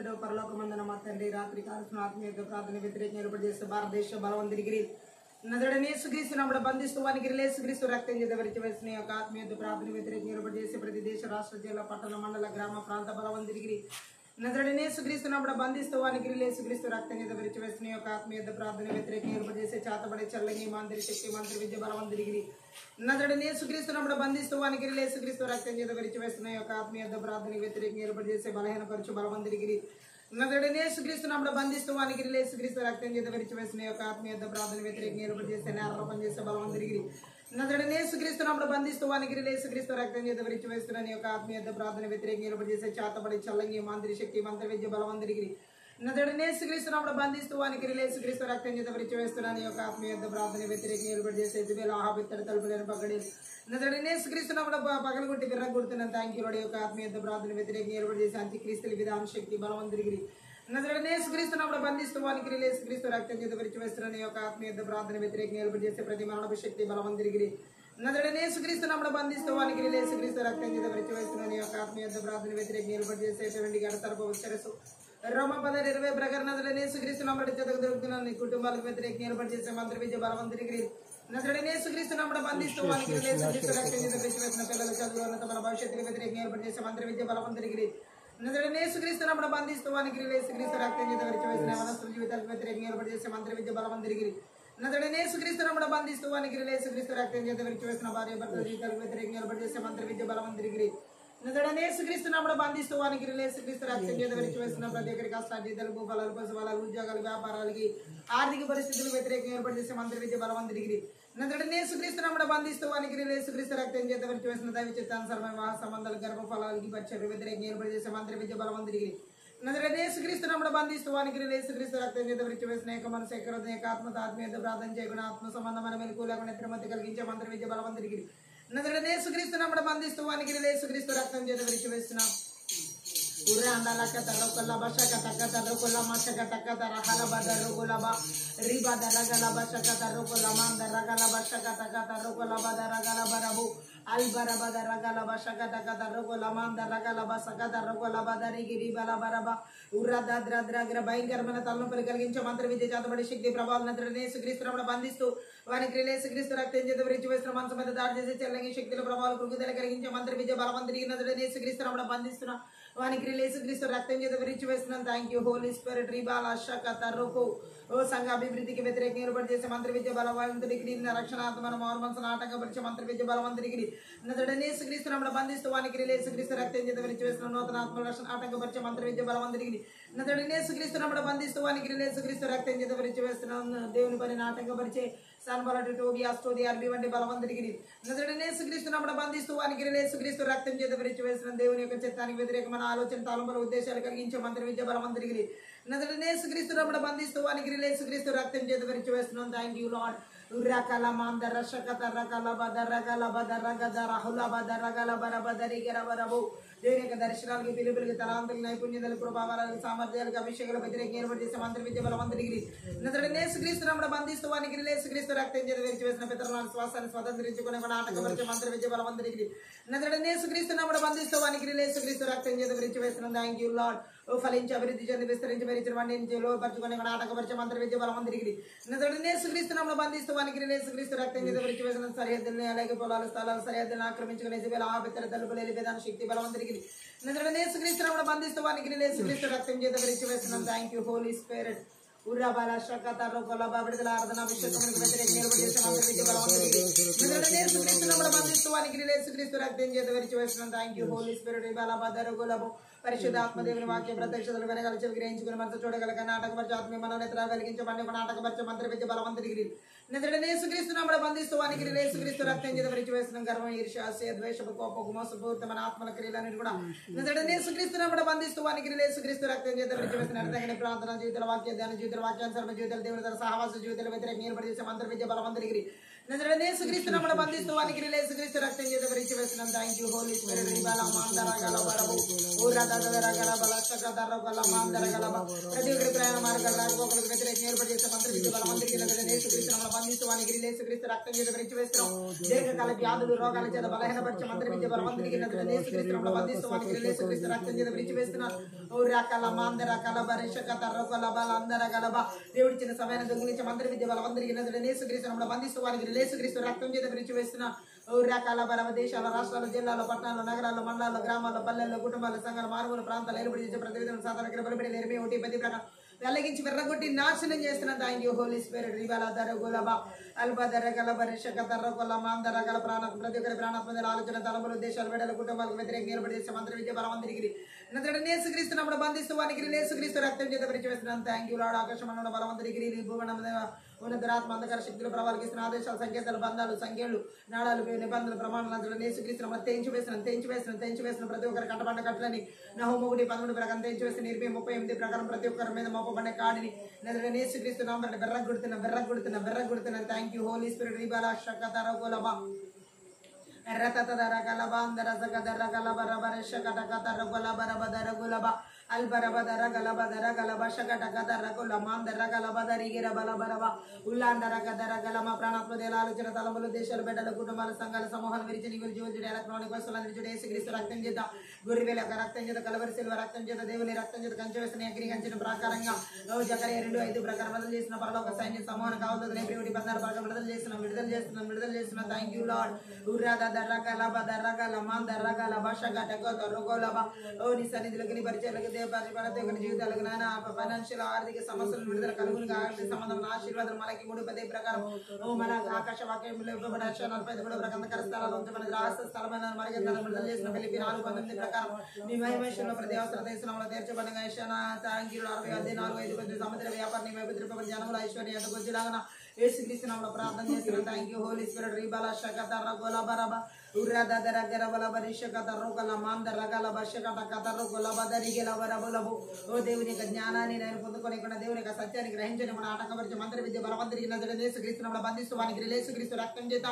పరిశుద్ధుడు పరలోకమందున మా తండ్రి రాత్రి కాల్సిన ఆత్మీయ ప్రార్థన వ్యతిరేకంగా ఏర్పాటు చేస్తే భారతదేశ బలవంతుడిగిరి నదుడనే సుగ్రీస్తు నమ్ముడు బంధిస్తూ వానికి రిలేసుగ్రీస్తు రక్తం చేత వేసిన యొక్క ఆత్మీయ ప్రార్థన వ్యతిరేకంగా ఏర్పాటు చేసి ప్రతి దేశ రాష్ట్ర జిల్లా పట్టణ మండల గ్రామ ప్రాంత బలవంతుడిగిరి నదుడనే సుగ్రీస్తు నమ్ముడు బంధిస్తూ వానికి రిలేసుగ్రీస్తు రక్తం చేత వేసిన యొక్క ఆత్మీయ ప్రార్థన వ్యతిరేకంగా ఏర్పాటు చేసి చాతబడే చల్లని మాంత్రి శక్తి మంత్రి విద్య బలవంతుడిగిరి నదుడనే సుగ్రీస్తు నమ్ముడు బంధిస్తూ వానికి రిలేసుగ్రీస్తు రక్తం చేత వేసిన యొక్క ఆత్మీయ ప్రార్థన వ్యతిరేకంగా ఏర్పాటు చేసి బలహీనపరచు బలవంతుడిగిరి నదుడనే సుగ్రీస్తు నమ్ముడు బంధిస్తూ వానికి రిలేసుగ్రీస్తు రక్తం చేత వేసిన యొక్క ఆత్మీయ ప్రార్థన వ్యతిరేకంగా ఏర్పాటు చేస్తే నేరారోపణ చేసే బలవంతుడిగిరి నదుడనే సుగ్రీస్తు నమ్ముడు బంధిస్తూ వానికి రిలేసుగ్రీస్తు రక్తం చేత వేస్తున్న యొక్క ఆత్మీయ ప్రార్థన వ్యతిరేకంగా ఏర్పాటు చేసే చాతబడి చల్లంగి మాంత్రి శక్తి మంత్రి విద్య బలవంతుడిగిరి నదుడనే సుగ్రీస్తు నమ్ముడు బంధిస్తూ వానికి రిలేసుగ్రీస్తు రక్తం చేత వేస్తున్న యొక్క ఆత్మీయ ప్రార్థన వ్యతిరేకంగా ఏర్పాటు చేసే ఆహాబిత్తడి తలుపులను పగడి నదుడనే సుగ్రీస్తు నమ్ముడు పగలగొట్టి విర్రగొడుతున్నాను థ్యాంక్ యూ యొక్క ఆత్మీయ ప్రార్థన వ్యతిరేకంగా ఏర్పాటు చేసే అంత్యక్రీస్తుల విధాన శక్తి బలవంతుడిగిరి నదుడనే సుగ్రీస్తు నమ్ముడు బంధిస్తూ వానికి రిలేసుగ్రీస్తు రక్తం చేత వేస్తున్న యొక్క ఆత్మీయ ప్రార్థన వ్యతిరేకంగా ఏర్పాటు చేసే ప్రతి మరణపు శక్తి బలవంతుడిగిరి నదుడనే సుగ్రీస్తు నమ్ముడు బంధిస్తూ వానికి రిలేసుగ్రీస్తు రక్తం చేత వేస్తున్న యొక్క ఆత్మీయ ప్రార్థన వ్యతిరేకంగా ఏర్పాటు చేసేటువంటి గడతరపు ఉచ్చరసు రోమ 10:20 ప్రకారం నదుడనే సుగ్రీస్తు నమ్ముడు చేతకు దొరుకుతున్న నీ కుటుంబాలకు వ్యతిరేకంగా ఏర్పాటు చేసే మంత్రి విద్య బలవంతుడిగిరి నదుడనే సుగ్రీస్తు నమ్ముడు బంధిస్తూ వానికి రిలేసుగ్రీస్తు రక్తం చేత వేసిన పిల్లల చదువు తమ భవిష్యత్తుకు వ్యతిరేకంగా ఏర్పాటు చేసే మంత్రి విద్య బలవంతుడిగిరి నదుడనే సుగ్రీస్తు నమ్ముడు బంధిస్తూ వానికి రిలేసుగ్రీస్తు రక్తం చేత వేసిన వనస్తుల జీవితాలకు వ్యతిరేకంగా ఏర్పాటు చేసే మంత్రి విద్య బలవంతుడిగిరి నదుడనే సుగ్రీస్తు నమ్ముడు బంధిస్తూ వానికి రిలేసుగ్రీస్తు రక్తం చేత వేసిన భార్య భర్తల జీవితాలకు వ్యతిరేకంగా ఏర్పాటు చేసే మంత్రి విద్య బలవంతుడిగిరి నదుడనే సుగ్రీస్తు నమ్ముడు బంధిస్తూ వానికి రిలేసుగ్రీస్తు రక్తం చేత వేసిన ప్రతి ఒక్కరి కష్టాలు జీతాలు భూఫలాలు పశుఫలాలు ఉద్యోగాలు వ్యాపారాలకి ఆర్థిక పరిస్థితులు వ్యతిరేకంగా ఏర్పాటు చేసే మంత్రి విద్య బలవంతుడిగిరి నదుడనే సుగ్రీస్తు నమ్ముడు బంధిస్తూ వానికి రిలేసుగ్రీస్తు రక్తం చేత వేసిన దైవ చిత్తానుసారమైన వివాహ సంబంధాలు గర్భఫలాలకి పరిచయం వ్యతిరేకంగా ఏర్పాటు చేసే మంత్రి విద్య బలవంతుడిగిరి నదుడనే సుగ్రీస్తు నమ్ముడు బంధిస్తూ వానికి రిలేసుగ్రీస్తు రక్తం చేత వేసిన ఏక మనసు ఏకరోధం ఏక ఆత్మత ఆత్మీయత ప్రార్థన చేయకుండా ఆత్మ సంబంధమైన మెలకు లేకుండా తిరుమతి కలిగించే మంత్రి విద్య బలవంతుడిగిరి నదుడనే సుగ్రీస్తు నమ్ముడు బంధిస్తూ వానికి రిలేసుగ్రీస్తు రక్తం చేత వేసిన భయంకరమైన తలనొప్పులు కలిగించే మంత్ర విద్య చేతబడి శక్తి ప్రభావం నదుడనే సుగ్రీస్తు నమ్ముడు బంధిస్తూ వానికి రిలేసుగ్రీస్తు రక్తం చేత వేసిన మనసు మీద దాడి చేసే చెల్లంగి శక్తుల ప్రభావాలు కృంగుదల కలిగించే మంత్ర విద్య బలవంతుడికి నదుడనే సుగ్రీస్తు నమ్ముడు బంధిస్తున్న వానికి రిలేసుగ్రీస్తు రక్తం చేత వేస్తున్నాం థ్యాంక్ యూ హోలీ స్పిరిట్ రిబాల అశక తరుకు ఓ సంఘ అభివృద్ధికి వ్యతిరేకంగా ఏర్పాటు చేసే మంత్ర విద్య బలవంతుడికి రక్షణాత్మక మౌర్మన్సన ఆటంకపరిచే మంత్ర విద్య బలవంతుడికి నదుడనే సుగ్రీస్తు నమ్ముడు బంధిస్తూ వానికి రిలేసుగ్రీస్తు రక్తం చేత వేస్తున్న నూతన ఆత్మ రక్షణ ఆటంకపరిచే మంత్ర విద్య బలవంతుడికి నదుడనే సుగ్రీస్తు నమ్ముడు బంధిస్తూ వానికి రిలేసుగ్రీస్తు రక్తం చేత వేస్తున్న దేవుని పనిని ఆటంకపరిచే సన్బలటి టోబి అస్టోది అర్బి వంటి బలవంతుడికి నదుడనే సుగ్రీస్తు నమ్ముడు బంధిస్తూ వానికి రిలేసుగ్రీస్తు రక్తం చేత వేస్తున్న దేవుని యొక్క చిత్తానికి వ్యతిరేకమైన ఆలోచన తలంబల ఉద్దేశాలు కలిగించే మంత్ర విద్య బలవంతుడికి నదుడనే సుగ్రీస్తు నమ్ముడు బంధిస్తూ వానికి రిలేసుగ్రీస్తు రక్తం చేత వేస్తున్నాం థ్యాంక్ యూ లార్డ్ రకల మాందర రషకత రకల బదరగల బదరగద రహుల బదరగల బరబదరిగరబరబు దేవుని యొక్క దర్శనాలకి పిలుపులకి తలాంతులకి నైపుణ్యతలు ప్రభావాలకు సామర్థ్యాలకు అభిషేకాల వ్యతిరేకంగా ఏర్పాటు చేసే మంత్రి విద్య బలవంతుడికి నదుడనే సుగ్రీస్తు నమ్ముడు బంధిస్తూ వానికి రిలేసుగ్రీస్తు రక్తం చేత వేసిన పితరులను శ్వాసాన్ని స్వతంత్రించుకునే నాటకపరిచే మంత్రి విద్య బలవంతుడికి నదుడనే సుగ్రీస్తు నమ్ముడు బంధిస్తూ వానికి రిలేసుగ్రీస్తు రక్తం చేత వేస్తున్నాం థ్యాంక్ యూ లార్డ్ ఫలించి అభివృద్ధి చెంది విస్తరించి భరించిన వాడిని లోపరుచుకునే నాటకపరిచే మంత్రి విద్య బలవంతుడికి నదుడనే సుగ్రీస్తు నమ్ముడు బంధిస్తూ వానికి రిలేసుగ్రీస్తు రక్తం చేత వేసిన సరిహద్దుల్ని అలాగే పొలాలు స్థలాలు సరిహద్దులను ఆక్రమించుకునే ఆపిత్తర తలుపులు విధాన శక్తి బలవంతుడికి నదుడనే సుగ్రీస్తు నమ్ముడు బంధిస్తూ వానికి రిలేసుగ్రీస్తు రక్తం చేత వేస్తున్నాం థ్యాంక్ యూ హోలీ స్పిరిట్ ఉర్రాబాల శకతర కొలబ విడుదల ఆరాధన అభిషేకమునకు వ్యతిరేకంగా ఏర్పాటు చేసే మంత్ర విద్య బలవంతుడికి నదుడనే సుగ్రీస్తు నమ్ముడు బంధిస్తూ వానికి రిలేసుగ్రీస్తు రక్తం చేత వేస్తున్నాం థ్యాంక్ యూ హోలీ స్పిరిట్ ఇవాళ బదరు గులబు పరిశుద్ధాత్మదేవుని వాక్య ప్రత్యక్షతలు వెనకాల గ్రహించుకుని మనసు చూడగలక నాటకపరిచే ఆత్మీయ మనోనేత్రాలు వెలిగించబడి నాటకపరిచే మంత్ర విద్య బలవంతుడికి నదుడనే సుగ్రీస్తు నమ్ముడు బంధిస్తూ వానికి రిలేసుగ్రీస్తు రక్తం చేత వేస్తున్నాం గర్వం ఈర్ష్య ద్వేషపు కోపము మోసపూరితమైన ఆత్మల క్రియలన్నిటి కూడా నదుడనే సుగ్రీస్తు నమ్ముడు బంధిస్తూ వానికి రిలేసుగ్రీస్తు రక్తం చేత వేసిన అర్థమైన ప్రార్థన జీవితాల వాక్య ధ్యాన జీవితాల వాక్యానుసరణ జీవితాల దేవుని సహవాస జీవితాల వ్యతిరేకంగా ఏర్పాటు చేసే మంత్ర విద్య బలవంతుడికి నజరేయుడైన యేసుక్రీస్తు నామమున బంధిస్తూ వానికి యేసుక్రీస్తు రక్తం చేత భరించి వేస్తున్నాం. థాంక్యూ హోలీ స్పిరిట్ రిబాల మాందర గలబరబు ఊరా దదర గలబల సకదర గల మాందర గలబ ప్రతి ఒక్కరి ప్రయాణ మార్గాల రాకపోకలకు వ్యతిరేకంగా ఏర్పాటు చేసే మంత్ర విద్య బలవంతుడికి నజరేయుడైన యేసుక్రీస్తు నామమున బంధిస్తూ వానికి యేసుక్రీస్తు రక్తం చేత భరించి వేస్తున్నాం. దీర్ఘకాల వ్యాధులు రోగాల చేత బలహీనపరిచే మంత్ర విద్య బలవంతుడికి నజరేయుడైన యేసుక్రీస్తు నామమున బంధిస్తూ వానికి యేసుక్రీస్తు రక్తం చేత భరించి వేస్తున్నాం. ఊరా కల మాందర గలబ రిషకదర గలబ అందర గలబ దేవుడిచ్చిన సమయాన్ని దొంగిలించే మంత్ర విద్య బలవంతుడికి నజరేయుడైన యేసుక్రీస్తు నామమున బంధిస్తూ వానికి యేసుక్రీస్తు రక్తం చేత భరించి వేస్తున్నాం. రకాల బరవ దేశాల రాష్ట్రాలు జిల్లాలో పట్టణాల్లో నగరాల్లో మండలాల్లో గ్రామాల్లో పల్లెల్లో కుటుంబాల సంఘాల మారుమూల ప్రాంతాలు ఏర్పడి చేసే ప్రతి విధంగా సాధారణ బలపడి ఎరిమి ఒకటి పది ప్రకారం వెల్లగించి వెర్రగొట్టి నాశనం చేస్తున్న థాంక్యూ హోలీ స్పిరిట్ రిబాల దర గులబ అల్బ దర గలబ రిషక దర కొల మాందర గల ప్రాణాత్మ ప్రతి ఒక్కరి ప్రాణాత్మల ఆలోచన తలములు ఉద్దేశాలు బిడ్డల కుటుంబాలకు వ్యతిరేకంగా ఏర్పడి చేసే మంత్ర విద్య బలవంతుడికి నజరేయుడైన యేసుక్రీస్తు నామమున బంధిస్తూ వానికి యేసుక్రీస్తు రక్తం చేత భరించి వేస్తున్నాం. Thank you lord. ఆకాశమండల బలవంతుడికి భూమన ఉన్నతరాత్మ అంధకార శక్తులు ప్రభావాలకు ఇస్తున్న ఆదేశాలు సంకేతాలు బంధాలు సంఖ్యలు నాడాలు నిబంధనలు ప్రమాణాలు యేసుక్రీస్తు నామమున తెంచి వేసిన ప్రతి ఒక్కరి కట్టబండ కట్లని నహూము 1:13 ప్రకారం తెంచి వేసిన 38 ప్రకారం ప్రతి ఒక్కరి మీద మోపబడిన కాడిని నజరేయుడైన యేసుక్రీస్తు నామమున బెర్రగొడుతున్న థాంక్యూ హోలీ స్పిరిట్ రిబాల షకతర గోలబ రతతదర గలబ అందర జగదర గలబ రబర షకటకతర గోలబ రబదర గోలబ అల్బరబదర గలబదర గలబ షకటకదర గోలమ అందర గలబదరి గిర బలబరబ ఉల్లాండర గదర గలమ ప్రాణాత్మదేల ఆలోచన తలములు దేశాలు బిడ్డల కుటుంబాల సంఘాల సమూహాలు విరిచి నిగులు జీవులు ఎలక్ట్రానిక్ వస్తువులు అందించుడు యేసుక్రీస్తు రక్తం చేత గురివేల రక్తం చేత కలవరి సిల్వ రక్తం చేత దేవుని రక్తం చేత కంచె వేసిన అగ్ని కంచిన ప్రకారంగా జకర్యా 2:5 ప్రకారం విడుదల చేసిన పరలోక సైన్య సమూహం కావలసిన 16 ప్రకారం విడుదల చేస్తున్న థాంక్యూ లార్డ్. ఉర్రాద దర్ర గలబ దర్ర గలమ దర్ర గలబ షకటక దొరగోలబ ఓ నీ సన్నిధిలోకి నీ పరిచయాలకు దేవ జీవితాలకు నాయన ఫైనాన్షియల్ ఆర్థిక సమస్యలను విడుదల కలుగును ఆర్థిక సంబంధం ఆశీర్వాదం మనకి 3:10 ప్రకారం ఓ మన ఆకాశ వాక్యంలో ఇవ్వబడిన 45 ప్రకారం స్థలాలు ఉంచబడిన రాష్ట్ర స్థలమైన మనకి విడుదల చేసిన ఫిలిప్పీ 4:19 ప్రకారం నీ మహిమేశ్వరంలో ప్రతి అవసర దేశంలో తీర్చబడిన థాంక్యూ 60:4-5 సముద్ర వ్యాపారం వైపుత్రిపడి జనముల ఐశ్వర్య గుజ్జులాగా యేసుక్రీస్తు నామమున ప్రార్థన చేస్తున్నాం. థాంక్యూ హోలీ స్పిరిట్ రిబాల షకతర గోలబరబ ఉర్రదర గరబల బరిషకతర గల మాందర గలబ షకటకతర గోలబ దరిగల వరబలబు ఓ దేవుని యొక్క జ్ఞానాన్ని నేను పొందుకోలేకుండా దేవుని యొక్క సత్యాన్ని గ్రహించని మన ఆటంకపరిచే మంత్ర విద్య బలవంతుడికి నజరేయుడైన యేసుక్రీస్తు నామమున బంధిస్తూ వానికి యేసుక్రీస్తు రక్తం చేత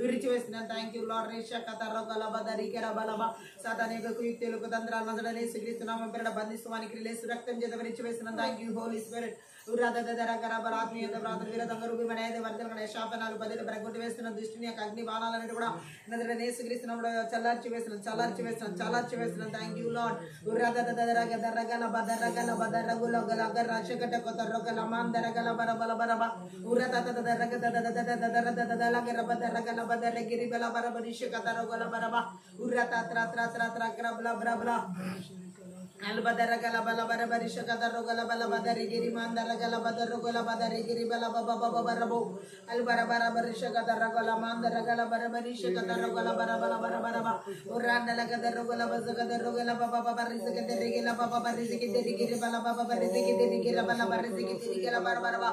విరిచి వేస్తున్నాను. Thank you lord. రేషకతర గలబ దరిగర బలబ సాతాను యొక్క కుయుక్తులకు తంత్రాలు నజరేయుడైన యేసుక్రీస్తు నామమున పేరిట బంధిస్తూ వానికి యేసు రక్తం చేత విరిచి వేస్తున్నాను. థాంక్యూ హోలీ స్పిరిట్ ఉర్రదర గరబల ఆత్మీయ ప్రార్థన వీరతంగా రూపమైన వర్ధన శాపనాలు బదిలీ పరగొట్టి వేస్తున్న దృష్టిని యొక్క అగ్ని బాణాలన్నిటి కూడా నజరేయుడైన యేసుక్రీస్తు నామమున చల్లార్చి వేస్తున్నాను. Thank you lord. ఉర్రదర గలబ దర గలబ దర గుల గల గర షకటక దర గల మాందర గల బర బల బరబ ఉర్రదర గదర గరబ దర గలబ దర గిరి బల బర బరిషక దర గల బరబ ఉర్రత గ్రబల బ్రబల అల్బదర గలబల బర బరిషక దర గలబల బదరి గిరి మాందర గలబ దర గలబ దరి గిరి బల బబ బబ బరబో అల్బర బర బరిషక దర గల మాందర గల బర బరిషక దర గల బర బల బర బరబ ఉర్రాండల గదర గలబ జగ దర గల బబ బబ బరిషక దరి గల బబ బరిషక దరి గిరి బల బబ బరిషక దరి గిరి బల బరిషక దరి గల బర బరబ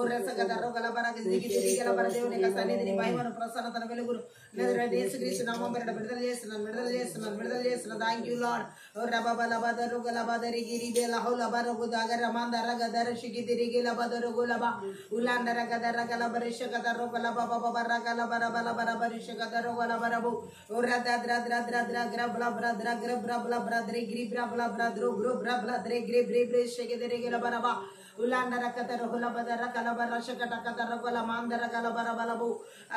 ఉర్రసక దర గల బర గిరి దరి గల బర దేవుని యొక్క సన్నిధిని మహిమను ప్రసన్నతను వెలుగును నజరేయుడైన యేసుక్రీస్తు నామమున పేరిట విడుదల చేస్తున్నాను. Thank you lord. రబబల బదరు గలబ దరి గిరి బెల హౌల బర గుదగర మాందర గదర షిగి దరి గల బదరు గలబ ఉలాండర గదర గల బరిషక దర గల బబ బర గల బర బల బర బరిషక దర గల బరబు ఉర్రద్ర గ్రబల బ్రద్ర గ్రబల బ్రద్రి గిరి బ్రబల బ్రద్రు గ్రు బ్రబల ద్రి గిరి బ్రి షిగి దరి గల బరబ ఉలాండర కతర హుల బదర కల బర షకట కతర గల మాందర గల బర బలబు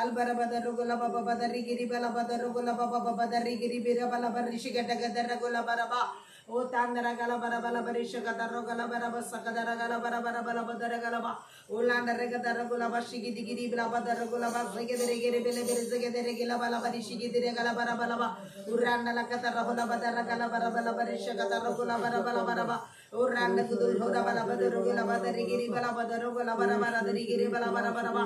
అల్బర బదరు గల బబ బదరి గిరి బల బదరు గల బబ బదరి గిరి బిర బల బరిషక గదర గల బరబ ఓ తాందర గల బర బల బరిషక దర గల బర బసక దర గల బర బర బల బదర గలబ ఉలాండర గదర గల బషిగి దిగిరి బల బదర గల బసక దర గిరి బిల బిరజక దర గల బల బరిషిగి దర గల బర బలబ ఉరాండల కతర హుల బదర గల బర బల బరిషక దర గల బర బల బరబ ఉరాండ గుదుల్ హుల బల బదరు గల బదరి గిరి బల బదరు గల బర బర దరి గిరి బల బర బరబ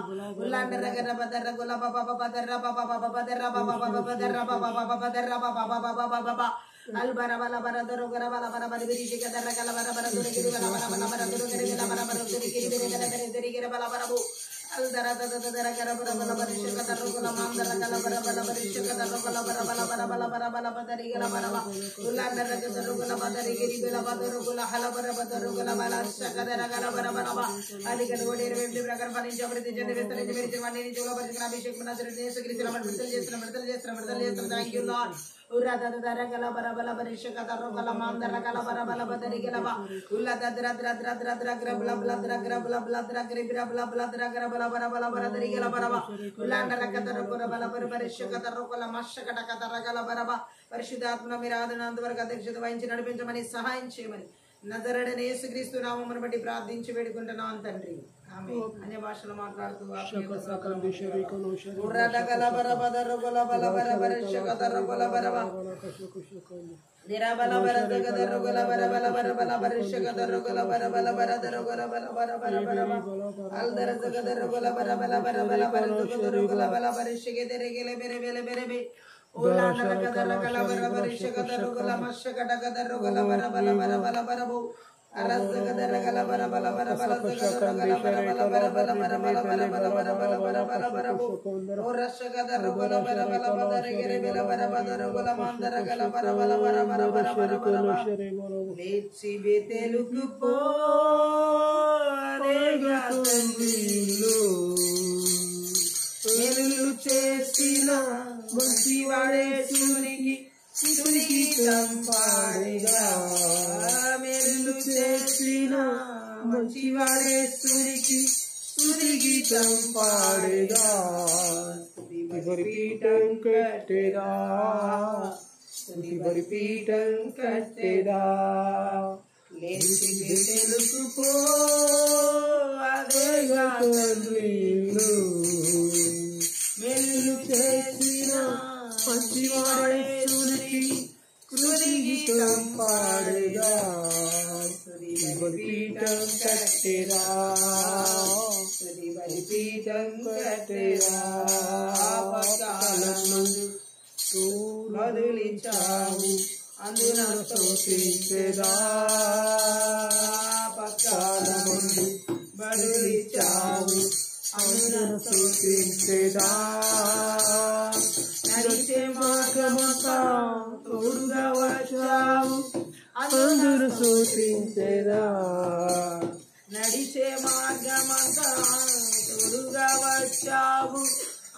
ఉలాండర గర బదర గల బబ బదర బబ బదర బబ బదర బబ బదర బబ బబ అల్బర బల బర దరు గర బల బర బరి బిరిషక దర గల బర బర దరి గిరి బల బర బల బర దరు గిరి బల బర బర దరి గిరి బల బర దరి గిరి బల బరబు పరిశుద్ధాత్మ మీరు ఆదరణంతవరకు అధ్యక్షత వహించి నడిపించమని సహాయం చేయమని నజరేయుడైన యేసుక్రీస్తు నామమును బట్టి ప్రార్థించి వేడుకుంటున్నాం తండ్రి. ఆమేన్. అన్య భాషలో మాట్లాడుతూ చేసిన మంచివాడే సూరికి మేలు చేసిన మంచివాడే సూరికి సురిగీతం పాడేగా బలిపీఠం కట్టెదా బలిపీఠం కట్టెదా లేచి తెలుసుకో అదేగా తండ్రిలు మేలు చేసిన మంచివాడే సూరికి కృతిగీతం పాడేగా బలిపీఠం కట్టెదా బలిపీఠం కట్టెదా బదులించావు అందున స్తోత్రించెదా పక్కాల ముందు బదులించావు అందున స్తోత్రించెదా నడిచే మార్గమంతా తోడుగా వచ్చావు అందున స్తోత్రించెదా నడిచే మార్గమంతా తోడుగా వచ్చావు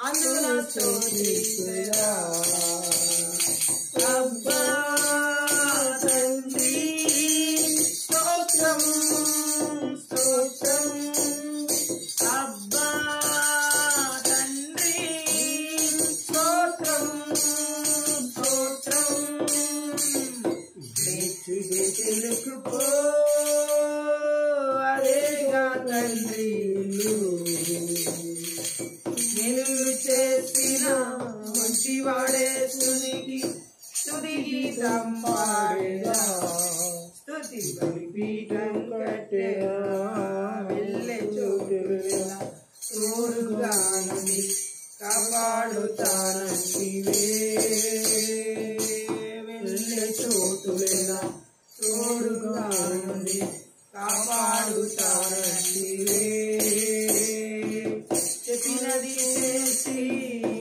అందున స్తోత్రించెదా అబ్బా తండ్రి స్తోత్రం స్తోత్రం అబ్బా తండ్రి స్తోత్రం స్తోత్రం తెలుసుకో అదేగా తండ్రి నిన్ను చేసిన మంచివాడే సునికి స్తుతిగీతం పాడేదా స్తుతి బలిపీఠం కట్టెదా వెళ్ళే చోటుల తోడుగా నుండి కాపాడుతానంటివే వెళ్ళే చోటుల తోడుగా నుండి కాపాడుతానంటివే చెప్పినది చేసి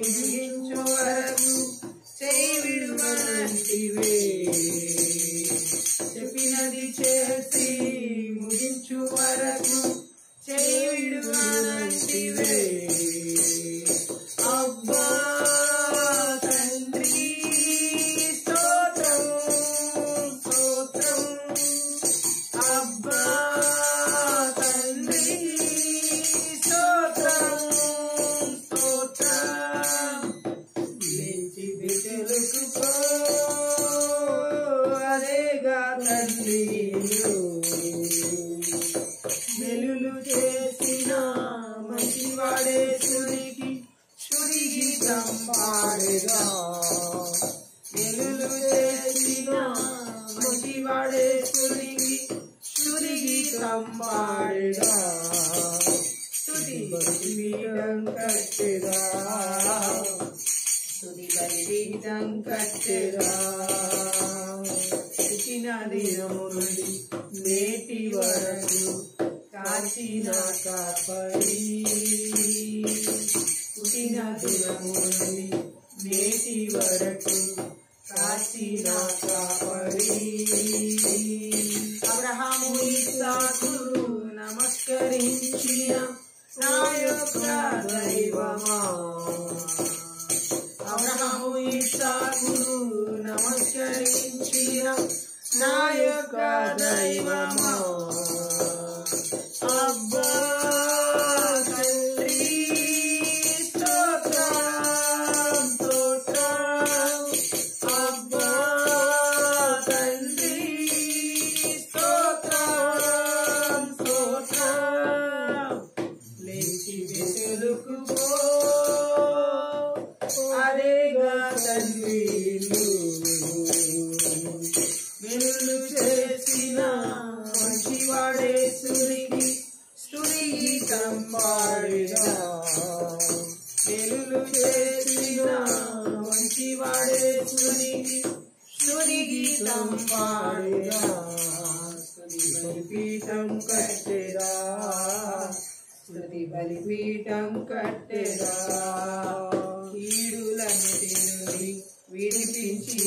ముగించు వరకు చేయి విడువనంటివే చెప్పినది చేసి ముగించు వరకు చేయి విడువనంటివే అబ్బా తండ్రి స్తోత్రం స్తోత్రం అబ్బా తండ్రి స్తోత్రం స్తోత్రం లేచి తెలుసుకో అదేగా తండ్రి మెలులు చేసిన మంచివాడే సురికి సురిగీతం పాడేదా మెలులు చేసిన మంచివాడే సురికి సురిగీతం పాడేదా స్తుతి బలిపీఠం కట్టెదా స్తుతి బలిపీఠం కట్టెదా పుట్టిన దినము నుండి నేటి వరకు కాచిన కాపరి పుట్టిన దినము నుండి నేటి వరకు కాచిన కాపరి అబ్రహాము ఇస్సాకును నమస్కరించిన నా యొక్క దైవమా అబ్రహాము ఇస్సాకును నమస్కరించిన నా యొక్క దైవమా అబ్బా తండ్రి స్తోత్రం స్తోత్రం అబ్బా తండ్రి స్తోత్రం స్తోత్రం లేచి వెలుగు అదేగా తండ్రి వెలుగు చేసిన మంచివాడేసునికి స్తుతి గీతం పాడేదా వెలుగు చేసిన మంచివాడేసునికి స్తుతి గీతం పాడేదా స్తుతి బలిపీఠం కట్టెదా స్తుతి బలిపీఠం కట్టెదా కీడులన్నిటి నుండి విడిపించి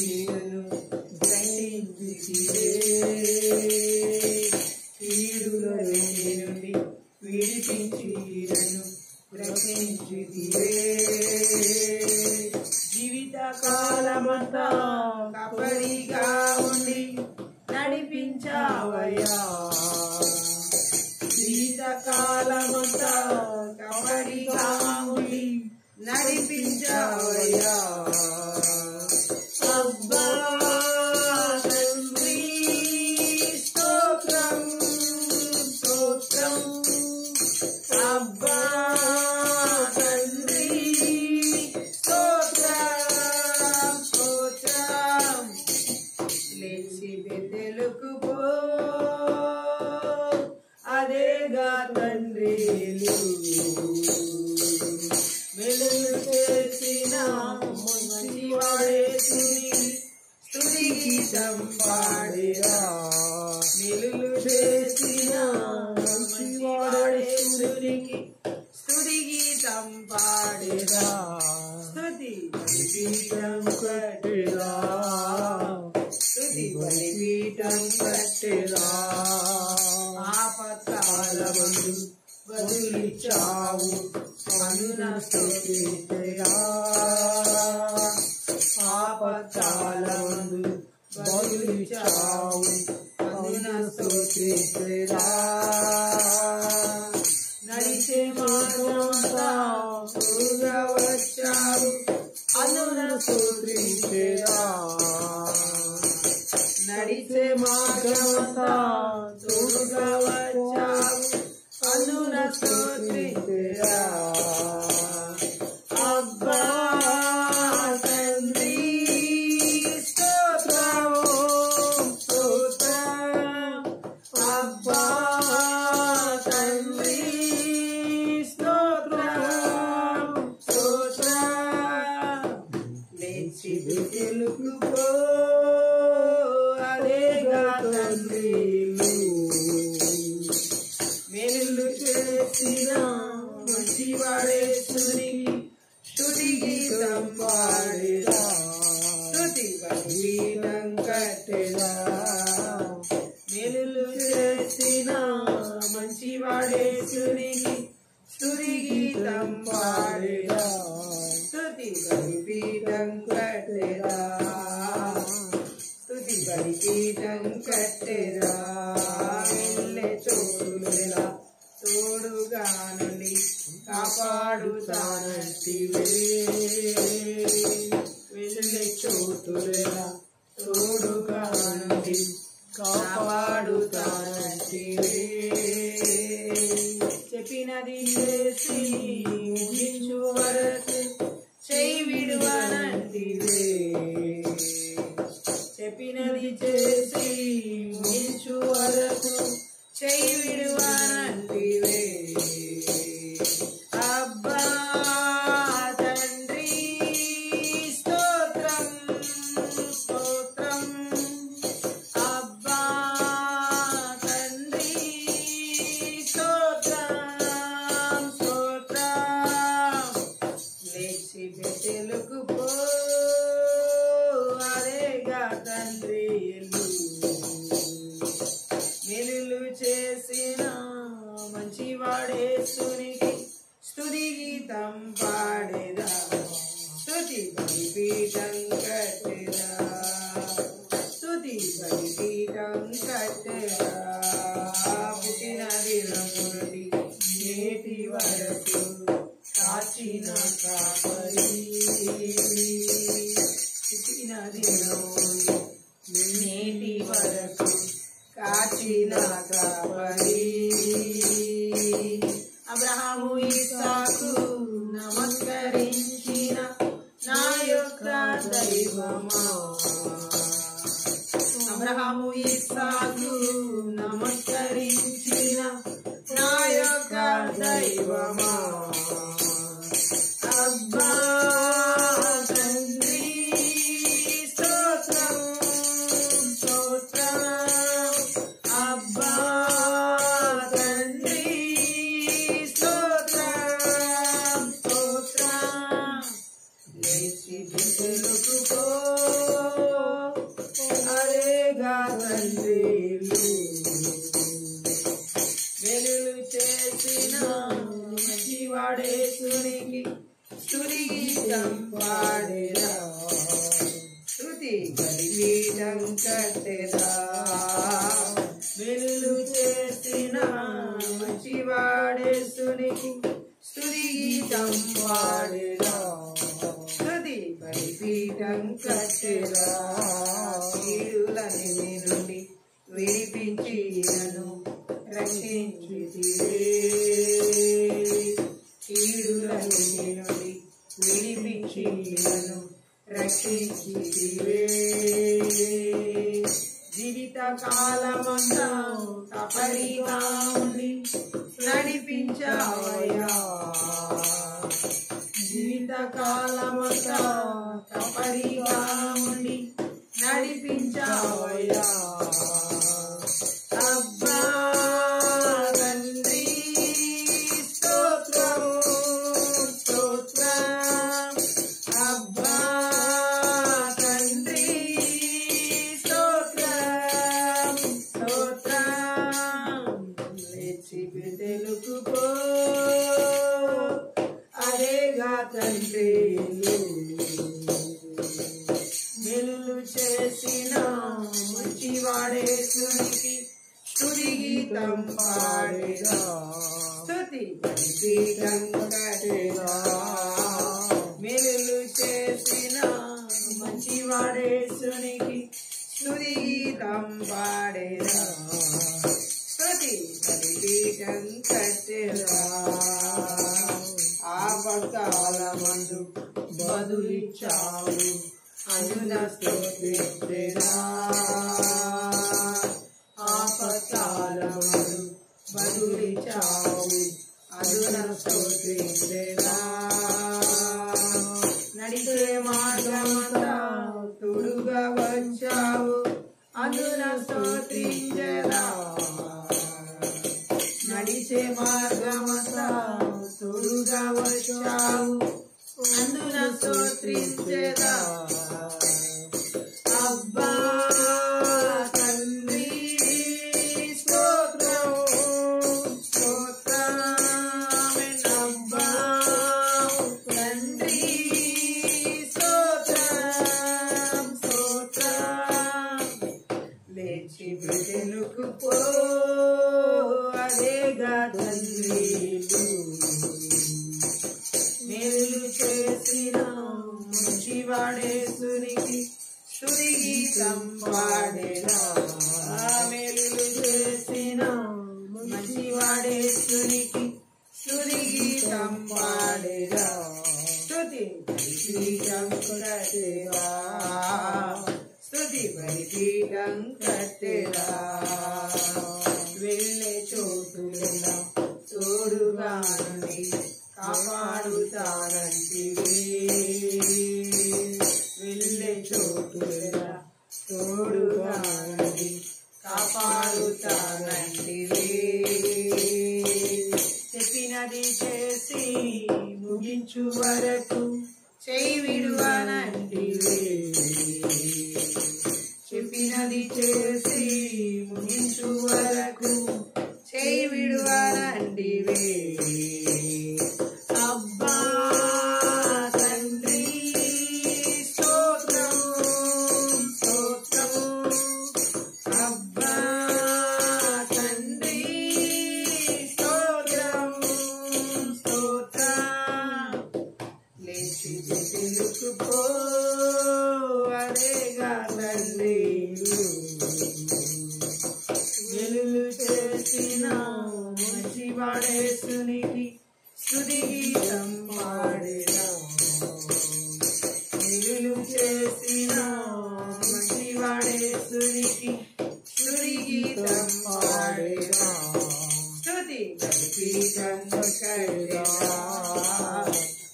కీడులన్నిటి నుండి విడిపించి గ్రహించితివే జీవిత కాలమంతా కాపరిగా ఉండి నడిపించావయ్యా జీవిత కాలమంతా కాపరిగా ఉండి నడిపించావయ్యా అబ్బా తండ్రి స్తోత్రం స్తోత్రం అబ్బా తండ్రి స్తోత్రం స్తోత్రం లేచి బెతెలుకు పో అదేగా తండ్రి వెలుగు చేసిన మంచివాడేసుని స్తుతి గీతం పాడేరా వెలుగు చేసిన మంచివాడేసునికి స్తుతి గీతం పాడేరా స్తుతి బలిపీఠం కట్టెరా స్తుతి బలిపీఠం కట్టెరా ఆపత్కాలమందు బదులిచ్చావు అనున స్తుతించెరా ఆపత్కాలమందు బదులిచ్చావు అనున స్తుతించెరా నడిచే మార్గమంతా తోడుగా వచ్చావు అనున స్తుతించెరా నడిచే మార్గమంతా తోడుగా వచ్చావు అనున స్తుతించెరా అబ్బా తండ్రి స్తోత్రం స్తోత్రం అబ్బా తండ్రి స్తోత్రం స్తోత్రం లేచి బెతెలుకు పో అదేగా తండ్రి వెలుగు చేసిన మంచివాడేసునికి స్తుతి గీతం పాడేదా స్తుతి బలిపీఠం కట్టెదా వెలుగు చేసిన మంచివాడేసునికి స్తుతి గీతం పాడేదా స్తుతి బలిపీఠం కట్టెదా స్తుతి బలిపీఠం కట్టెదా వెళ్ళే చోటులెలా తోడుగా నుండి కాపాడుతానంటివే వెళ్ళే చోటులెలా తోడుగా నుండి కాపాడుతానంటివే చెప్పినది చేసి ముగించు వరకు చేయి విడువనంటివే చెప్పినది చేసి ముగించు వరకు చేయి విడువనంటివే అబ్బా తండ్రి స్తోత్రం స్తోత్రం అబ్బా తండ్రి కట్టెదా స్తుతి బలిపీఠం కట్టెదా పుట్టిన దినం నుండి నేటి వరకు కాచిన కాపరి పుట్టిన దినం నుండి నేటి వరకు కాచిన కాపరి అబ్రహాము ఇస్సాకు నమస్కరించిన నా యొక్క దైవమా అబ్రహాము ఇస్సాకు నమస్కరించిన నా యొక్క దైవమా అబ్బా తండ్రి స్తోత్రం స్తోత్రం అబ్బా తండ్రి స్తోత్రం స్తోత్రం లేచి బిడ్డలకు అరేగా తండ్రి వెలుగు చేసిన మంచివాడేసునికి స్తుతి గీతం పాడేదా స్తుతి బలిపీఠం కట్టెదా వెలుగు చేసిన మంచివాడేసునికి స్తుతి గీతం పాడేదా స్తుతి బలిపీఠం కట్టెదా కీడులని నుండి విడిపించి నన్ను రక్షించితివే కీడులని నుండి విడిపించి నన్ను రక్షించితివే జీవిత కాలమంతా తపరిగా ఉండి నడిపించావయ్యా జీవిత కాలమంతా తపరిగా ఉండి నడిపించావయ్యా అబ్బా తండ్రి స్తోత్రం స్తోత్రం అబ్బా తండ్రి స్తోత్రం స్తోత్రం లేచి తెలుగుకో అరేగా తండ్రి వెళ్ళు చేసిన మంచివాడేసునికి స్తుతి గీతం పాడేదా స్తుతి బలిపీఠం కట్టెదా వెళ్ళు చేసిన మంచివాడేసునికి స్తుతి గీతం పాడేదా స్తుతి బలిపీఠం కట్టెదా ఆపత్కాలమందు బదులిచ్చావు అందున స్తోత్రించెదా ఆపత్కాలమందు బదులిచ్చావు అందున స్తోత్రించెదా నడిచే మార్గమంతా తోడుగా వచ్చావు అందున స్తోత్రించెదా నడిచే మార్గమంతా తోడుగా వచ్చావు అందున స్తోత్రించెదా అబ్బా తండ్రి స్తోత్రం స్తోత్రం అబ్బా తండ్రి స్తోత్రం స్తోత్రం లేచి బిడ్డలకు పో అదేగా తండ్రి మేలు చేసిన మంచివాడేసునికి స్తుతి గీతం పాడేదా మేలు చేసిన మంచివాడేసునికి స్తుతి గీతం పాడేదా స్తుతి బలిపీఠం కట్టెదా స్తుతి బలిపీఠం కట్టెదా వెళ్ళే చోటులెల్లా తోడుగా నుండి కాపాడుతానంటివే వెళ్ళే చోటులెల్లా తోడుగా నుండి కాపాడుతానంటివే చెప్పినది చేసి ముగించు వరకు చేయి విడువనంటివే చెప్పినది చేసి ముగించు వరకు చేయి విడువనంటివే అబ్బా తండ్రి స్తోత్రం చేసిన మంచివాడేసునికి స్తుతి గీతం పాడేదా స్తుతి బలిపీఠం కట్టెదా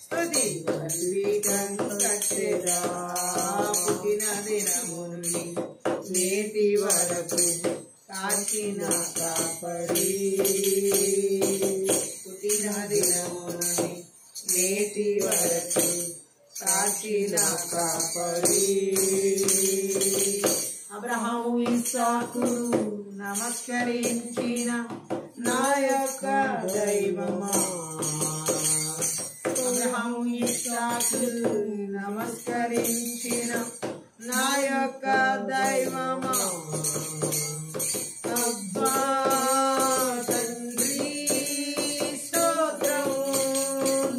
స్తుతి బలిపీఠం కట్టెదా పుట్టిన దినము నుండి నేటి వరకు కాచిన కాపరి పుట్టిన దినము నుండి నేటి వరకు కాచిన కాపరి అబ్రహాము ఇస్సాకు నమస్కరించిన నా యొక్క దైవమా అబ్రహాము ఇస్సాకు నమస్కరించిన నా యొక్క దైవమా అబ్బా తండ్రి స్తోత్రం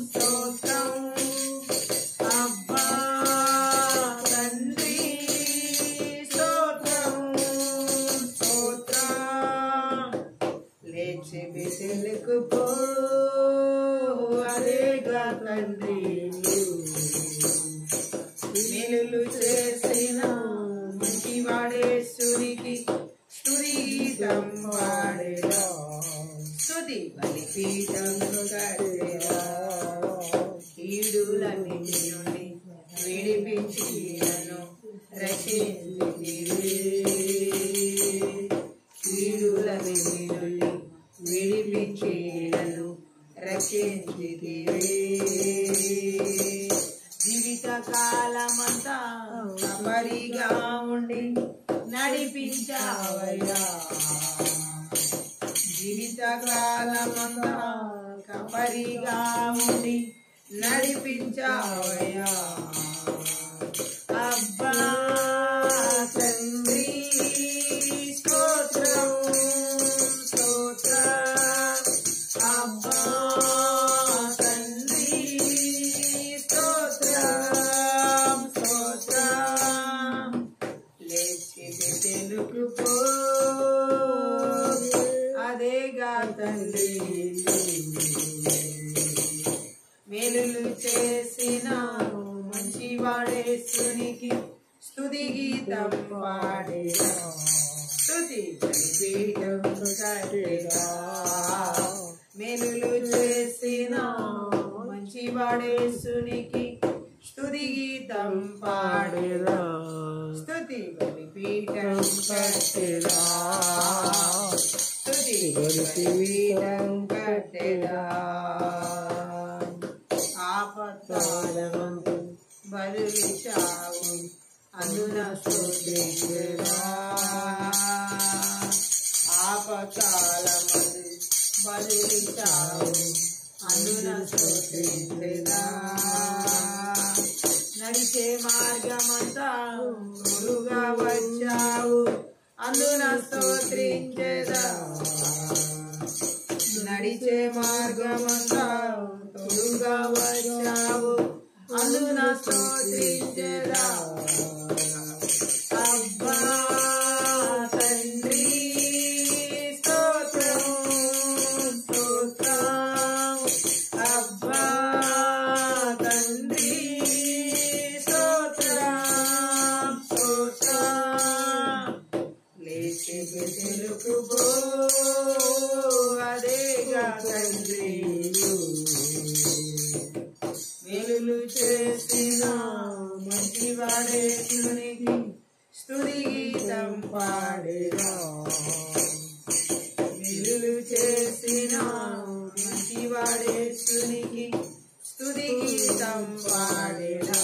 స్తోత్రం అబ్బా తండ్రి స్తోత్రం స్తోత్రం లేచి బెతెలుకు పో అదేగా తండ్రి మేలులు చేసిన మంచివాడేసునికి స్తుతి గీతం పాడేదా స్తుతి బలిపీఠం కట్టెదా కీడులన్నిటి నుండి విడిపించి నన్ను రక్షించితివే కీడులన్నిటి నుండి విడిపించి నన్ను రక్షించితివే జీవిత కాలమంతా కాపరిగా ఉండి నడిపించావయ్యా జీవిత కాలమంతా కాపరిగా ఉండి నడిపించావయ్యా అబ్బా తండ్రి స్తోత్రం స్తోత్రం అబ్బా తండ్రి స్తోత్రం స్తోత్రం లేచి బెతెలుకు పో అదేగా తండ్రి మేలులు చేసిన మంచివాడేసునికి స్తుతి గీతం పాడేదా స్తుతి బలిపీఠం కట్టెదా మేలులు చేసిన మంచివాడేసునికి స్తుతి గీతం పాడేదా స్తుతి బలిపీఠం కట్టెదా స్తుతి బలిపీఠం కట్టెదా ఆపత్కాలమందు బలులిచ్చావు అందున స్తుతించెదా ఆపత్కాలమందు బలులిచ్చావు అందున స్తుతించెదా నడిచే మార్గమంతా తోడుగా వచ్చావు అందున స్తోత్రించెదా నడిచే మార్గమంతా తోడుగా వచ్చావు అందున స్తోత్రించెదా అబ్బా తండ్రి స్తోత్రం స్తోత్రం అబ్బా తండ్రి స్తోత్రం స్తోత్రం లేచి బెతెలుకు పో అదేగా తండ్రి మేలులు చేసిన మంచివాడేసునికి స్తుతి గీతం పాడేదా మేలులు చేసిన మంచివాడేసునికి స్తుతి గీతం పాడేదా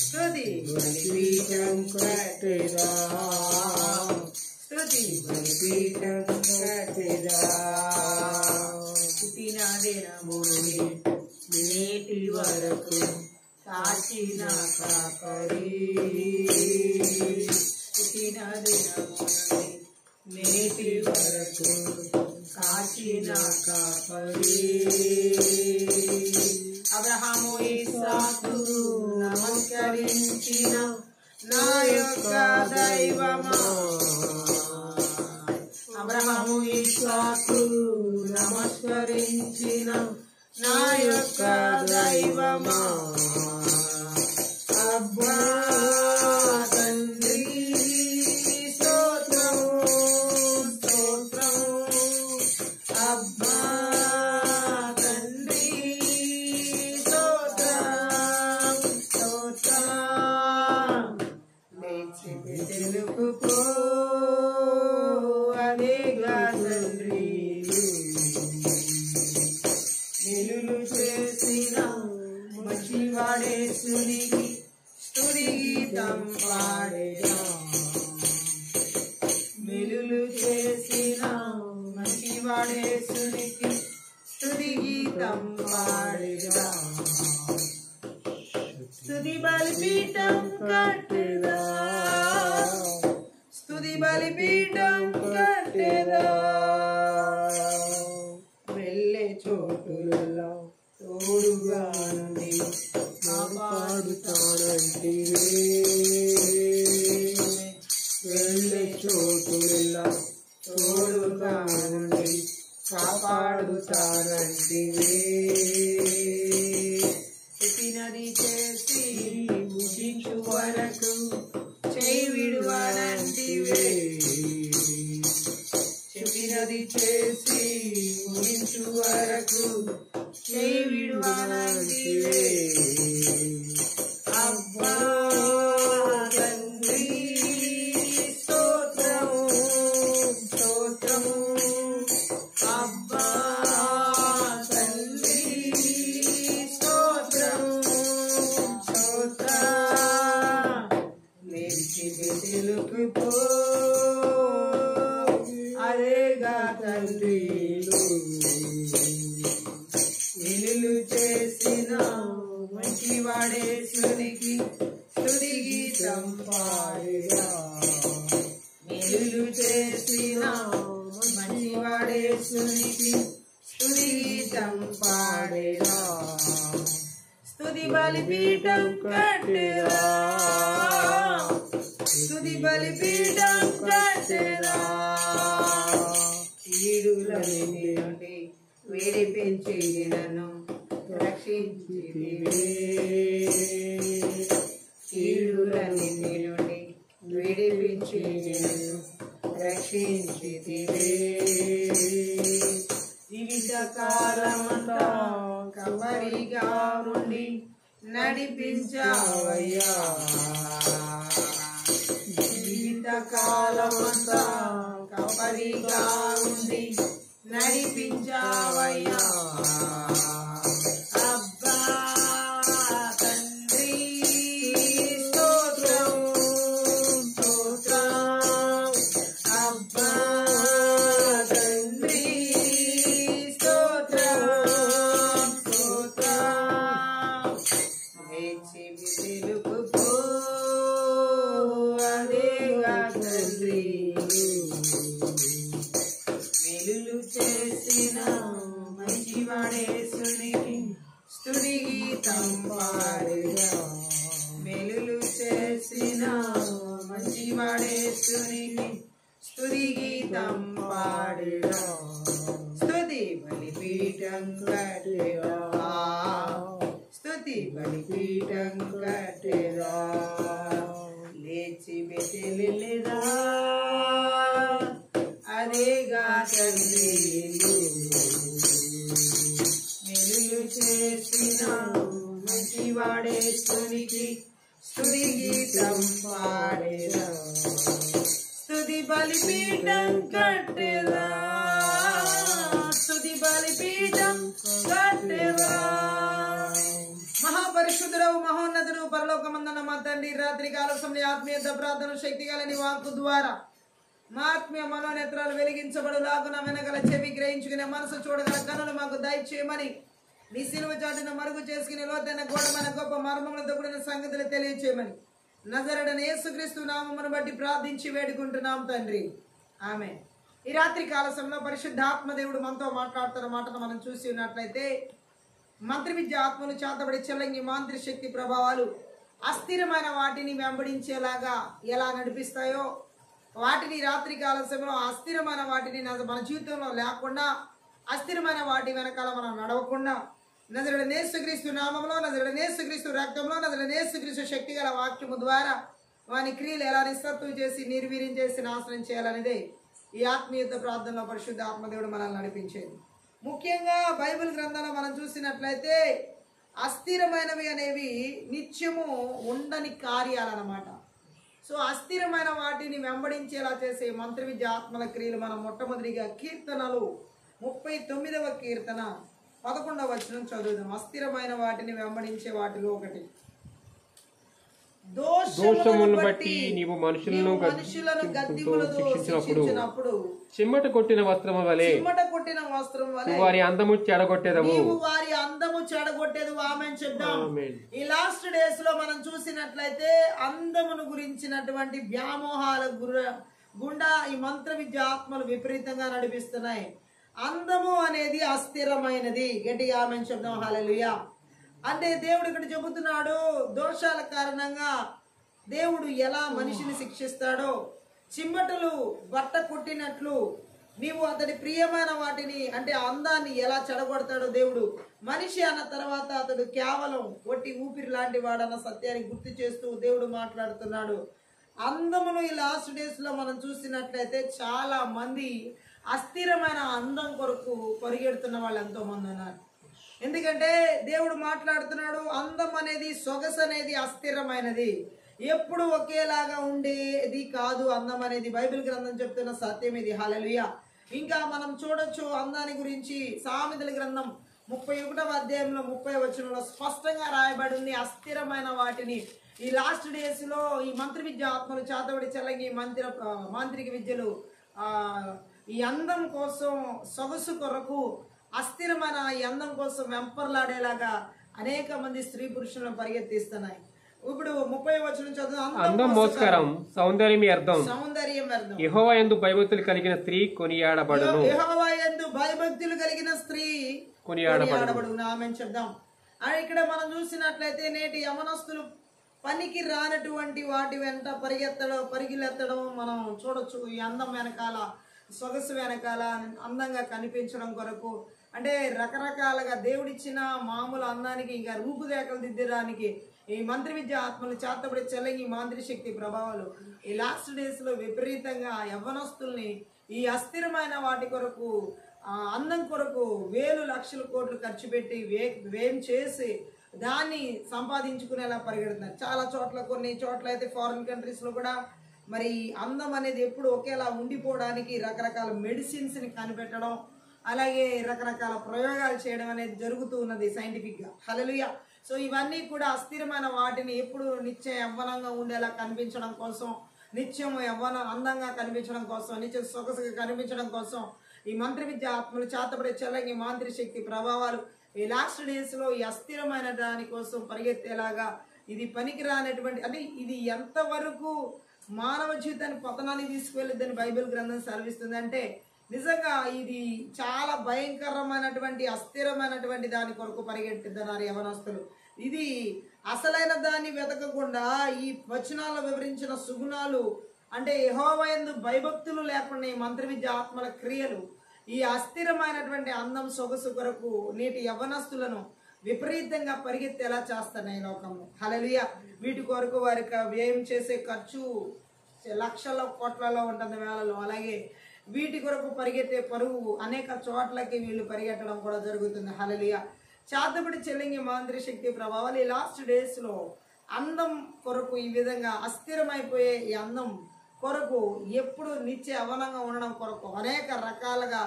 స్తుతి బలిపీఠం కట్టెదా స్తుతి బలిపీఠం కట్టెదా పుట్టిన దినము నుండి నేటి వరకు కాచిన కాపరి పుట్టిన దినము నుండి నేటి వరకు కాచిన కాపరి అబ్రహాము ఇస్సాకు నమస్కరించిన నా యొక్క దైవమా అబ్రహాము ఇస్సాకు నమస్కరించిన నా యొక్క దైవమా గీతం పాడేదా మేలులు చేసిన మంచివాడేసునికి స్తుతి గీతం పాడేదా స్తుతి బలిపీఠం కట్టెదా స్తుతి బలిపీఠం కట్టెదా వెళ్ళే చోటులలో తోడుగా నుండి కాపాడుతానంటివే వెళ్ళే చోటులలో తోడుగా నుండి కాపాడుతానంటివే చెప్పినది చేసి ముగించు వరకు చేయి విడువనంటివే చెప్పినది చేసి ముగించు వరకు చేయి విడువనంటివే అబ్బా తండ్రి స్తోత్రము స్తోత్రము అబ్బా తండ్రి స్తోత్రము స్తోత్ర లేచి వెలుగు పో అదేగా తండ్రి మేలులు చేసిన మంచివాడేసునికి స్తుతి గీతం పాడేదా మేలులు చేసిన మంచివాడేసునికి స్తుతి గీతం పాడేదా స్తుతి బలిపీఠం కట్టెదా స్తుతి బలిపీఠం కట్టెదా కీడులన్నిటి నుండి విడిపించి నన్ను రక్షించితివే కీడులన్నిటి నుండి విడిపించి నన్ను రక్షించితివే జీవితకాలమంతా కవరిగా ఉండి నడిపించావయ్యా జీవితకాలమంతా కవరిగా ఉండి నడిపించావయ్యా అబ్బా తండ్రి స్తోత్రం స్తోత్రం అబ్బా తండ్రి స్తోత్రం స్తోత్రం వేచి వెలుగు పో అదేగా తండ్రి మేలులు చేసిన మంచివాడేసునికి స్తుతి గీతం పాడేదా మేలులు చేసిన మంచివాడేసునికి స్తుతి గీతం పాడేదా స్తుతి బలిపీఠం కట్టెదా స్తుతి బలిపీఠం కట్టెదా లేచి బెతెలెళ్ళెదా అదేగా తండ్రి మేలులు చేసిన మంచివాడేసునికి స్తుతి గీతం పాడేదా స్తుతి బలిపీఠం కట్టెదా స్తుతి బలిపీఠం కట్టెదా మహాపరిశుద్ధుడవు మహోన్నతుడు పరలోకమందున్న మా తండ్రి రాత్రి కాల సమయ ఆత్మీయ ప్రార్థన శక్తి గల నీ వాక్కు ద్వారా మా ఆత్మీయ మనోనేత్రాలు వెలిగించబడులాగున వెనకల చెవి గ్రహించుకునే మనసు చూడగల కనులు మాకు దయచేయమని నీ సిలువ చాటును మరుగు చేసుకుని లోతైన గోడమైన గొప్ప మర్మములతో కూడిన సంగతులు తెలియచేయమని నజరేయుడైన యేసుక్రీస్తు నామమును బట్టి ప్రార్థించి వేడుకుంటున్నాం తండ్రి ఆమె. ఈ రాత్రి కాల సమయంలో పరిశుద్ధాత్మ దేవుడు మనతో మాట్లాడుతున్న మాటను మనం చూసి ఉన్నట్లయితే మంత్రి విద్య ఆత్మలు చేతబడి చెల్లంగి మాంత్రిక శక్తి ప్రభావాలు అస్థిరమైన వాటిని వెంబడించేలాగా ఎలా నడిపిస్తాయో వాటిని రాత్రి కాల సమయంలో అస్థిరమైన వాటిని మన జీవితంలో లేకుండా అస్థిరమైన వాటి వెనకాల మనం నడవకుండా నజరేయుడైన యేసుక్రీస్తు నామములో నజరేయుడైన యేసుక్రీస్తు రక్తంలో నజరేయుడైన యేసుక్రీస్తు శక్తి గల వాక్యము ద్వారా వాని క్రియలు ఎలా నిస్సత్వం చేసి నిర్వీర్యం చేసి నాశనం చేయాలనేదే ఈ ఆత్మీయత ప్రార్థనలో పరిశుద్ధ ఆత్మదేవుడు మనల్ని నడిపించేది. ముఖ్యంగా బైబిల్ గ్రంథంలో మనం చూసినట్లయితే అస్థిరమైనవి అనేవి నిత్యము ఉండని కార్యాలన్నమాట. సో అస్థిరమైన వాటిని వెంబడించేలా చేసే మంత్ర విద్య ఆత్మల క్రియలు మనం మొట్టమొదటిగా కీర్తనలు 39వ కీర్తన 11వ వచనం చదువుదాం. అస్థిరమైన వాటిని వెంబడించే వాటిలో ఒకటి, దోష దోషములను బట్టి నీవు మనుషులను గద్దింపులతో శిక్షించినప్పుడు చిమ్మట కొట్టిన వస్త్రము వలె వారి అందము చెడగొట్టేదవు. వారి అందము చెడగొట్టేది. ఆమె చెప్దాం. ఈ లాస్ట్ డేస్ లో మనం చూసినట్లయితే అందమును గురించినటువంటి వ్యామోహాల గుండా ఈ మంత్ర విద్య ఆత్మలు విపరీతంగా నడిపిస్తున్నాయి. అందము అనేది అస్థిరమైనది. గట్టిగా ఆమె చెప్దాం. హల్లెలూయా. అంటే దేవుడు ఇక్కడ చెబుతున్నాడు, దోషాల కారణంగా దేవుడు ఎలా మనిషిని శిక్షిస్తాడో, చిమ్మటలు బట్ట కొట్టినట్లు నీవు అతడి ప్రియమైన వాటిని అంటే అందాన్ని ఎలా చెడగొడతాడో దేవుడు. మనిషి అన్న తర్వాత అతడు కేవలం ఒట్టి ఊపిరి లాంటి వాడన్న సత్యాన్ని గుర్తు చేస్తూ దేవుడు మాట్లాడుతున్నాడు. అందమును ఈ లాస్ట్ డేస్ లో మనం చూసినట్లయితే చాలా మంది అస్థిరమైన అందం కొరకు పరిగెడుతున్న వాళ్ళు ఎంతో మంది ఉన్నారు. ఎందుకంటే దేవుడు మాట్లాడుతున్నాడు, అందం అనేది, సొగసు అనేది అస్థిరమైనది, ఎప్పుడు ఒకేలాగా ఉండేది కాదు అందం అనేది. బైబిల్ గ్రంథం చెప్తున్న సత్యం ఇది. హల్లెలూయా. ఇంకా మనం చూడొచ్చు అందాన్ని గురించి సామెతల గ్రంథం 31వ అధ్యాయంలో 30వ వచనంలో స్పష్టంగా రాయబడి ఉంది. అస్థిరమైన వాటిని ఈ లాస్ట్ డేస్ లో ఈ మంత్ర విద్య ఆత్మలు చేతబడి చెల్లంగి మాంత్రిక విద్యలు ఈ అందం కోసం, సొగసు కొరకు, అస్థిరమైన ఈ అందం కోసం వెంపర్లాడేలాగా అనేక మంది స్త్రీ పురుషులను పరిగెత్తిస్తున్నాయి. ఇప్పుడు 30వ వచనం చదువు. అందం మోసకరం, సౌందర్యం వ్యర్థం. యెహోవా యందు భయభక్తులు కలిగిన స్త్రీ కొనియాడబడును. యెహోవా యందు భయభక్తులు కలిగిన స్త్రీ కొనియాడబడును. ఆమేన్ చెప్దాం. ఇక్కడ మనం చూసినట్లయితే నేటి యవనస్తులు పనికి రానటువంటి వాటి వెంట పరిగెత్తడం మనం చూడొచ్చు. ఈ అందం వెనకాల, సొగసు వెనకాల అందంగా కనిపించడం కొరకు అంటే రకరకాలుగా దేవుడిచ్చిన మామూలు అందానికి ఇంకా రూపురేఖలు దిద్దడానికి ఈ మంత్ర విద్య ఆత్మలు చేతబడి చెల్లంగి మాంత్రిక శక్తి ప్రభావాలు ఈ లాస్ట్ డేస్ లో విపరీతంగా యవ్వనస్తుల్ని ఈ అస్థిరమైన వాటి కొరకు, అందం కొరకు వేలు లక్షల కోట్లు ఖర్చు పెట్టి వేం చేసి దాన్ని సంపాదించుకునేలా పరిగెడుతున్నారు. చాలా చోట్ల, కొన్ని చోట్ల అయితే ఫారిన్ కంట్రీస్ లో కూడా మరి అందం అనేది ఎప్పుడు ఒకేలా ఉండిపోవడానికి రకరకాల మెడిసిన్స్ ని కనిపెట్టడం, అలాగే రకరకాల ప్రయోగాలు చేయడం అనేది జరుగుతూ ఉన్నది సైంటిఫిక్ గా. హల్లెలూయా. సో ఇవన్నీ కూడా అస్థిరమైన వాటిని ఎప్పుడు నిత్యం యవ్వనంగా ఉండేలా కనిపించడం కోసం, నిత్యం అందంగా కనిపించడం కోసం, నిత్యం సొగసుగా కనిపించడం కోసం ఈ మంత్ర విద్య ఆత్మలు చేతబడే చెల్లంగి మాంత్రిక శక్తి ప్రభావాలు ఈ లాస్ట్ డేస్ లో ఈ అస్థిరమైన దాని కోసం పరిగెత్తేలాగా ఇది పనికిరానటువంటి అంటే ఇది ఎంతవరకు మానవ జీవితాన్ని పతనాన్ని తీసుకువెళ్ళిద్దని బైబిల్ గ్రంథం సెలవిస్తుంది. అంటే నిజంగా ఇది చాలా భయంకరమైనటువంటి అస్థిరమైనటువంటి దాని కొరకు పరిగెట్టిద్దన్నారు యవనస్తులు. ఇది అసలైన దాన్ని వెతకకుండా ఈ వచనాల్లో వివరించిన సుగుణాలు అంటే యెహోవా యందు భయభక్తులు లేకుండా ఈ మంత్ర విద్య ఆత్మల క్రియలు ఈ అస్థిరమైనటువంటి అందం, సొగసు కొరకు నేటి యవ్వనస్తులను విపరీతంగా పరిగెత్తేలా చేస్తున్నాయి లోకంలో. హల్లెలూయా. వీటి కొరకు వారికి వ్యయం చేసే ఖర్చు లక్షల కోట్లలో ఉంటుంది, వేలలో. అలాగే వీటి కొరకు పరిగెత్తే పరుగు అనేక చోట్లకి వీళ్ళు పరిగెట్టడం కూడా జరుగుతుంది. హల్లెలూయా. చేతబడి చెల్లింగి మాంత్రిక శక్తి ప్రభావాలు ఈ లాస్ట్ డేస్ లో అందం కొరకు ఈ విధంగా అస్థిరమైపోయే ఈ అందం కొరకు ఎప్పుడు నిత్య యవ్వనంగా ఉండడం కొరకు అనేక రకాలుగా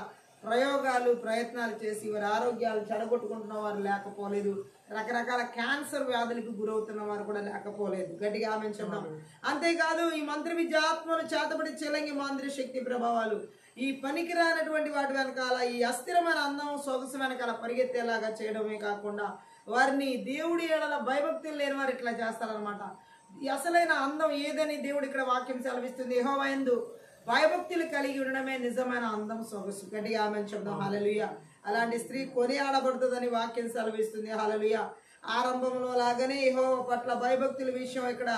ప్రయోగాలు, ప్రయత్నాలు చేసి వారి ఆరోగ్యాలు చెడగొట్టుకుంటున్న వారు లేకపోలేదు. రకరకాల క్యాన్సర్ వ్యాధులకు గురవుతున్న వారు కూడా లేకపోలేదు. గట్టిగా ఆమె చెప్దాం. అంతేకాదు ఈ మంత్ర విద్య ఆత్మలు చేతబడి చెల్లంగి మాంత్రిక శక్తి ప్రభావాలు ఈ పనికిరానటువంటి వాటి వెనకాల ఈ అస్థిరమైన అందం, సొగసు వెనకాల పరిగెత్తేలాగా చేయడమే కాకుండా వారిని దేవుడి ఏడల భయభక్తులు లేని వారు ఇట్లా చేస్తారనమాట. ఈ అసలైన అందం ఏదని దేవుడు ఇక్కడ వాక్యం సెలవిస్తుంది. యెహోవా యందు భయభక్తులు కలిగి ఉండడమే నిజమైన అందం, సొగసు. గట్టిగా ఆమె చెప్దాం. హల్లెలూయా. అలాంటి స్త్రీ కొనియాడబడుతుందని వాక్యం సెలవిస్తుంది. హల్లెలూయా. ఆరంభంలో లాగానే యెహోవా పట్ల భయభక్తుల విషయం ఇక్కడ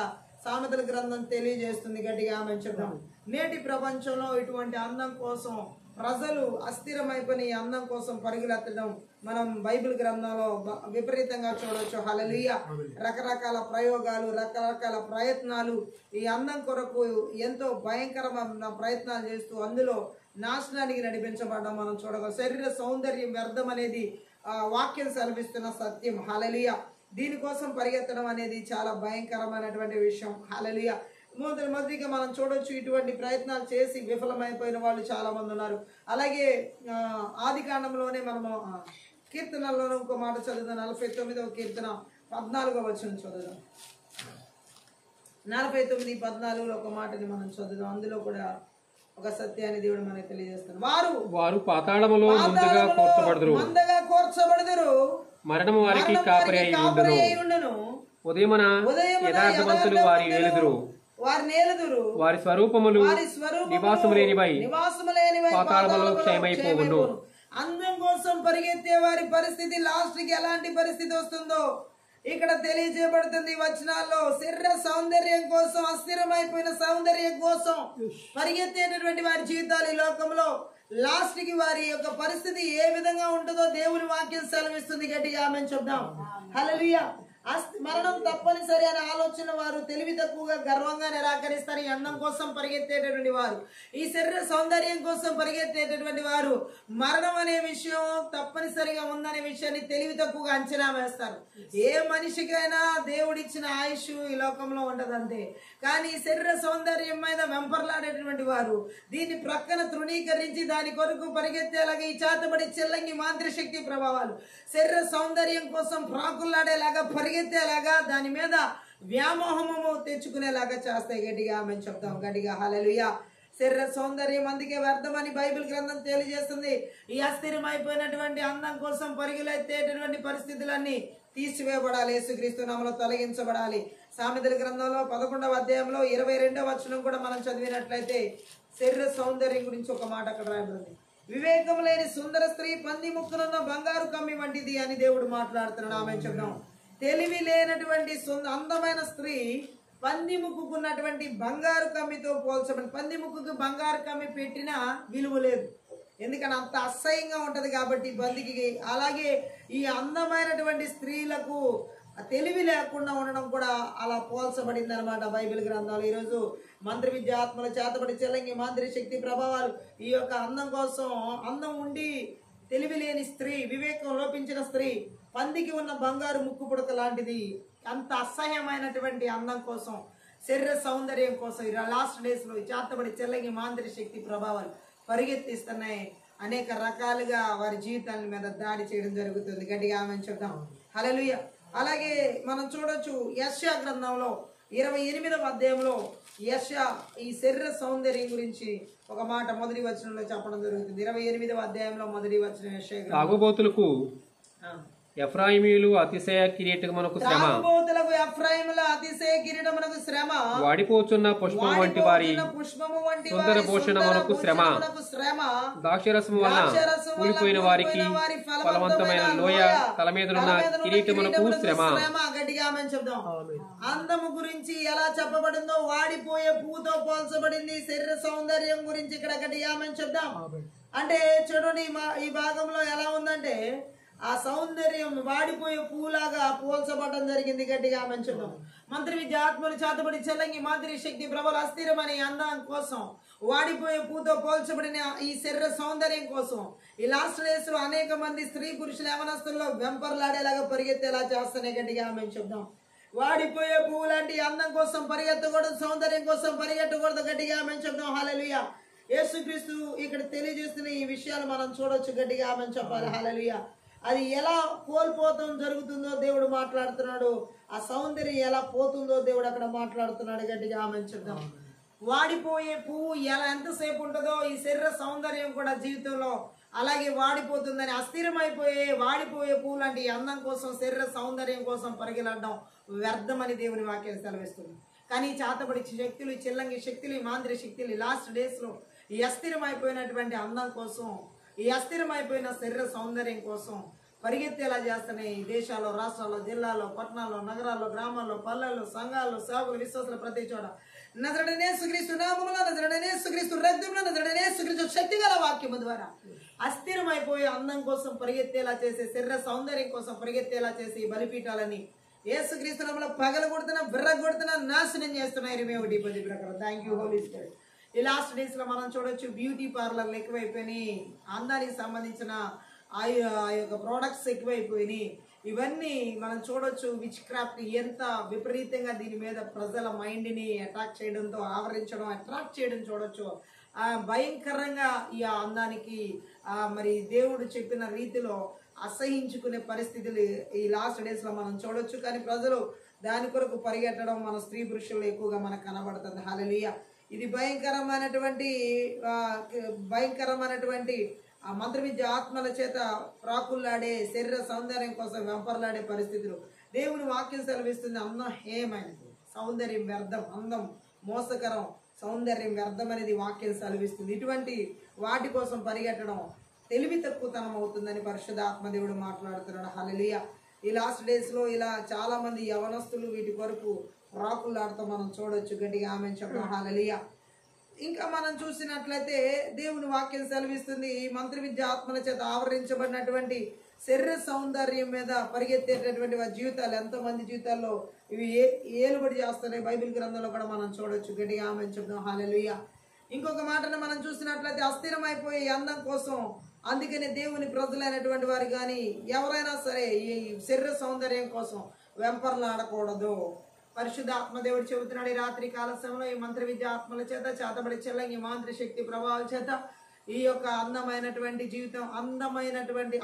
సామెతల గ్రంథం తెలియజేస్తుంది. గట్టిగా ఆమె చెప్దాం. నేటి ప్రపంచంలో ఇటువంటి అందం కోసం ప్రజలు అస్థిరమైపోయిన ఈ అందం కోసం పరుగులెత్తడం మనం బైబిల్ గ్రంథంలో విపరీతంగా చూడవచ్చు. హల్లెలూయా. రకరకాల ప్రయోగాలు, రకరకాల ప్రయత్నాలు ఈ అందం కొరకు ఎంతో భయంకరమైన ప్రయత్నాలు చేస్తూ అందులో నాశనానికి నడిపించబడడం మనం చూడగలం. శరీర సౌందర్యం వ్యర్థం అనేది వాక్యం సెలవిస్తున్న సత్యం. హల్లెలూయా. దీనికోసం పరిగెత్తడం అనేది చాలా భయంకరమైనటువంటి విషయం. హల్లెలూయా. మొదటిగా మనం చూడొచ్చు ఇటువంటి ప్రయత్నాలు చేసి విఫలమైపోయిన వాళ్ళు చాలా మంది ఉన్నారు. అలాగే ఆది కాండంలోనే మనము కీర్తనలోనే ఇంకో మాట చదువుదాం. 49వ కీర్తన 14వ వచనం చదువుదాం. 49:14 ఒక మాటని మనం చదువుదాం. అందులో కూడా ఒక సత్యాన్ని దేవుడు మనకు తెలియజేస్తాడు. వారు పాతాళములో మందగా కోర్చబడుదురు, మరణము వారికి కాపరి అయి ఉండును. ఉదయమున యథార్థవంతులు వారి నేలుదురు, వారి స్వరూపములు నివాసము లేనివై పాతాళములో క్షయమైపోవును. అందం కోసం పరిగెత్తే వారి పరిస్థితి లాస్ట్ కి ఎలాంటి పరిస్థితి వస్తుందో ఇక్కడ తెలియజేయబడుతుంది వచనాల్లో. శరీర సౌందర్యం కోసం, అస్థిరమైపోయిన సౌందర్యం కోసం పరిగెత్తేటటువంటి వారి జీవితాలు ఈ లోకంలో లాస్ట్ కి వారి యొక్క పరిస్థితి ఏ విధంగా ఉంటుందో దేవుని వాక్యం సెలవిస్తుంది. గట్టిగా ఆమేన్ చెప్దాం. హల్లెలూయా. మరణం తప్పనిసరి అనే ఆలోచన వారు తెలివి తక్కువగా గర్వంగా నిరాకరిస్తారు. ఈ అందం కోసం పరిగెత్తేటటువంటి వారు, ఈ శరీర సౌందర్యం కోసం పరిగెత్తేటటువంటి వారు మరణం అనే విషయం తప్పనిసరిగా ఉందనే విషయాన్ని తెలివి తక్కువగా అంచనా వేస్తారు. ఏ మనిషికైనా దేవుడిచ్చిన ఆయుష్ ఈ లోకంలో ఉండదంతే. కానీ ఈ శరీర సౌందర్యం మీద వెంపర్లాడేటువంటి వారు దీన్ని ప్రక్కన తృణీకరించి దాని కొరకు పరిగెత్తేలాగా ఈ చాతబడి చెల్లంగి మాంత్రిశక్తి ప్రభావాలు శరీర సౌందర్యం కోసం ప్రాకుల్లాడేలాగా పరిగెత్తేలాగా దాని మీద వ్యామోహము తెచ్చుకునేలాగా చేస్తాయి. గట్టిగా మేము చెప్తాం. గట్టిగా హల్లెలూయా. శరీర సౌందర్యం అందుకే వ్యర్థమని బైబిల్ గ్రంథం తెలియజేస్తుంది. ఈ అస్థిరమైపోయినటువంటి అందం కోసం పరుగులెత్తేటటువంటి పరిస్థితులన్నీ తీసివేయబడాలి, యేసుక్రీస్తు నామములో తొలగించబడాలి. సామెతల గ్రంథంలో 11వ అధ్యాయంలో 22వ వచనం కూడా మనం చదివినట్లయితే శరీర సౌందర్యం గురించి ఒక మాట అక్కడ రాయబడింది. వివేకం లేని సుందర స్త్రీ పంది ముక్కునున్న బంగారు కమ్మి వంటిది అని దేవుడు మాట్లాడుతున్నాడు. ఆమె చెప్దాం. తెలివి లేనటువంటి అందమైన స్త్రీ పంది ముక్కుకున్నటువంటి బంగారు కమ్మితో పోల్చబడి, పంది ముక్కుకి బంగారు కమ్మి పెట్టినా విలువ లేదు, ఎందుకని అంత అసహ్యంగా ఉంటది కాబట్టి పందికి. అలాగే ఈ అందమైనటువంటి స్త్రీలకు తెలివి లేకుండా ఉండడం కూడా అలా పోల్చబడింది అనమాట బైబిల్ గ్రంథాలు. ఈరోజు మంత్రి విద్య ఆత్మల చేతబడి చెల్లంగి మాంత్రి శక్తి ప్రభావాలు ఈ యొక్క అందం కోసం, అందం ఉండి తెలివి లేని స్త్రీ, వివేకం లోపించిన స్త్రీ పందికి ఉన్న బంగారు ముక్కు పుడక లాంటిది. అంత అసహ్యమైనటువంటి అందం కోసం, శరీర సౌందర్యం కోసం ఈ లాస్ట్ డేస్ లో చేతబడి చెల్లంగి మాంత్రి శక్తి ప్రభావాలు పరిగెత్తిస్తున్నాయి. అనేక రకాలుగా వారి జీవితాల మీద దాడి చేయడం జరుగుతుంది. గట్టిగా ఆమేన్ చెప్దాం. హల్లెలూయా. అలాగే మనం చూడొచ్చు యెషయా గ్రంథంలో 28వ అధ్యాయంలో యెషయా ఈ శరీర సౌందర్యం గురించి ఒక మాట మొదటి వచనంలో చెప్పడం జరుగుతుంది. 28వ అధ్యాయంలో మొదటి వచనం యెషయా తాగుబోతులకు ఎఫ్రాయిమీయులు అతిశయ కిరీటమునకు శ్రమ, అతిశయ కిరీటమునకు శ్రమ, వాడిపోచున్న పుష్పం వంటి వారి సుందర భూషణమునకు శ్రమ, ద్రాక్షరసము వలన కూలిపోయిన వారికి ఫలవంతమైన లోయ తల మీదనున్న కిరీటమునకు శ్రమ. గట్టిగా ఆమేన్ చెప్దాం. అందము గురించి ఎలా చెప్పబడిందో వాడిపోయే పువ్వుతో పోల్చబడింది. శరీర సౌందర్యం గురించి ఇక్కడ గట్టిగా ఆమేన్ చెప్దాం. అంటే చూడండి, ఈ భాగంలో ఎలా ఉందంటే ఆ సౌందర్యం వాడిపోయే పువ్వులాగా పోల్చబడడం జరిగింది. గట్టిగా ఆమేన్ చెప్దాం. మంత్రి విద్య ఆత్మలు చేతబడి చెల్లంగి మాదిరి శక్తి ప్రబల అస్థిరమనే అందం కోసం, వాడిపోయే పూతో పోల్చబడిన ఈ శరీర సౌందర్యం కోసం ఈ లాస్ట్ డేస్ లో అనేక మంది స్త్రీ పురుషుల యవనస్తుల్లో వెంపర్లాడేలాగా పరిగెత్తేలా చేస్తానే. గట్టిగా ఆమేన్ చెప్దాం. వాడిపోయే పువ్వు లాంటి అందం కోసం పరిగెత్తకూడదు, సౌందర్యం కోసం పరిగెత్తకూడదు. గట్టిగా ఆమేన్ చెప్దాం. హల్లెలూయా. యేసుక్రీస్తు ఇక్కడ తెలియజేస్తున్న ఈ విషయాలు మనం చూడొచ్చు. గట్టిగా ఆమేన్ చెప్పాలి. హల్లెలూయా. అది ఎలా కోల్పోతాం జరుగుతుందో దేవుడు మాట్లాడుతున్నాడు. ఆ సౌందర్యం ఎలా పోతుందో దేవుడు అక్కడ మాట్లాడుతున్నాడు. గట్టిగా ఆమేన్ చెప్దాం. వాడిపోయే పువ్వు ఎలా ఎంతసేపు ఉంటుందో ఈ శరీర సౌందర్యం కూడా జీవితంలో అలాగే వాడిపోతుందని, అస్థిరమైపోయే వాడిపోయే పువ్వు లాంటి అందం కోసం, శరీర సౌందర్యం కోసం పరిగెలడం వ్యర్థమని దేవుని వాక్యం సెలవిస్తుంది. కానీ చేతబడి శక్తులు, చెల్లంగి శక్తులు, మాంద్రి శక్తులు లాస్ట్ డేస్ లో ఈ అస్థిరమైపోయినటువంటి అందం కోసం, ఈ అస్థిరమైపోయిన శరీర సౌందర్యం కోసం పరిగెత్తేలా చేస్తున్నాయి. ఈ దేశాల్లో, రాష్ట్రాల్లో, జిల్లాల్లో, పట్టణాల్లో, నగరాల్లో, గ్రామాల్లో, పల్లెల్లో, సంఘాల్లో, సేవకులు, విశ్వాసులు ప్రతి చోట నజరేయుడైన యేసుక్రీస్తు నామములో, నజరేయుడైన యేసుక్రీస్తు రక్తంలో, నజరేయుడైన యేసుక్రీస్తు శక్తిగల వాక్యము ద్వారా అస్థిరమైపోయే అందం కోసం పరిగెత్తేలా చేసే, శరీర సౌందర్యం కోసం పరిగెత్తేలా చేసి బలిపీఠాలని యేసుక్రీస్తు నామములో పగలగొడుతున్నా, విర్రగొడుతున్నా, నాశనం చేస్తున్నాయి. 21 ప్రకారం. Thank you holy spirit. ఈ లాస్ట్ డేస్ లో మనం చూడొచ్చు బ్యూటీ పార్లర్లు ఎక్కువైపోయినాయి, అందానికి సంబంధించిన ఆ యొక్క ప్రోడక్ట్స్ ఎక్కువైపోయినాయి. ఇవన్నీ మనం చూడొచ్చు. విచ్ క్రాఫ్ట్ ఎంత విపరీతంగా దీని మీద ప్రజల మైండ్ ని అట్రాక్ట్ చేయడంతో, ఆవరించడం, అట్రాక్ట్ చేయడం చూడొచ్చు. భయంకరంగా ఈ అందానికి మరి దేవుడు చెప్పిన రీతిలో అసహించుకునే పరిస్థితులు ఈ లాస్ట్ డేస్ లో మనం చూడొచ్చు. కానీ ప్రజలు దాని కొరకు పరిగెట్టడం మన స్త్రీ పురుషుల్లో ఎక్కువగా మనకు కనబడుతుంది. హల్లెలూయా. ఇది భయంకరమైనటువంటి ఆ మంత్ర విద్య ఆత్మల చేత ప్రాకుల్లాడే శరీర సౌందర్యం కోసం వెంపర్లాడే పరిస్థితులు. దేవుని వాక్యం సెలవిస్తుంది, అందం హేయమైనది, సౌందర్యం వ్యర్థం, అందం మోసకరం, సౌందర్యం వ్యర్థం అనేది వాక్యం సెలవిస్తుంది. ఇటువంటి వాటి కోసం పరిగెట్టడం తెలివి తక్కువతనం అవుతుందని పరిశుద్ధాత్మ దేవుడు మాట్లాడుతున్నాడు. హల్లెలూయా. ఈ లాస్ట్ డేస్ లో ఇలా చాలా మంది యవనస్తులు వీటి కొరకు ప్రాకులాడుతూ మనం చూడొచ్చు. గట్టిగా ఆమేన్ చెప్పడం. హల్లెలూయా. ఇంకా మనం చూసినట్లయితే దేవుని వాక్యం సెలవిస్తుంది, ఈ మంత్ర విద్య ఆత్మల చేత ఆవరించబడినటువంటి శరీర సౌందర్యం మీద పరిగెత్తేటటువంటి వారి జీవితాలు ఎంతోమంది జీవితాల్లో ఇవి ఏలుబడి చేస్తున్నాయి. బైబిల్ గ్రంథంలో కూడా మనం చూడొచ్చు. గట్టిగా ఆమేన్ చెప్దాం. హల్లెలూయా. ఇంకొక మాటను మనం చూసినట్లయితే అస్థిరమైపోయే అందం కోసం, అందుకని దేవుని ప్రజలైనటువంటి వారు కానీ ఎవరైనా సరే ఈ శరీర సౌందర్యం కోసం వెంపర్లాడకూడదు. పరిశుద్ధాత్మ దేవుడు చెబుతున్నాడు, ఈ రాత్రి కాల సమయంలో ఈ మంత్ర విద్య ఆత్మల చేత చేతబడి చెల్లంగి మాంత్ర శక్తి ప్రభావాల చేత ఈ యొక్క అందమైనటువంటి జీవితం,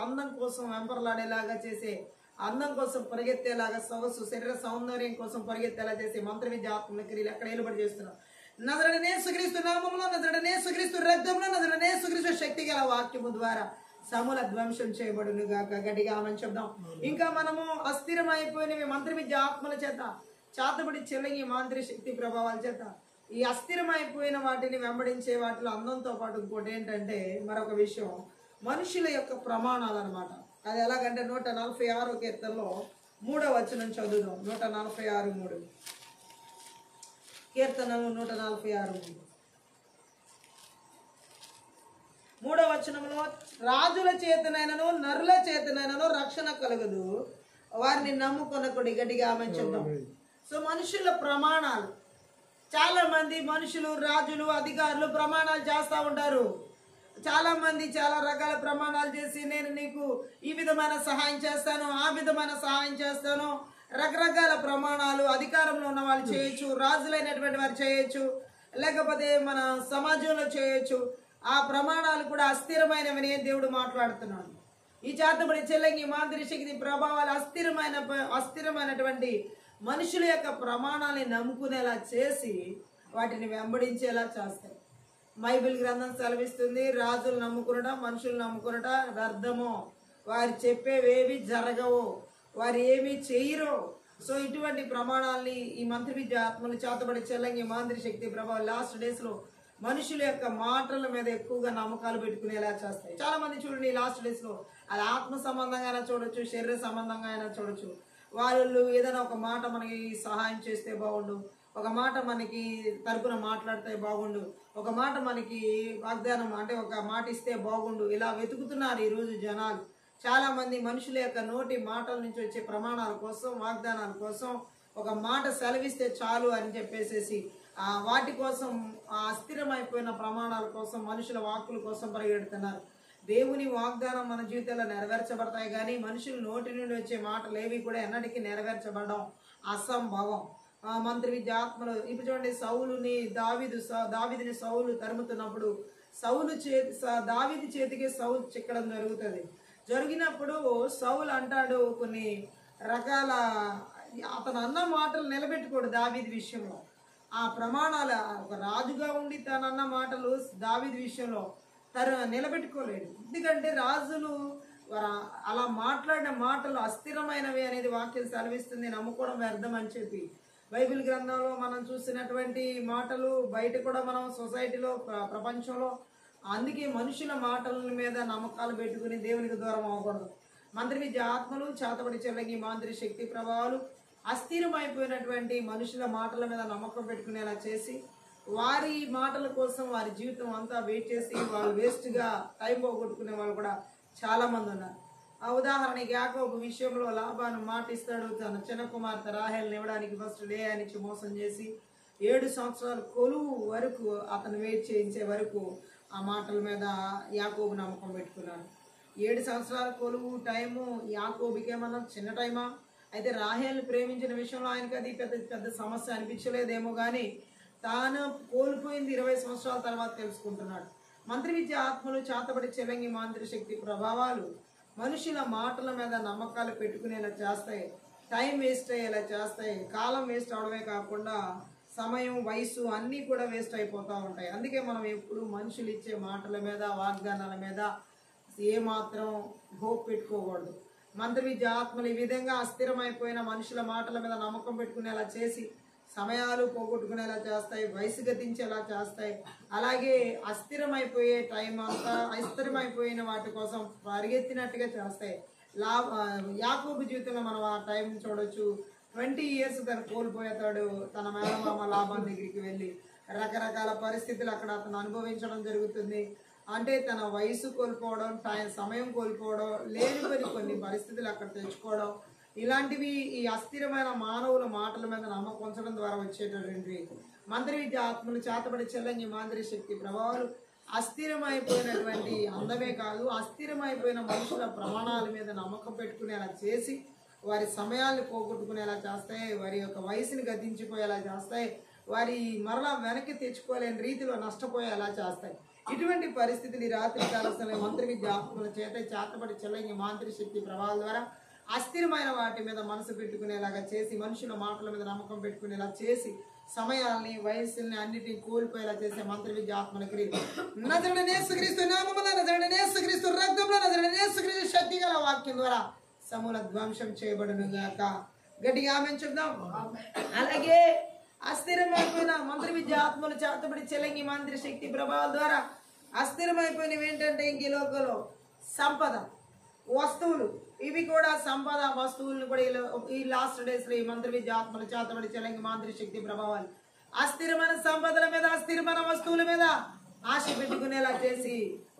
అందం కోసం వెంపర్లాడేలాగా చేసే, అందం కోసం పరిగెత్తేలాగా, సొగసు శరీర సౌందర్యం కోసం పరిగెత్తేలా చేసే మంత్ర విద్య ఆత్మల క్రియలు ఎక్కడ ఏలుబడి చేస్తున్నాం. నజరుడైన యేసుక్రీస్తు నామములో, నజరుడైన యేసుక్రీస్తు రక్తంలో, నజరుడైన యేసుక్రీస్తు శక్తి గల వాక్యము ద్వారా సమూల ధ్వంసం చేయబడును గాక. గట్టిగా ఆమేన్ చెప్దాం. ఇంకా మనము అస్థిరమైపోయినవి మంత్ర విద్య ఆత్మల చేత చాతబడి చెల్లంగి మాంత్రిక శక్తి ప్రభావాల చేత ఈ అస్థిరమైపోయిన వాటిని వెంబడించే వాటిలో అందంతో పాటు ఇంకోటి ఏంటంటే మరొక విషయం, మనుషుల యొక్క ప్రమాణాలు అనమాట. అది ఎలాగంటే 146 కీర్తనలో 3వ వచనం చదువుదాం. 146:3 కీర్తనలు 146:3 3వ వచనంలో, రాజుల చేతనైనను నరుల చేతనైనను రక్షణ కలుగదు, వారిని నమ్ముకొనకుడి. గట్టిగా ఆమేన్ చెప్దాం. సో మనుషుల ప్రమాణాలు, చాలా మంది మనుషులు, రాజులు, అధికారులు ప్రమాణాలు చేస్తూ ఉంటారు. చాలా మంది చాలా రకాల ప్రమాణాలు చేసి, నేను నీకు ఈ విధమైన సహాయం చేస్తాను, ఆ విధమైన సహాయం చేస్తాను, రకరకాల ప్రమాణాలు అధికారంలో ఉన్న వాళ్ళు చేయొచ్చు, రాజులైనటువంటి వారు చేయొచ్చు, లేకపోతే మన సమాజంలో చేయొచ్చు. ఆ ప్రమాణాలు కూడా అస్థిరమైనవని దేవుడు మాట్లాడుతున్నాడు. ఈ చేతబడి చెల్లంగి మాంత్రిక శక్తి ప్రభావాలు అస్థిరమైనటువంటి మనుషుల యొక్క ప్రమాణాలని నమ్ముకునేలా చేసి వాటిని వెంబడించేలా చేస్తాయి. బైబిల్ గ్రంథం సెలవిస్తుంది, రాజులు నమ్ముకునట, మనుషులు నమ్ముకునట వ్యర్థమో, వారు చెప్పేవేవి జరగవో, వారు ఏమి చేయరో. సో ఇటువంటి ప్రమాణాలని ఈ మంత్ర విద్య ఆత్మలు చేతబడి చెల్లంగి మాంత్రిక శక్తి ప్రభావం లాస్ట్ డేస్ లో మనుషుల యొక్క మాటల మీద ఎక్కువగా నమ్మకాలు పెట్టుకునేలా చేస్తాయి. చాలా మంది చూడండి, లాస్ట్ డేస్ లో అది ఆత్మ సంబంధంగా అయినా చూడొచ్చు, శరీర సంబంధంగా అయినా చూడొచ్చు. వాళ్ళు ఏదైనా ఒక మాట మనకి సహాయం చేస్తే బాగుండు, ఒక మాట మనకి తరపున మాట్లాడితే బాగుండు, ఒక మాట మనకి వాగ్దానం అంటే ఒక మాట ఇస్తే బాగుండు, ఇలా వెతుకుతున్నారు ఈరోజు జనాలు. చాలా మంది మనుషుల యొక్క నోటి మాటల నుంచి వచ్చే ప్రమాణాల కోసం, వాగ్దానాల కోసం, ఒక మాట సెలవిస్తే చాలు అని చెప్పేసేసి వాటి కోసం, ఆ అస్థిరమైపోయిన ప్రమాణాల కోసం, మనుషుల వాక్కుల కోసం పరిగెడుతున్నారు. దేవుని వాగ్దానం మన జీవితంలో నెరవేర్చబడతాయి, కానీ మనుషుల నోటి నుండి వచ్చే మాటలు ఏవి కూడా ఎన్నటికీ నెరవేర్చబడడం అసంభవం. మంత్రి విద్య ఆత్మలు ఇప్పుడు చూడండి, దావీదుని సౌలు తరుముతున్నప్పుడు దావీదు చేతికి సౌలు చిక్కడం జరిగినప్పుడు సౌలు అంటాడు కొన్ని రకాల, అతను అన్న మాటలు నిలబెట్టుకోడు దావీదు విషయంలో. ఆ ప్రమాణాలు, ఒక రాజుగా ఉండి తనన్న మాటలు దావీదు విషయంలో నిలబెట్టుకోలేడు. ఎందుకంటే రాజులు అలా మాట్లాడిన మాటలు అస్థిరమైనవి అనేది వాక్యం సెలవిస్తుంది. నమ్ముకోవడం వ్యర్థం అని చెప్పి బైబిల్ గ్రంథంలో మనం చూసినటువంటి మాటలు బయట కూడా మనం సొసైటీలో, ప్రపంచంలో, అందుకే మనుషుల మాటల మీద నమ్మకాలు పెట్టుకుని దేవునికి దూరం అవ్వకూడదు. మంత్ర విద్య ఆత్మలు చేతబడి చెల్లంగి మాంత్రిక శక్తి ప్రభావాలు అస్థిరమైపోయినటువంటి మనుషుల మాటల మీద నమ్మకం పెట్టుకునేలా చేసి వారి మాటల కోసం వారి జీవితం అంతా వెయిట్ చేసి వాళ్ళు వేస్ట్గా టైం పోగొట్టుకునే వాళ్ళు కూడా చాలా మంది ఉన్నారు. ఆ ఉదాహరణకి యాకోబు విషయంలో లాబాను మాటిస్తాడు, తన చిన్న కుమార్తె రాహేల్ని ఇవ్వడానికి ఫస్ట్ డే నుంచి మోసం చేసి 7 సంవత్సరాలు కొలువు వరకు అతను వెయిట్ చేయించే వరకు ఆ మాటల మీద యాకోబు నమ్మకం పెట్టుకున్నాడు. 7 సంవత్సరాల కొలువు టైము యాకోబుకి ఏమన్నా చిన్న టైమా? అయితే రాహేల్ని ప్రేమించిన విషయంలో ఆయనకి అది పెద్ద సమస్య అనిపించలేదేమో, కానీ తాను కోల్పోయింది 20 సంవత్సరాల తర్వాత తెలుసుకుంటున్నాడు. మంత్రి విద్య ఆత్మలు చేతబడి చెల్లంగి మాంత్రిక శక్తి ప్రభావాలు మనుషుల మాటల మీద నమ్మకాలు పెట్టుకునేలా చేస్తాయి. టైం వేస్ట్ అయ్యేలా చేస్తాయి. కాలం వేస్ట్ అవడమే కాకుండా సమయం, వయసు అన్నీ కూడా వేస్ట్ అయిపోతూ ఉంటాయి. అందుకే మనం ఎప్పుడు మనుషులు ఇచ్చే మాటల మీద, వాగ్దానాల మీద ఏమాత్రం హోప్ పెట్టుకోకూడదు. మంత్ర విద్య ఆత్మలు ఈ విధంగా అస్థిరమైపోయిన మనుషుల మాటల మీద నమ్మకం పెట్టుకునేలా చేసి సమయాలు పోగొట్టుకునేలా చేస్తాయి, వయసు గతించేలా చేస్తాయి. అలాగే అస్థిరమైపోయే టైం అంతా అస్థిరమైపోయిన వాటి కోసం పరిగెత్తినట్టుగా చేస్తాయి. యాకోబు జీవితంలో మనం ఆ టైం చూడొచ్చు. 20 years తను కోల్పోతాడు. తన మేనమామ లాభం దగ్గరికి వెళ్ళి రకరకాల పరిస్థితులు అక్కడ అతను అనుభవించడం జరుగుతుంది. అంటే తన వయసు కోల్పోవడం, సమయం కోల్పోవడం, లేనిపోయి కొన్ని పరిస్థితులు అక్కడ తెచ్చుకోవడం, ఇలాంటివి ఈ అస్థిరమైన మానవుల మాటల మీద నమ్మకం ఉంచడం ద్వారా వచ్చేటటువంటి మంత్ర విద్య ఆత్మలు, చేతబడి చెల్లంగి మాంత్రిక శక్తి ప్రభావాలు అస్థిరమైపోయినటువంటి అందమే కాదు, అస్థిరమైపోయిన మనుషుల ప్రమాణాల మీద నమ్మకం పెట్టుకునేలా చేసి వారి సమయాన్ని పోగొట్టుకునేలా చేస్తాయి, వారి యొక్క వయసుని గతించిపోయేలా చేస్తాయి, వారి మరలా వెనక్కి తెచ్చుకోలేని రీతిలో నష్టపోయేలా చేస్తాయి. ఇటువంటి పరిస్థితులు ఈ రాత్రి కాలంలో మంత్ర విద్య ఆత్మల చేత చేతబడి చెల్లంగి మాంత్రిక శక్తి ప్రభావాల ద్వారా అస్థిరమైన వాటి మీద మనసు పెట్టుకునేలాగా చేసి, మనుషుల మాటల మీద నమ్మకం పెట్టుకునేలా చేసి, సమయాల్ని, వయస్సుల్ని అన్నిటిని కోల్పోయేలా చేసే మంత్ర విద్య ఆత్మల క్రియ నజరుడైన యేసుక్రీస్తు నామములో, నజరుడైన యేసుక్రీస్తు రక్తంలో, నజరుడైన యేసుక్రీస్తు శక్తి గల వాక్యం ద్వారా సమూల ధ్వంసం చేయబడును గాక. గట్టిగా ఆమేన్ చెప్దాం. అలాగే అస్థిరమైపోయిన మంత్ర విద్య ఆత్మలు చేతబడి చెల్లంగి మంత్ర శక్తి ప్రభావాల ద్వారా అస్థిరమైపోయినవి ఏంటంటే ఇంక ఈ లోకంలో సంపద, వస్తువులు, ఇవి కూడా సంపద వస్తువులను కూడా ఈ లాస్ట్ డేస్ లో ఈ మంత్ర విద్య ఆత్మలు చేతబడి చెల్లంగి మంత్ర శక్తి ప్రభావాలు అస్థిరమైన సంపదల మీద, అస్థిరమైన వస్తువుల మీద ఆశ పెట్టుకునేలా చేసి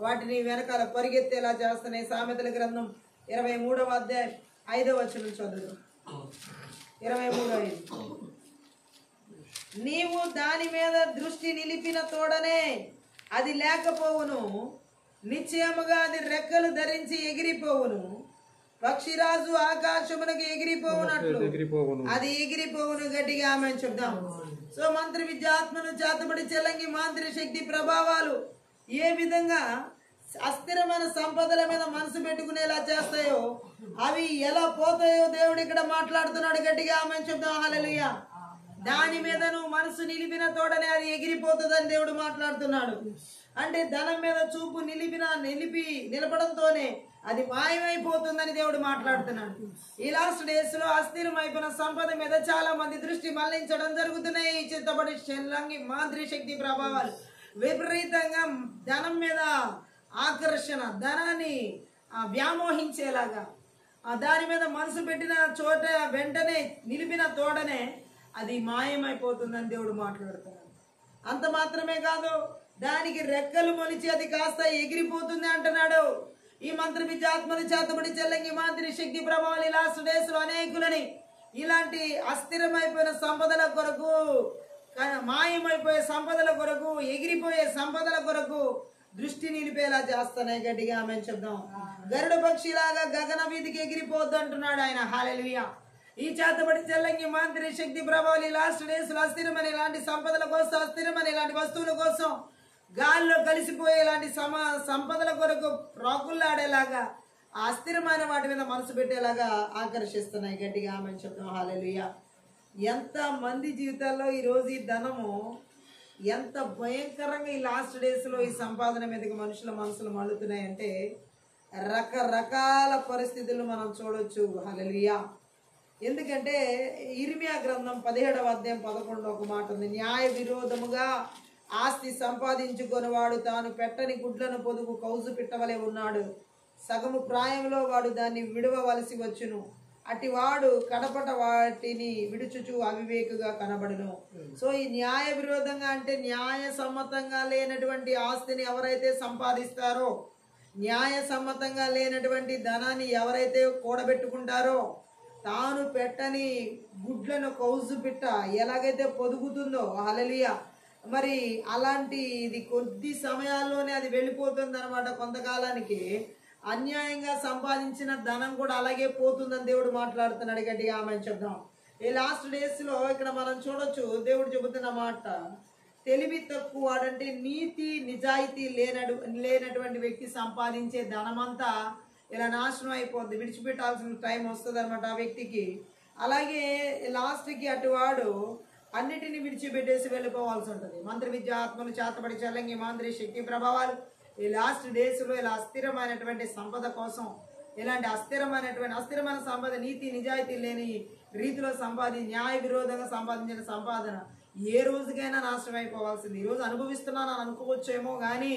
వాటిని వెనకాల పరిగెత్తేలా చేస్తున్నాయి. సామెతల గ్రంథం 23వ అధ్యాయం 5వ వచనం చదువు. 23:5 నీవు దాని మీద దృష్టి నిలిపిన తోడనే అది లేకపోవును, నిశ్చయముగా అది రెక్కలు ధరించి ఎగిరిపోవును, పక్షిరాజు ఆకాశమునకు ఎగిరిపోవునట్లు అది ఎగిరిపోవును. గట్టిగా ఆమేన్ చెప్దాం. సో మంత్ర విద్య ఆత్మను చేతబడి చెల్లంగి మాంత్రిక శక్తి ప్రభావాలు ఏ విధంగా అస్థిరమైన సంపదల మీద మనసు పెట్టుకునేలా చేస్తాయో, అవి ఎలా పోతాయో దేవుడు ఇక్కడ మాట్లాడుతున్నాడు. గట్టిగా ఆమేన్ చెప్దాం. హల్లెలూయా. దాని మీద నువ్వు మనసు నిలిపిన తోడనే అది ఎగిరిపోతుందని దేవుడు మాట్లాడుతున్నాడు. అంటే ధనం మీద చూపు నిలపడంతోనే అది మాయమైపోతుందని దేవుడు మాట్లాడుతున్నాడు. ఈ లాస్ట్ డేస్ లో అస్థిరమైపోయిన సంపద మీద చాలా మంది దృష్టి మళ్లించడం జరుగుతున్నాయి. ఈ చిత్తబడి చెల్లంగి మాంత్రిక శక్తి ప్రభావాలు విపరీతంగా ధనం మీద ఆకర్షణ, ధనాన్ని వ్యామోహించేలాగా దాని మీద మనసు పెట్టిన చోట వెంటనే నిలిపిన తోడనే అది మాయమైపోతుందని దేవుడు మాట్లాడుతున్నాడు. అంత మాత్రమే కాదు, దానికి రెక్కలు మొలిచి అది కాస్త ఎగిరిపోతుంది అంటున్నాడు. ఈ మంత్ర విద్య ఆత్మలు చేతబడి చెల్లంగి మాంత్రిక శక్తి ప్రభావాలు ఈ లాస్ట్ డేస్ లో అనేకులని ఇలాంటి అస్థిరమైపోయిన సంపదల కొరకు, మాయమైపోయే సంపదల కొరకు, ఎగిరిపోయే సంపదల కొరకు దృష్టి నిలిపేలా చేస్తున్నాయి. గట్టిగా ఆమేన్ చెప్దాం. గరుడ పక్షిలాగా గగన వీధికి ఎగిరిపోద్దు అంటున్నాడు ఆయన. హల్లెలూయా. ఈ చేతబడి చెల్లంగి మాంత్రిక శక్తి ప్రభావాలు ఈ లాస్ట్ డేస్ లో అస్థిరమైన ఇలాంటి సంపదల కోసం, అస్థిరమైన ఇలాంటి వస్తువుల కోసం, గాల్లో కలిసిపోయే ఇలాంటి సంపదల కొరకు రాకుల్లాడేలాగా అస్థిరమైన వాటి మీద మనసు పెట్టేలాగా ఆకర్షిస్తున్నాయి. గట్టిగా ఆమేన్ చెప్తాం. హల్లెలూయా. ఎంత మంది జీవితాల్లో ఈరోజు ఈ ధనము ఎంత భయంకరంగా ఈ లాస్ట్ డేస్ లో ఈ సంపాదన మీదకి మనుషుల మనసులు మళ్ళుతున్నాయంటే రకరకాల పరిస్థితులు మనం చూడొచ్చు. హల్లెలూయా. ఎందుకంటే ఇర్మియా గ్రంథం 17వ అధ్యాయం 11 ఒక మాట ఉంది. న్యాయ విరోధముగా ఆస్తి సంపాదించుకొని వాడు తాను పెట్టని గుడ్లను పొదుగు కౌజు పిట్టవలే ఉన్నాడు. సగము ప్రాయంలో వాడు దాన్ని విడవవలసి వచ్చును. అట్టి వాడు కడపట వాటిని విడుచుచు అవివేకుగా కనబడును. సో ఈ న్యాయ విరోధంగా అంటే న్యాయ సమ్మతంగా లేనటువంటి ఆస్తిని ఎవరైతే సంపాదిస్తారో, న్యాయ సమ్మతంగా లేనటువంటి ధనాన్ని ఎవరైతే కూడబెట్టుకుంటారో, తాను పెట్టని గుడ్లను కౌజు పిట్ట ఎలాగైతే పొదుగుతుందో, హల్లెలూయా, మరి అలాంటి ఇది కొద్ది సమయాల్లోనే అది వెళ్ళిపోతుంది అనమాట. కొంతకాలానికి అన్యాయంగా సంపాదించిన ధనం కూడా అలాగే పోతుందని దేవుడు మాట్లాడుతున్నాడు. గట్టిగా ఆమేన్ చెప్దాం. ఈ లాస్ట్ డేస్ లో ఇక్కడ మనం చూడొచ్చు, దేవుడు చెబుతున్న మాట, తెలివి తక్కువ వాడంటే నీతి నిజాయితీ లేనటువంటి వ్యక్తి సంపాదించే ధనమంతా ఇలా నాశనం అయిపోద్ది. విడిచిపెట్టాల్సిన టైం వస్తుంది అనమాట ఆ వ్యక్తికి. అలాగే లాస్ట్కి అటువాడు అన్నిటిని విడిచిపెట్టేసి వెళ్ళిపోవాల్సి ఉంటుంది. మంత్ర విద్య, ఆత్మలు, చేతబడి, చల్లంగి, మాంద్రి, శక్తి ప్రభావాలు ఈ లాస్ట్ డేస్లో ఇలా అస్థిరమైనటువంటి సంపద కోసం, ఇలాంటి అస్థిరమైన సంపద, నీతి నిజాయితీ లేని రీతిలో న్యాయ విరోధంగా సంపాదించిన సంపాదన ఏ రోజుకైనా నాశనం అయిపోవాల్సింది. ఈరోజు అనుభవిస్తున్నాను అని అనుకోవచ్చేమో కానీ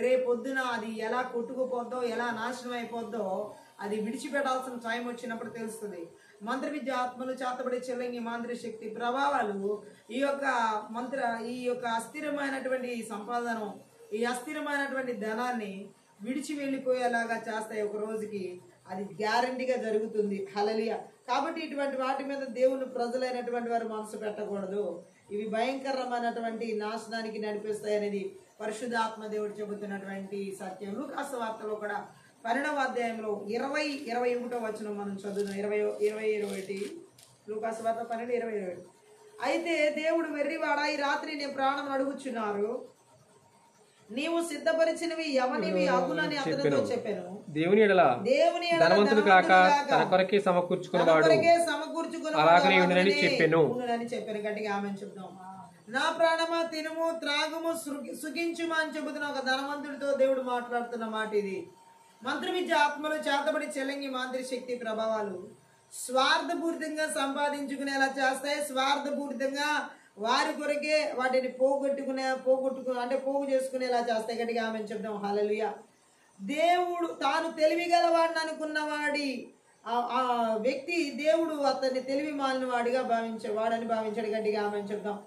రేపొద్దున అది ఎలా కొట్టుకుపోద్దో, ఎలా నాశనం అయిపోద్దో అది విడిచిపెట్టాల్సిన టైం వచ్చినప్పుడు తెలుస్తుంది. మంత్ర విద్య, ఆత్మలు, చేతబడి, చెల్లంగి, మాంత్రి, శక్తి ప్రభావాలు ఈ యొక్క అస్థిరమైనటువంటి సంపాదన, ఈ అస్థిరమైనటువంటి ధనాన్ని విడిచి వెళ్ళిపోయేలాగా చేస్తాయి. ఒక రోజుకి అది గ్యారంటీగా జరుగుతుంది. హల్లెలూయా. కాబట్టి ఇటువంటి వాటి మీద దేవుని ప్రజలైనటువంటి వారు మనసు పెట్టకూడదు. ఇవి భయంకరమైనటువంటి నాశనానికి నడిపిస్తాయి అనేది పరిశుద్ధాత్మ దేవుడు చెబుతున్నటువంటి సత్యం. లూకాసు వార్తలో కూడా 12వ అధ్యాయంలో 21వ వచనం మనం చదువుదాం. 20 లూకాసు వార్త 12:21. అయితే దేవుడు వెర్రివాడా, ఈ రాత్రి నీ ప్రాణం అడుగుచున్నారు, నీవు సిద్ధపరిచినవి ఎవనివి అగులని అతనితో చెప్పాను. దేవుని ఎడల ధనవంతుడు కాక తన కొరకే సమకూర్చుకున్నవాడు అలాగనే ఉండునని చెప్పాను. గట్టిగా ఆమేన్ చెప్దాం. నా ప్రాణమా తినుము త్రాగుము సుఖించుమా అని చెబుతున్న ఒక ధనవంతుడితో దేవుడు మాట్లాడుతున్న మాట ఇది. మంత్ర విద్య, ఆత్మలు, చేతబడి, చెల్లంగి, మాంత్రి, శక్తి ప్రభావాలు స్వార్థపూరితంగా సంపాదించుకునేలా చేస్తాయి. స్వార్థపూరితంగా వారి కొరకే వాటిని పోగు చేసుకునేలా చేస్తాయి. గట్టిగా ఆమేన్ చెప్దాం. హల్లెలూయా. దేవుడు తాను తెలివిగల వాడిని అనుకున్న ఆ వ్యక్తి దేవుడు అతన్ని తెలివి మాలిన వాడిగా వాడని భావించాడు. గట్టిగా ఆమేన్ చెప్దాం.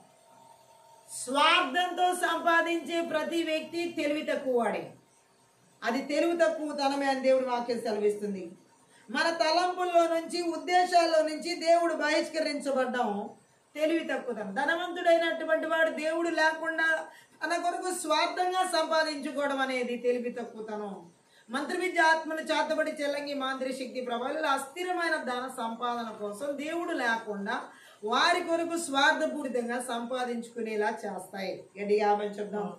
స్వార్థంతో సంపాదించే ప్రతి వ్యక్తి తెలివి తక్కువ వాడే. అది తెలివి తక్కువ తనమే అని దేవుడు వాక్యం సెలవిస్తుంది. మన తలంపుల్లో నుంచి, ఉద్దేశాల్లో నుంచి దేవుడు బహిష్కరించబడ్డాం. తెలివి తక్కువతనం. ధనవంతుడైనటువంటి వాడు దేవుడు లేకుండా తన కొరకు స్వార్థంగా సంపాదించుకోవడం అనేది తెలివి తక్కువతనం. మంత్ర విద్య, ఆత్మలు, చేతబడి, చెల్లంగి, మాంత్రి, శక్తి ప్రభావాలు అస్థిరమైన ధన సంపాదన కోసం దేవుడు లేకుండా వారి కొరకు స్వార్థపూరితంగా సంపాదించుకునేలా చేస్తాయి. గట్టిగా ఆమేన్ చెప్దాం.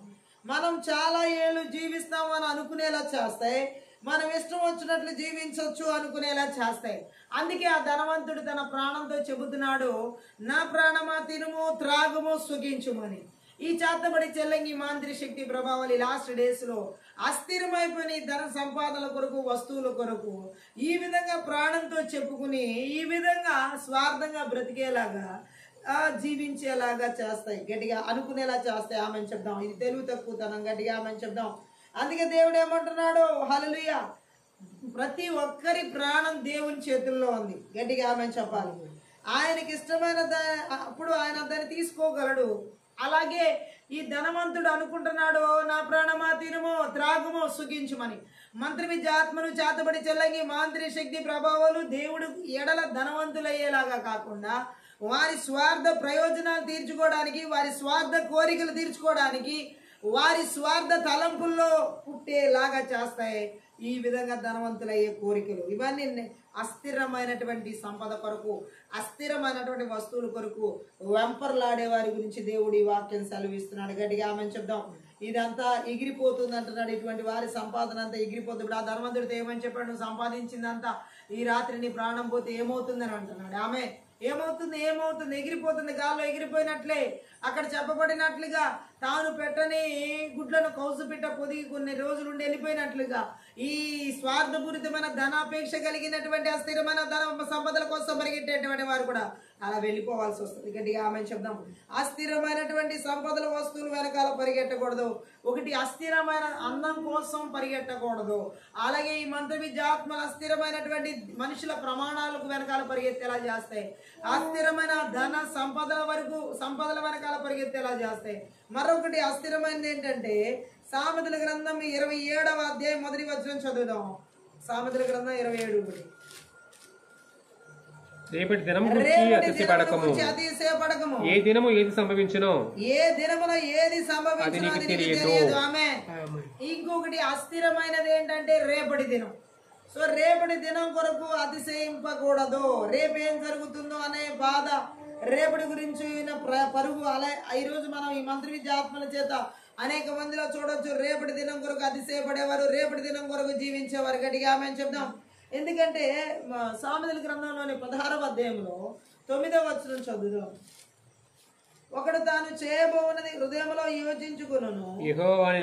మనం చాలా ఏళ్ళు జీవిస్తాం అని అనుకునేలా చేస్తాయి. మనం ఇష్టం వచ్చినట్లు జీవించవచ్చు అనుకునేలా చేస్తాయి. అందుకే ఆ ధనవంతుడు తన ప్రాణంతో చెబుతున్నాడు, నా ప్రాణమా తినుము త్రాగుము సుఖించుమని. ఈ చేతబడి, చెల్లంగి, మాంత్రి, శక్తి ప్రభావాలు లాస్ట్ డేస్ లో అస్థిరమైపోయిన ధన సంపాదన కొరకు, వస్తువుల కొరకు ఈ విధంగా ప్రాణంతో చెప్పుకుని ఈ విధంగా స్వార్థంగా బ్రతికేలాగా జీవించేలాగా చేస్తాయి. గట్టిగా అనుకునేలా చేస్తాయి. ఆమెను చెప్దాం. ఇది తెలివి తక్కువతనం. గట్టిగా ఆమెను చెప్దాం. అందుకే దేవుడు ఏమంటున్నాడు, హల్లెలూయా, ప్రతి ఒక్కరి ప్రాణం దేవుని చేతుల్లో ఉంది. గట్టిగా ఆమెను చెప్పాలి. ఆయనకి ఇష్టమైన అప్పుడు ఆయన దాన్ని తీసుకోగలడు. అలాగే ఈ ధనవంతుడు అనుకుంటున్నాడు, నా ప్రాణమా తినుము త్రాగుము సుఖించుమని. మంత్ర విద్య, ఆత్మలు, చేతబడి, చెల్లంగి, మాంత్రి, శక్తి ప్రభావాలు దేవుడు ఎడల ధనవంతులయ్యేలాగా కాకుండా వారి స్వార్థ ప్రయోజనాలు తీర్చుకోవడానికి, వారి స్వార్థ కోరికలు తీర్చుకోవడానికి, వారి స్వార్థ తలంపుల్లో పుట్టేలాగా చేస్తాయి. ఈ విధంగా ధనవంతులయ్యే కోరికలు ఇవన్నీ అస్థిరమైనటువంటి సంపద కొరకు, అస్థిరమైనటువంటి వస్తువుల కొరకు వెంపర్లాడే వారి గురించి దేవుడు ఈ వాక్యం సెలవిస్తున్నాడు. గట్టిగా ఆమెను చెప్దాం. ఇదంతా ఎగిరిపోతుంది అంటున్నాడు. ఇటువంటి వారి సంపాదన అంతా ఎగిరిపోతుంది. ఇప్పుడు ఆ ధనవంతుడితో ఏమని చెప్పాడు, నువ్వు సంపాదించిందంతా ఈ రాత్రి నీ ప్రాణం పోతే ఏమవుతుందని అంటున్నాడు. ఆమె ఏమవుతుంది ఎగిరిపోతుంది, గాల్లో ఎగిరిపోయినట్లే. అక్కడ చెప్పబడినట్లుగా తాను పెట్టని గుడ్లను కౌసు పిట్ట పొదిగి కొన్ని రోజులుండి వెళ్ళిపోయినట్లుగా ఈ స్వార్థపూరితమైన ధనాపేక్ష కలిగినటువంటి అస్థిరమైన ధన సంపదల కోసం పరిగెట్టేటువంటి వారు కూడా అలా వెళ్ళిపోవాల్సి వస్తుంది. గట్టిగా ఆమెను చెప్దాం. అస్థిరమైనటువంటి సంపదల వస్తువులు వెనకాల పరిగెట్టకూడదు. ఒకటి అస్థిరమైన అందం కోసం పరిగెట్టకూడదు. అలాగే ఈ మంత్ర విద్య, ఆత్మలు అస్థిరమైనటువంటి మనుషుల ప్రమాణాలకు వెనకాల పరిగెత్తేలా చేస్తాయి. అస్థిరమైన ధన సంపదల వెనకాల పరిగెత్తేలా చేస్తాయి. మరొకటి అస్థిరమైనది ఏంటంటే సామెతల గ్రంథం 27వ అధ్యాయం 1వ వచనం చదువుదాం. సామెతల గ్రంథం 27:1. రేపటి దినము అతిశయపడకము, ఏ దినము ఏది సంభవించునో, ఏ దినమున ఏది సంభవించునో అది నీకు తెలియదు. ఆమేన్. ఇంకొకటి అస్థిరమైనది ఏంటంటే రేపటి దినం. సో రేపటి దినం కొరకు అతిశయింపకూడదు. రేపేం జరుగుతుందో అనే బాధ, రేపటి గురించి పరుగు. అలా ఈరోజు మనం ఈ మంత్ర విద్య, ఆత్మల చేత అనేక మందిలో చూడొచ్చు. రేపటి దినం కొరకు అతిశయపడేవారు, రేపటి దినం కొరకు జీవించేవారు. గట్టిగా ఆమెను చెప్దాం. ఎందుకంటే సామెతల గ్రంథంలోని 16వ అధ్యాయంలో 9వ వచనం చదువుదాం. ఒకడు తాను చేయబోనది హృదయంలో యోచించుకొనును, యెహోవా వాని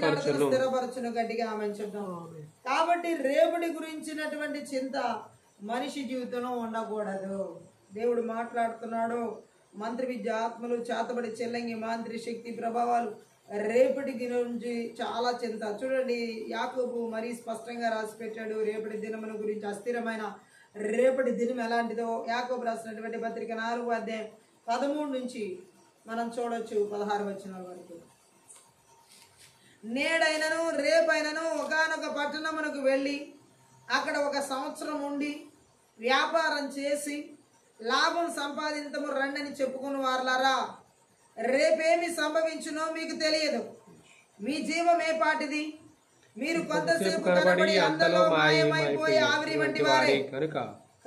నడతలు స్థిరపరచును. గట్టిగా ఆమేన్ చెప్దాం. కాబట్టి రేపటి గురించినటువంటి చింత మనిషి జీవితంలో ఉండకూడదు. దేవుడు మాట్లాడుతున్నాడు. మంత్రి విద్య, ఆత్మలు, చేతబడి, చెల్లంగి, మాంత్రి శక్తి ప్రభావాలు, రేపటి గురించి చాలా చింత. చూడండి, యాకోబు మరీ స్పష్టంగా రాసి పెట్టాడు రేపటి దినముల గురించి. అస్థిరమైన రేపటి దినం ఎలాంటిదో యాకోబు రాసినటువంటి పత్రిక 4వ అధ్యాయం 13 నుంచి మనం చూడొచ్చు 16 వచనాల వరకు. నేడైనను రేపైనను ఒకానొక పట్టణమునకు వెళ్ళి అక్కడ 1 సంవత్సరం ఉండి వ్యాపారం చేసి లాభం సంపాదించము రండని చెప్పుకుని వారలారా, రేపేమి సంభవించునో మీకు తెలియదు. మీ జీవం ఏ పాటిది? మీరు కొంతసేపు కనబడి అంతలో మాయమైపోయి ఆవిరి వంటి వారే.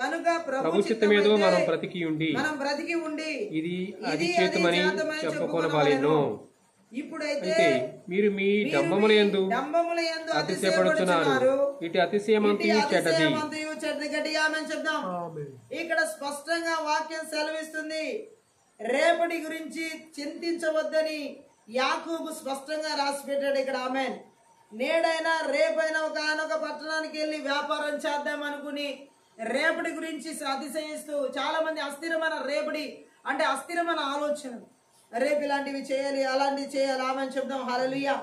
కనుక ప్రభు చిత్తమేదో మనం బ్రతికి ఉండి ఇది అధిచేతమని చెప్పుకొనవలెను. ఇప్పుడైతే మీరు మీ డంబములయందు అతిశయపడుతున్నారు. ఇటు అతిశయమంతయు చెడ్డది. గట్టిగా ఆమేన్ చెప్దాం. ఇక్కడ స్పష్టంగా వాక్యం సెలవిస్తుంది. రేపటి గురించి చింతించవద్దని యాకోబు స్పష్టంగా రాసి పెట్టాడు ఇక్కడ. ఆమేన్. నేడైనా రేపైనా ఒకనొక పట్టణానికి వెళ్ళి వ్యాపారం చేద్దాం అనుకుని రేపటి గురించి అతిశయిస్తూ చాలా మంది అస్థిరమైన రేపటి అంటే అస్థిరమైన ఆలోచన, రేపు ఇలాంటివి చేయాలి, అలాంటివి చేయాలి. ఆమేన్ చెప్దాం. హల్లెలూయా.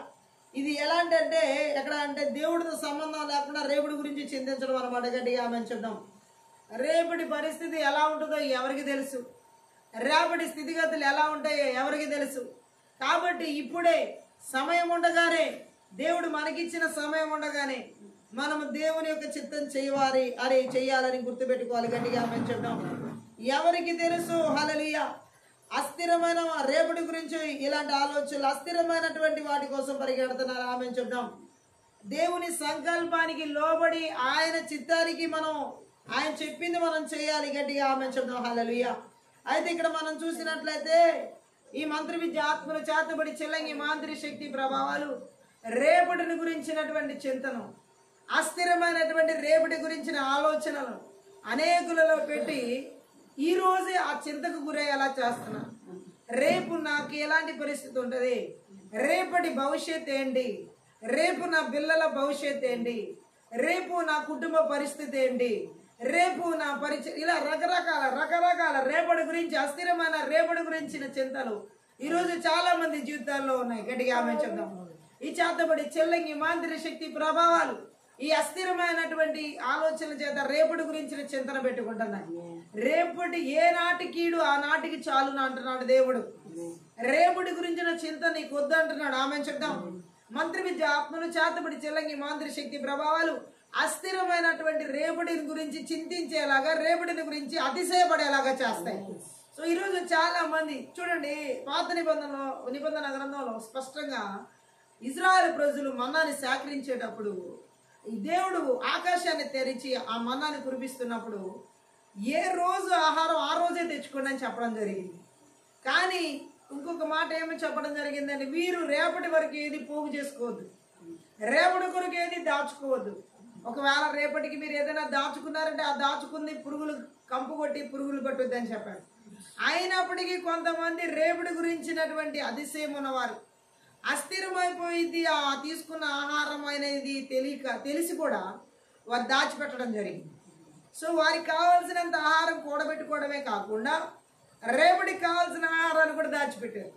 ఇది ఎలాంటి అంటే ఎక్కడ అంటే దేవుడితో సంబంధం లేకుండా రేపటి గురించి చింతించడం అనమాట. గట్టిగా ఆమేన్ చెప్దాం. రేపటి పరిస్థితి ఎలా ఉంటుందో ఎవరికి తెలుసు, రేపటి స్థితిగతులు ఎలా ఉంటాయో ఎవరికి తెలుసు. కాబట్టి ఇప్పుడే సమయం ఉండగానే, దేవుడు మనకిచ్చిన సమయం ఉండగానే మనం దేవుని యొక్క చిత్తం చేయాలని గుర్తుపెట్టుకోవాలి. గట్టిగా ఆమేన్ చెప్దాం. ఎవరికి తెలుసు? హల్లెలూయా. అస్థిరమైన రేపటి గురించి ఇలాంటి ఆలోచనలు, అస్థిరమైనటువంటి వాటి కోసం పరిగెడుతున్నారు. ఆమేన్ చెప్దాం. దేవుని సంకల్పానికి లోబడి ఆయన చిత్తానికి ఆయన చెప్పింది మనం చేయాలి. గట్టిగా ఆమేన్ చెప్దాం. హల్లెలూయా. అయితే ఇక్కడ మనం చూసినట్లయితే ఈ మంత్రి విద్య, ఆత్మలు, చేతబడి, చెల్లంగి, మాంత్రి శక్తి ప్రభావాలు రేపటిని గురించినటువంటి చింతను, అస్థిరమైనటువంటి రేపటి గురించిన ఆలోచనలు అనేకులలో పెట్టి ఈ రోజే ఆ చింతకు గురయ్యేలా చేస్తున్నారు. రేపు నాకు ఎలాంటి పరిస్థితి ఉంటుంది, రేపటి భవిష్యత్ ఏంటి, రేపు నా పిల్లల భవిష్యత్ ఏంటి, రేపు నా కుటుంబ పరిస్థితి ఏంటి, రేపు నా పరిచయం, ఇలా రకరకాల రేపటి గురించి, అస్థిరమైన రేపటి గురించిన చింతలు ఈరోజు చాలా మంది జీవితాల్లో ఉన్నాయి. గట్టిగా ఆమేన్ చెప్దాం. ఈ చేతబడి, చెల్లంగి, మాంత్రి శక్తి ప్రభావాలు ఈ అస్థిరమైనటువంటి ఆలోచనల చేత రేపటి గురించిన చింతన పెట్టుకుంటున్నాయి. రేపటి ఏ నాటి కీడు ఆ నాటికి చాలును అంటున్నాడు దేవుడు. రేపటి గురించిన చింత నీకు వద్దు అంటున్నాడు. ఆమేన్ చెప్దాం. మంత్రి విద్య, ఆత్మలు, చేతబడి, చెల్లంగి, మాంత్రి శక్తి ప్రభావాలు అస్థిరమైనటువంటి రేపటిని గురించి చింతించేలాగా, రేపటిని గురించి అతిశయపడేలాగా చేస్తాయి. సో ఈరోజు చాలా మంది చూడండి, పాత నిబంధన గ్రంథంలో స్పష్టంగా ఇజ్రాయెల్ ప్రజలు మన్నాని సేకరించేటప్పుడు దేవుడు ఆకాశాన్ని తెరిచి ఆ మన్నాని కురిపిస్తున్నప్పుడు ఏ రోజు ఆహారం ఆ రోజే తెచ్చుకోండి అని చెప్పడం జరిగింది. కానీ ఇంకొక మాట ఏమి చెప్పడం జరిగిందంటే, వీరు రేపటి వరకు ఏది పోగు చేసుకోవద్దు, రేపటి కొరకు ఏది దాచుకోవద్దు. ఒకవేళ రేపటికి మీరు ఏదైనా దాచుకున్నారంటే ఆ దాచుకుంది పురుగులు కంపు కొట్టి పురుగులు పట్టుద్ది అని చెప్పాడు. అయినప్పటికీ కొంతమంది రేపటి గురించినటువంటి అతిశయం ఉన్నవారు, అస్థిరమైపోయింది ఆ తీసుకున్న ఆహారం అనేది తెలిసి కూడా వారు దాచిపెట్టడం జరిగింది. సో వారికి కావాల్సినంత ఆహారం కూడబెట్టుకోవడమే కాకుండా రేపటికి కావాల్సిన ఆహారాన్ని కూడా దాచిపెట్టారు.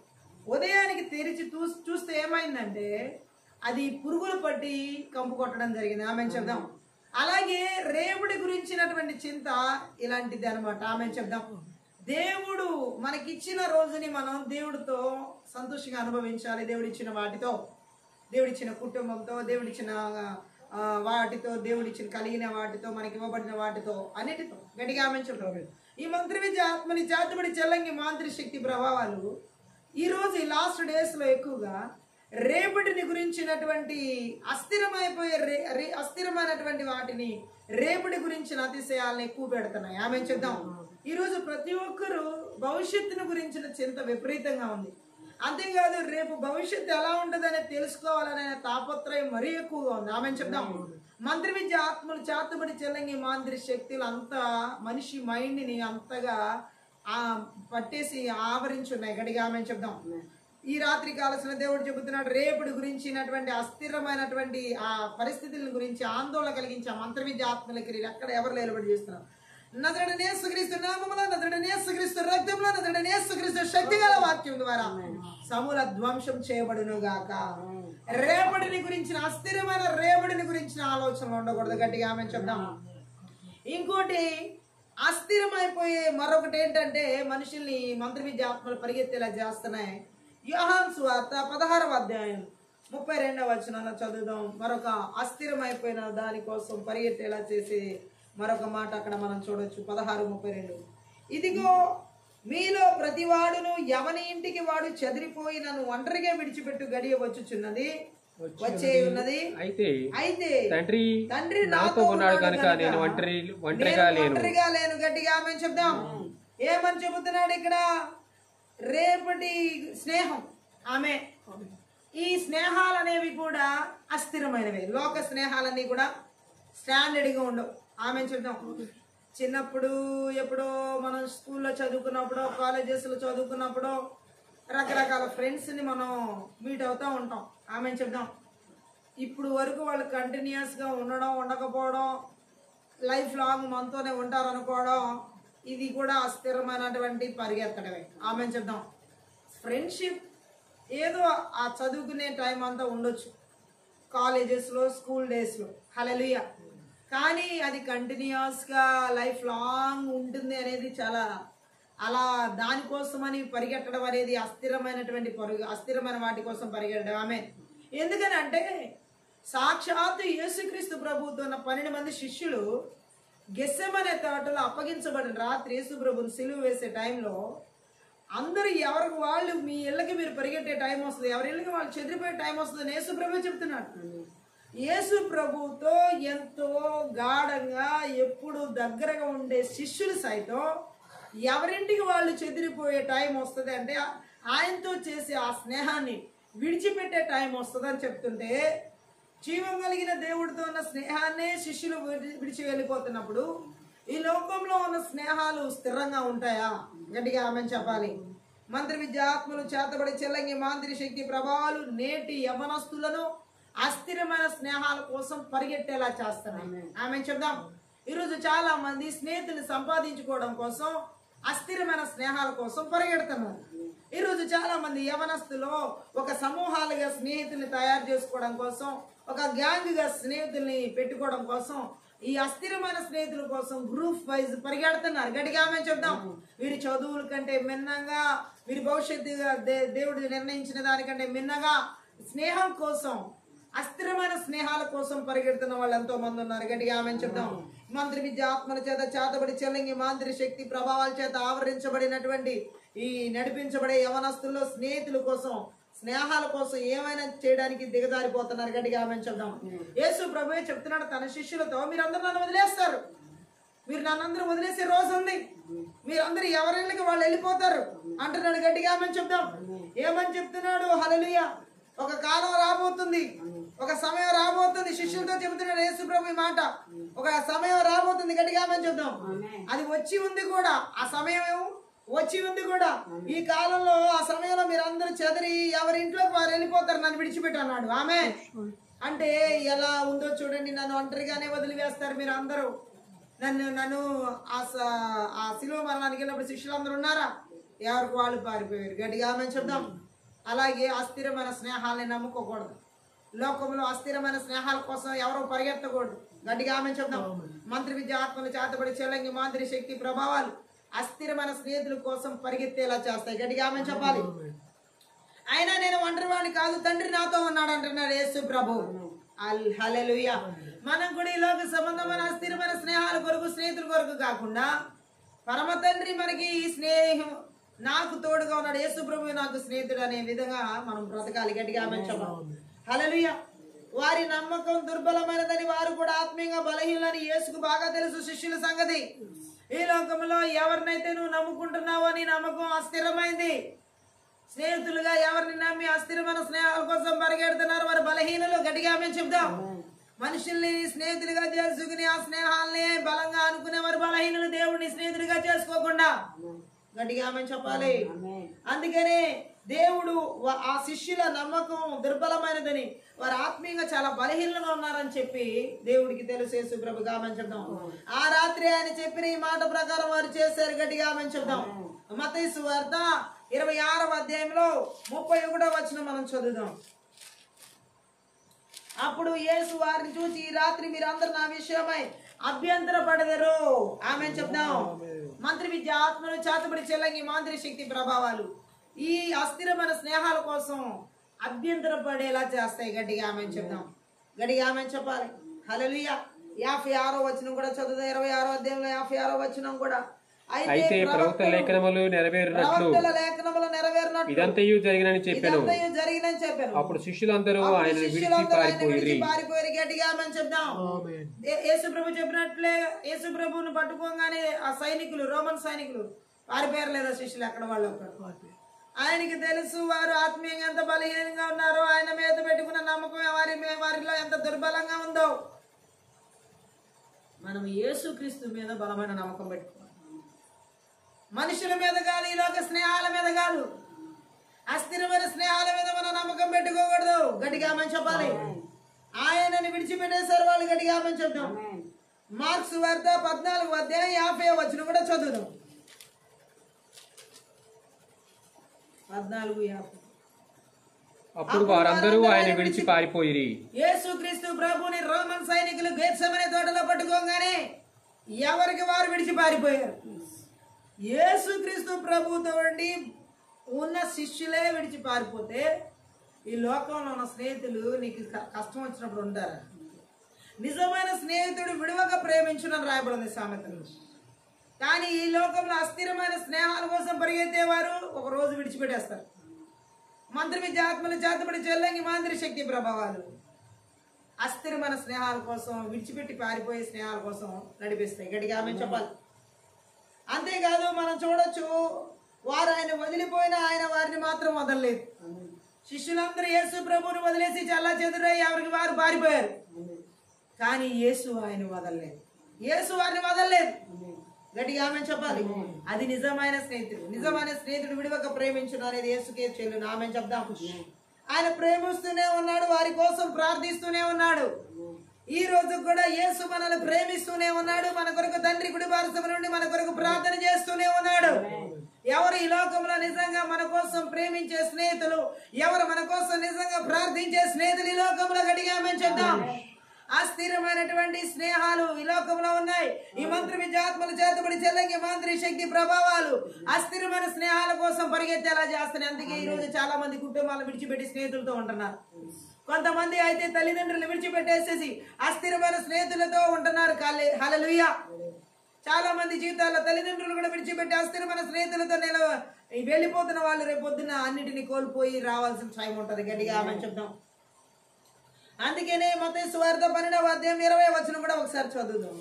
ఉదయానికి తెరిచి చూస్తే ఏమైందంటే అది పురుగులు పట్టి కంపు కొట్టడం జరిగింది. ఆమేన్ చెప్దాం. అలాగే రేపటి గురించినటువంటి చింత ఇలాంటిది అనమాట. ఆమేన్ చెప్దాం. దేవుడు మనకిచ్చిన రోజుని మనం దేవుడితో సంతోషంగా అనుభవించాలి. దేవుడిచ్చిన వాటితో, దేవుడిచ్చిన కుటుంబంతో, దేవుడిచ్చిన వాటితో, దేవుడిచ్చిన కలిగిన వాటితో, మనకి ఇవ్వబడిన వాటితో, అన్నిటితో. గట్టిగా ఆమేన్ చెప్తాం. ఈ మంత్రి విద్య, ఆత్మని, చేతబడి, చెల్లంగి, మాంత్రి శక్తి ప్రభావాలు ఈరోజు ఈ లాస్ట్ డేస్లో ఎక్కువగా రేపటిని గురించినటువంటి అస్థిరమైనటువంటి వాటిని, రేపటి గురించిన అతిశయాలను ఎక్కువ పెడుతున్నాయి. ఆమేన్ చెప్దాం. ఈరోజు ప్రతి ఒక్కరూ భవిష్యత్తును గురించిన చింత విపరీతంగా ఉంది. అంతేకాదు రేపు భవిష్యత్తు ఎలా ఉంటుందనే తెలుసుకోవాలనే తాపత్రయం మరీ ఎక్కువగా ఉంది. ఆమె చెప్దాం. మంత్రి విద్య ఆత్మలు చేతబడి చెల్లంగి మాంత్రి శక్తులు అంతా మనిషి మైండ్ ని అంతగా పట్టేసి ఆవరించున్నాయి. గడిగా ఆమె చెప్దాం. ఈ రాత్రి కాలసిన దేవుడు చెబుతున్నాడు, రేపటి గురించినటువంటి అస్థిరమైనటువంటి ఆ పరిస్థితుల గురించి ఆందోళన కలిగించే మంత్ర విద్య ఆత్మలకి ఎక్కడ ఎవరు నిలబడి చేస్తున్నారు. నజరేయుడైన యేసుక్రీస్తు నామములో, నజరేయుడైన యేసుక్రీస్తు రక్తంలో, నజరేయుడైన యేసుక్రీస్తు శక్తిగల వాక్యం ద్వారా సమూల ధ్వంసం చేయబడును గాక. రేపటిని గురించిన అస్థిరమైన రేపటిని గురించిన ఆలోచనలు ఉండకూడదు. గట్టిగా ఆమె చెప్దాం. ఇంకోటి అస్థిరమైపోయే మరొకటి ఏంటంటే మనుషుల్ని మంత్ర విద్య ఆత్మలు పరిగెత్తేలా చేస్తున్నాయి. యోహాను సువార్త 16వ అధ్యాయం 32వ వచనంలో చదువుదాం. మరొక అస్థిరమైపోయిన దానికోసం పరిగెత్తేలా చేసే మరొక మాట అక్కడ మనం చూడొచ్చు. 16:32. ఇదిగో మీలో ప్రతివాడును ఎవని ఇంటికి వాడు చెదిరిపోయి నన్ను ఒంటరిగా విడిచిపెట్టు గడియ వచ్చుచున్నది, వచ్చే ఉన్నది. అయితే తండ్రి నాతో ఉన్నాడు కనుక నేను ఒంటరిగా లేను. గట్టిగా ఆమె చెప్దాం. ఏమని చెబుతున్నాడు ఇక్కడ? రేపటి స్నేహం. ఆమె ఈ స్నేహాలు అనేవి కూడా అస్థిరమైనవి. లోక స్నేహాలన్నీ కూడా స్టాండర్డ్గా ఉండవు. ఆమె చెప్దాం. చిన్నప్పుడు ఎప్పుడో మనం స్కూల్లో చదువుకున్నప్పుడు, కాలేజెస్లో చదువుకున్నప్పుడు రకరకాల ఫ్రెండ్స్ని మనం మీట్ అవుతూ ఉంటాం. ఆమె చెప్దాం. ఇప్పుడు వరకు వాళ్ళు కంటిన్యూస్గా ఉండడం, ఉండకపోవడం, లైఫ్ లాంగ్ మనతోనే ఉంటారు అనుకోవడం, ఇది కూడా అస్థిరమైనటువంటి పరిగెత్తడమే. ఆమె చెప్దాం. ఫ్రెండ్షిప్ ఏదో ఆ చదువుకునే టైం అంతా ఉండొచ్చు, కాలేజెస్లో, స్కూల్ డేస్లో. హల్లెలూయా. కానీ అది కంటిన్యూస్గా లైఫ్ లాంగ్ ఉంటుంది అనేది చాలా అలా దానికోసమని పరిగెట్టడం అనేది అస్థిరమైనటువంటి అస్థిరమైన వాటి కోసం పరిగెట్టడం. ఆమె ఎందుకని అంటే సాక్షాత్తు యేసుక్రీస్తు ప్రభువుతో ఉన్న 12 మంది శిష్యులు గెత్సెమనే తోటలో అప్పగించబడిన రాత్రి యేసు ప్రభువుని సిలువ వేసే టైంలో అందరూ ఎవరికి వాళ్ళు మీ ఇళ్ళకి మీరు పరిగెట్టే టైం వస్తుంది, ఎవరి ఇళ్ళకి వాళ్ళు చెదిరిపోయే టైం వస్తుంది యేసు ప్రభువు చెప్తున్నాడు. యేసు ప్రభువుతో ఎంతో గాఢంగా ఎప్పుడు దగ్గరగా ఉండే శిష్యులు సైతం ఎవరింటికి వాళ్ళు చెదిరిపోయే టైం వస్తుంది అంటే ఆయనతో చేసే ఆ స్నేహాన్ని విడిచిపెట్టే టైం వస్తుంది అని చెప్తుంటే, జీవం కలిగిన దేవుడితో ఉన్న స్నేహాన్నే శిష్యులు విడిచి వెళ్ళిపోతున్నప్పుడు ఈ లోకంలో ఉన్న స్నేహాలు స్థిరంగా ఉంటాయా? గట్టిగా ఆమె చెప్పాలి. మంత్ర విద్య ఆత్మలు చేతబడి చెల్లంగి మాంత్రి శక్తి ప్రభావాలు నేటి యవనస్తులను అస్థిరమైన స్నేహాల కోసం పరిగెట్టేలా చేస్తున్నాయి. ఆమె చెప్దాం. ఈరోజు చాలా మంది స్నేహితులు సంపాదించుకోవడం కోసం అస్థిరమైన స్నేహాల కోసం పరిగెడుతున్నారు. ఈరోజు చాలా మంది యవనస్తులు ఒక సమూహాలుగా స్నేహితుల్ని తయారు చేసుకోవడం కోసం, ఒక గ్యాంగ్ గా స్నేహితుల్ని పెట్టుకోవడం కోసం, ఈ అస్థిరమైన స్నేహితుల కోసం గ్రూప్ వైజ్ పరిగెడుతున్నారు. గట్టిగా ఆమె చెప్దాం. వీరి చదువుల కంటే మిన్నంగా, వీరి భవిష్యత్తుగా దేవుడు నిర్ణయించిన దానికంటే మిన్నగా స్నేహం కోసం, అస్థిరమైన స్నేహాల కోసం పరిగెడుతున్న వాళ్ళు ఎంతో మంది ఉన్నారు. గట్టిగా ఆమె చెప్దాం. మంత్రి విద్య ఆత్మల చేత చేతబడి చెల్లంగి మాంత్రి శక్తి ప్రభావాల చేత ఆవరించబడినటువంటి ఈ నడిపించబడే యవనస్తుల్లో స్నేహితుల కోసం, స్నేహాల కోసం ఏమైనా చేయడానికి దిగజారిపోతున్నారు. గట్టిగా ఆమె చెప్దాం. యేసు ప్రభువే చెప్తున్నాడు తన శిష్యులతో, మీరందరూ నన్ను వదిలేస్తారు, మీరు నన్నందరూ వదిలేసే రోజు ఉంది, మీరందరూ ఎవరిళ్ళకి వాళ్ళు వెళ్ళిపోతారు అంటున్నాడు. గట్టిగా ఆమె చెప్దాం. ఏమని చెప్తున్నాడు? హల్లెలూయా. ఒక కాలం రాబోతుంది, ఒక సమయం రాబోతుంది. శిష్యులతో చెబుతున్నాడు యేసు ప్రభు ఈ మాట. ఒక సమయం రాబోతుంది. గట్టిగా ఆమె చెప్దాం. అది వచ్చి ఉంది కూడా, ఆ సమయం వచ్చి ఉంది కూడా. ఈ కాలంలో ఆ సమయంలో మీరు అందరూ చెదిరి ఎవరి ఇంట్లోకి వారు వెళ్ళిపోతారు, నన్ను విడిచిపెట్టి అన్నాడు. ఆమె అంటే ఎలా ఉందో చూడండి. నన్ను ఒంటరిగానే వదిలివేస్తారు మీరు అందరూ. నన్ను ఆ శిలువ మరణానికి వెళ్ళినప్పుడు శిష్యులు అందరూ ఉన్నారా? ఎవరికి వాళ్ళు పారిపోయారు. గట్టిగా ఆమె చెప్దాం. అలాగే అస్థిరమైన స్నేహాలని నమ్ముకోకూడదు. లోకంలో అస్థిరమైన స్నేహాల కోసం ఎవరో పరిగెత్తకూడదు. గట్టిగా ఆమె చెప్దాం. మంత్రి విద్య ఆత్మలు చేతబడి చెల్లంగి మాంత్రి శక్తి ప్రభావాలు అస్థిరమైన స్నేహితుల కోసం పరిగెత్తేలా చేస్తాయి. గట్టిగా ఆమె చెప్పాలి. అయినా నేను ఒంటరివాడిని కాదు, తండ్రి నాతో ఉన్నాడు అంటున్నాడు యేసు ప్రభు. హల్లెలూయా. మనం కూడా ఈ లోక సంబంధమైన అస్థిరమైన స్నేహాల కొరకు, స్నేహితుల కొరకు కాకుండా పరమ తండ్రి మనకి ఈ స్నేహం నాకు తోడుగా ఉన్నాడు, యేసు ప్రభు నాకు స్నేహితుడు అనే విధంగా మనం బ్రతకాలి. గట్టిగా ఆమె చెప్పాలి. హల్లెలూయా. వారి నమ్మకం దుర్బలమైనదని, వారు కూడా ఆత్మీయంగా బలహీనని యేసుకు బాగా తెలుసు. శిష్యుల సంగతి, ఈ లోకంలో ఎవరినైతే నువ్వు నమ్ముకుంటున్నావో నీ నమ్మకం అస్థిరమైంది. స్నేహితులుగా ఎవరిని నమ్మి అస్థిరమైన స్నేహాల కోసం పరిగెడుతున్నారు వారు బలహీనులు. గట్టిగా ఆమె చెప్దాం. మనుషుల్ని స్నేహితులుగా చేసుకుని ఆ స్నేహాల్ని బలంగా అనుకునే వారు బలహీనులు. దేవుడిని స్నేహితులుగా చేసుకోకుండా గట్టిగా ఆమె చెప్పాలి. అందుకనే దేవుడు ఆ శిష్యుల నమ్మకం దుర్బలమైనదని, వారు ఆత్మీయంగా చాలా బలహీనంగా ఉన్నారని చెప్పి దేవుడికి తెలుసు. యేసుప్రభుగా ఆమె చెప్దాం. ఆ రాత్రి ఆయన చెప్పిన ఈ మాట ప్రకారం వారు చేశారు. గట్టిగా ఆమె చెప్దాం. మత్తయి సువార్త 26వ అధ్యాయంలో 31వ వచనం మనం చదువుదాం. అప్పుడు యేసు వారిని చూసి, ఈ రాత్రి మీరందరూ నా విషయమై అభ్యంతర పడదరు. ఆమె చెప్దాం. మంత్రి విద్య, ఆత్మలు, చేతబడి చెల్లంగి, మాంత్రిక శక్తి ప్రభావాలు ఈ అస్థిరమైన స్నేహాల కోసం అభ్యంతర పడేలా చేస్తాయి. గట్టిగా ఆమె చెప్దాం. గట్టిగా ఆమె చెప్పాలి. హల్లెలూయా. 56వ వచనం కూడా చదువుదాం. 26వ అధ్యాయంలో 56వ వచనం కూడా. అయితే ప్రవక్తల లేఖనములు నెరవేరినట్లు ఇదంతయు జరిగినని చెప్పాను. అప్పుడు శిష్యులందరూ ఆయన విడిచి పారిపోయి. గట్టిగా ఆమె చెప్దాం. యేసు ప్రభు చెప్పినట్లే యేసు ప్రభువును పట్టుకోగానే ఆ సైనికులు, రోమన్ సైనికులు పారిపోయారు లేదా శిష్యులు? అక్కడ వాళ్ళు ఆయనకి తెలుసు వారు ఆత్మీయంగా ఎంత బలహీనంగా ఉన్నారో, ఆయన మీద పెట్టుకున్న నమ్మకం వారిలో ఎంత దుర్బలంగా ఉందో. మనం యేసుక్రీస్తు మీద బలమైన నమ్మకం పెట్టుకోవాలి. మనుషుల మీద కాదు, ఈ లోక స్నేహాల మీద కాదు, అస్థిరమైన స్నేహాల మీద మనం నమ్మకం పెట్టుకోకూడదు. గట్టిగా ఆమె చెప్పాలి. ఆయనని విడిచిపెట్టేశారు వాళ్ళు. గట్టిగా ఆమె చెప్తాం. మార్క్స్ వార్త 14వ అధ్యాయం 50వ వచనం కూడా చదువుదాం. 14:50. అప్పుడు వారందరూ ఆయన విడిచి పారిపోయిరి. యేసుక్రీస్తు ప్రభుని రోమన్ సైనికులు గెత్సెమనే తోటలో పట్టుకోగానే ఎవరికి వారు విడిచి పారిపోయారు. యేసుక్రీస్తు ప్రభుతో ఉన్న శిష్యులే విడిచి పారిపోతే ఈ లోకంలో ఉన్న స్నేహితులు నీకు కష్టం వచ్చినప్పుడు ఉంటారా? నిజమైన స్నేహితుడు విడువక ప్రేమించునని రాయబడింది సామెతలు. కానీ ఈ లోకంలో అస్థిరమైన స్నేహాల కోసం పరిగెత్తేవారు ఒక రోజు విడిచిపెట్టేస్తారు. మంత్రి విద్య, ఆత్మలు, చేతబడి చెల్లంగి, మాంత్రిక శక్తి ప్రభావాలు అస్థిరమైన స్నేహాల కోసం విడిచిపెట్టి పారిపోయే స్నేహాల కోసం నడిపిస్తాయి. గట్టిగా ఆమె చెప్పాలి. అంతేకాదు మనం చూడొచ్చు, వారు ఆయన వదిలిపోయినా ఆయన వారిని మాత్రం వదలలేదు. శిష్యులందరూ యేసు ప్రభువుని వదిలేసి చల్లా చెదురై ఎవరికి వారు పారిపోయారు. కానీ యేసు ఆయన వదలలేదు. యేసు వారిని వదలలేదు. గట్టిగా ఆమె చెప్పాలి. అది నిజమైన స్నేహితుడు. నిజమైన స్నేహితుడు విడివక ప్రేమించును అనేది యేసుకే చెల్లును. ఆమె చెప్దాం. ఆయన ప్రేమిస్తూనే ఉన్నాడు, వారి కోసం ప్రార్థిస్తూనే ఉన్నాడు. ఈ రోజు కూడా యేసు మనల్ని ప్రేమిస్తూనే ఉన్నాడు. మన కొరకు తండ్రి కుడి పార్శ్వం నుండి మన కొరకు ప్రార్థన చేస్తూనే ఉన్నాడు. ఎవరు ఈ లోకంలో నిజంగా మన కోసం ప్రేమించే స్నేహితులు, ఎవరు మన కోసం నిజంగా ప్రార్థించే స్నేహితులు ఈ లోకంలో? గట్టిగా ఆమె చెప్దాం. అస్థిరమైనటువంటి స్నేహాలు ఈ లోకంలో ఉన్నాయి. ఈ మంత్రి విద్య, ఆత్మల, చేతబడి చెల్లంగి, మాంత్రిక శక్తి ప్రభావాలు అస్థిరమైన స్నేహాల కోసం పరిగెత్తేలా చేస్తున్నాయి. అందుకే ఈ రోజు చాలా మంది కుటుంబాలను విడిచిపెట్టి స్నేహితులతో ఉంటున్నారు. కొంతమంది అయితే తల్లిదండ్రులు విడిచిపెట్టేసేసి అస్థిరమైన స్నేహితులతో ఉంటున్నారు. హల్లెలూయా. చాలా మంది జీవితాల్లో తల్లిదండ్రులు కూడా విడిచిపెట్టి అస్థిరమైన స్నేహితులతో వెళ్ళిపోతున్న వాళ్ళు రేపు పొద్దున్న అన్నిటిని కోల్పోయి రావాల్సిన టైం ఉంటుంది. గట్టిగా ఆమె చెప్తాం. అందుకనే మత్తయి సువార్త 12వ అధ్యాయం 20వ వచనం కూడా ఒకసారి చదువుదాం.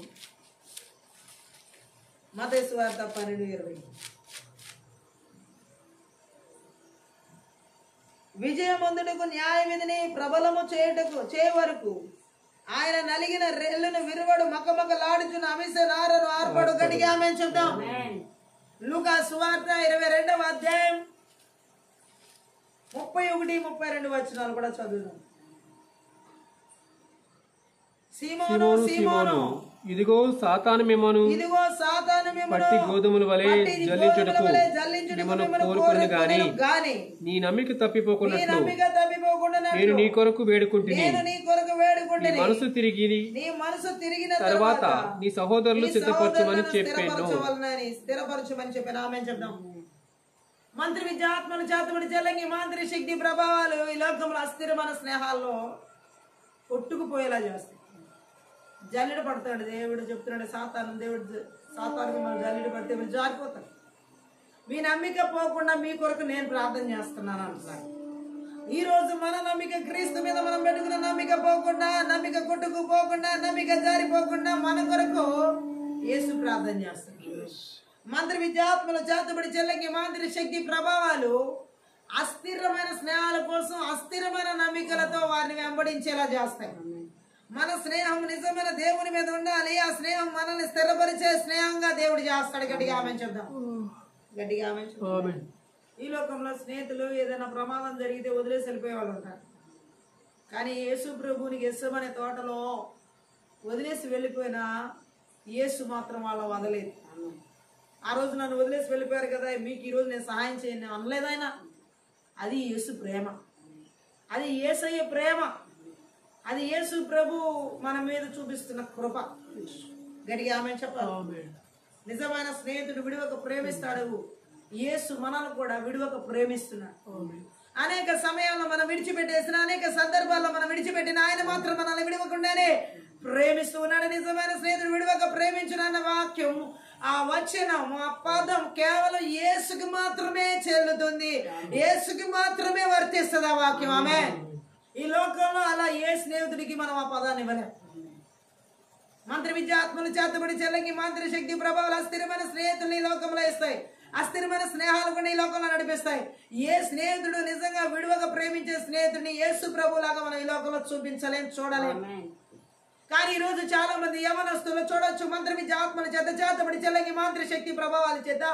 మత్తయి సువార్త 12:20. విజయమందుడుకు న్యాయ విధిని ప్రబలము చేయ వరకు ఆయన నలిగిన రెల్లును విరువడు మకమకలాడుచున్న అమిస నారను ఆర్పడు. గట్టిగా ఆమె చెప్తాం. లూకా సువార్త 22వ అధ్యాయం 31-32 వచనాలు కూడా చదువుదాం. సీమోను, సీమోను, ఇదిగో సాతాను మిమ్మను పట్టి గోధుమల వలె జల్లించుటకు మిమ్మను కోరుకుని గాని నీ నమ్మిక తప్పిపోకున్నట్లు నేను నీ కొరకు వేడుకుంటుని. నీ మనసు తిరిగిన తర్వాత నీ సహోదరులు సిద్ధపరచమని చెప్పాను. స్థిరపరచమని చెప్పాను. ఆమె చెప్దాం. మంత్రి విద్య, ఆత్మలు, చేతబడి చెల్లంగి, మాంత్రిక శక్తి ప్రభావాలు ఈ లోకంలో అస్థిరమైన స్నేహాల్లో కొట్టుకుపోయేలా చేస్తాయి. జల్లెడ పడతాడు. దేవుడు చెప్తున్నాడు, సాతాను మిమ్మల్ని జల్లెడ పడితే మీరు జారిపోతారు. మీ నమ్మిక పోకుండా మీ కొరకు నేను ప్రార్థన చేస్తున్నాను అంటున్నాడు. ఈ రోజు మన నమ్మిక క్రీస్తు మీద మనం పెట్టుకున్న నమ్మిక పోకుండా, నమ్మిక కొట్టుకుపోకుండా, నమ్మిక జారిపోకుండా మన కొరకు యేసు ప్రార్థన చేస్తున్నాడు. మంత్రి విద్యాత్మలు, చేతబడి చెల్లంగి, మాంత్రిక శక్తి ప్రభావాలు అస్థిరమైన స్నేహాల కోసం అస్థిరమైన నమ్మికలతో వారిని వెంబడించేలా చేస్తాయి. మన స్నేహం నిజమైన దేవుని మీద ఉండాలి. ఆ స్నేహం మనల్ని స్థిరపరిచే స్నేహంగా దేవుడు చేస్తాడు. గట్టిగా ఆమెను చెప్దాం. గట్టిగా ఆమెను చెప్దాం. ఈ లోకంలో స్నేహితులు ఏదైనా ప్రమాదం జరిగితే వదిలేసి వెళ్ళిపోయే వాళ్ళు ఉంటారు. కానీ యేసు ప్రభువుని గెస్సమనే తోటలో వదిలేసి వెళ్ళిపోయినా యేసు మాత్రం వాళ్ళ వదలేదు. ఆ రోజు నన్ను వదిలేసి వెళ్ళిపోయారు కదా, మీకు ఈరోజు నేను సహాయం చేయను అనలేదైనా. అది యేసు ప్రేమ, అది యేసయ్య ప్రేమ, అది యేసు ప్రభు మన మీద చూపిస్తున్న కృప. గట్టిగా ఆమె చెప్పాలి. నిజమైన స్నేహితుడు విడివక ప్రేమిస్తాడు. యేసు మనల్ని కూడా విడివక ప్రేమిస్తున్నాడు. అనేక సమయాల్లో మనం విడిచిపెట్టేసిన, అనేక సందర్భాల్లో మనం విడిచిపెట్టిన ఆయన మాత్రం మనల్ని విడివకుండానే ప్రేమిస్తూ ఉన్నాడు. నిజమైన స్నేహితుడు విడివక ప్రేమించునన్న వాక్యం, ఆ వచనం, ఆ పదం కేవలం యేసుకి మాత్రమే చెల్లుతుంది, యేసుకి మాత్రమే వర్తిస్తుంది ఆ వాక్యం. ఆమె ఈ లోకంలో అలా ఏ స్నేహితుడికి మనం ఆ పదాన్ని ఇవ్వలేం. మంత్రి విద్యాత్మలు చేతబడి చెల్లంగి మంత్రి శక్తి ప్రభావాలు అస్థిరమైన స్నేహితుల్ని ఈ లోకంలో ఇస్తాయి. అస్థిరమైన స్నేహాలు కూడా ఈ లోకంలో నడిపిస్తాయి. ఏ స్నేహితుడు నిజంగా విడువక ప్రేమించే స్నేహితుడిని యేసు ప్రభు లాగా మనం ఈ లోకంలో చూపించలేం, చూడలేం. కానీ ఈ రోజు చాలా మంది యవనస్తులు చూడొచ్చు, మంత్రి విద్యాత్మల చేత చేతబడి చెల్లంగి మంత్రి శక్తి ప్రభావాల చేత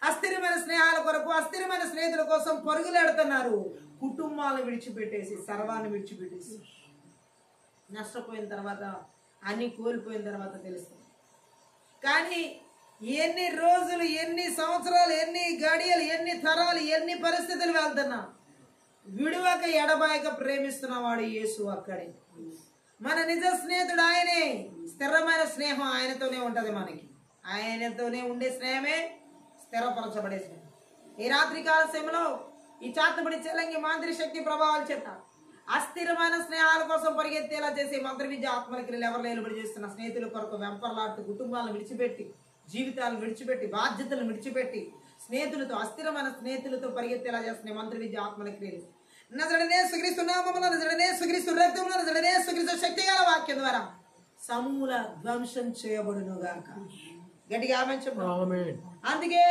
అస్థిరమైన స్నేహాల కొరకు, అస్థిరమైన స్నేహితుల కోసం పరుగులెడుతున్నారు. కుటుంబాలను విడిచిపెట్టేసి, సర్వాన్ని విడిచిపెట్టేసి, నష్టపోయిన తర్వాత, అన్ని కోల్పోయిన తర్వాత తెలుస్తుంది. కానీ ఎన్ని రోజులు, ఎన్ని సంవత్సరాలు, ఎన్ని గడియలు, ఎన్ని తరాలు, ఎన్ని పరిస్థితులు వెళ్తున్నా విడువక ఎడబాయక ప్రేమిస్తున్నవాడు యేసు అక్కడే. మన నిజ స్నేహితుడు ఆయనే. స్థిరమైన స్నేహం ఆయనతోనే ఉంటది. మనకి ఆయనతోనే ఉండే స్నేహమే స్థిరపరచబడే స్నేహం. ఈ రాత్రి కాల సమయంలో ఈ చేతబడి చెల్లంగి మాంత్రి శక్తి ప్రభావాలు చేత అస్థిరమైన స్నేహాల కోసం పరిగెత్తేలా చేసి మంత్రి విద్య ఆత్మక్రియలు ఎవరు నిలబడి చేస్తున్న స్నేహితుల కొరకు వెంపర్లాడుతూ, కుటుంబాలను విడిచిపెట్టి, జీవితాలను విడిచిపెట్టి, బాధ్యతలను విడిచిపెట్టి, స్నేహితులతో, అస్థిరమైన స్నేహితులతో పరిగెత్తేలా చేస్తున్నాయి మంత్రి విద్య ఆత్మక్రియలు. నజరేయుడైన యేసుక్రీస్తు నామములో, నజరేయుడైన యేసుక్రీస్తు రక్తములో, నజరేయుడైన యేసుక్రీస్తు శక్తిగల వాక్యం ద్వారా సమూల ధ్వంసం చేయబడును గాక. గట్టిగా ఆమేన్ చెప్పండి. అందుకే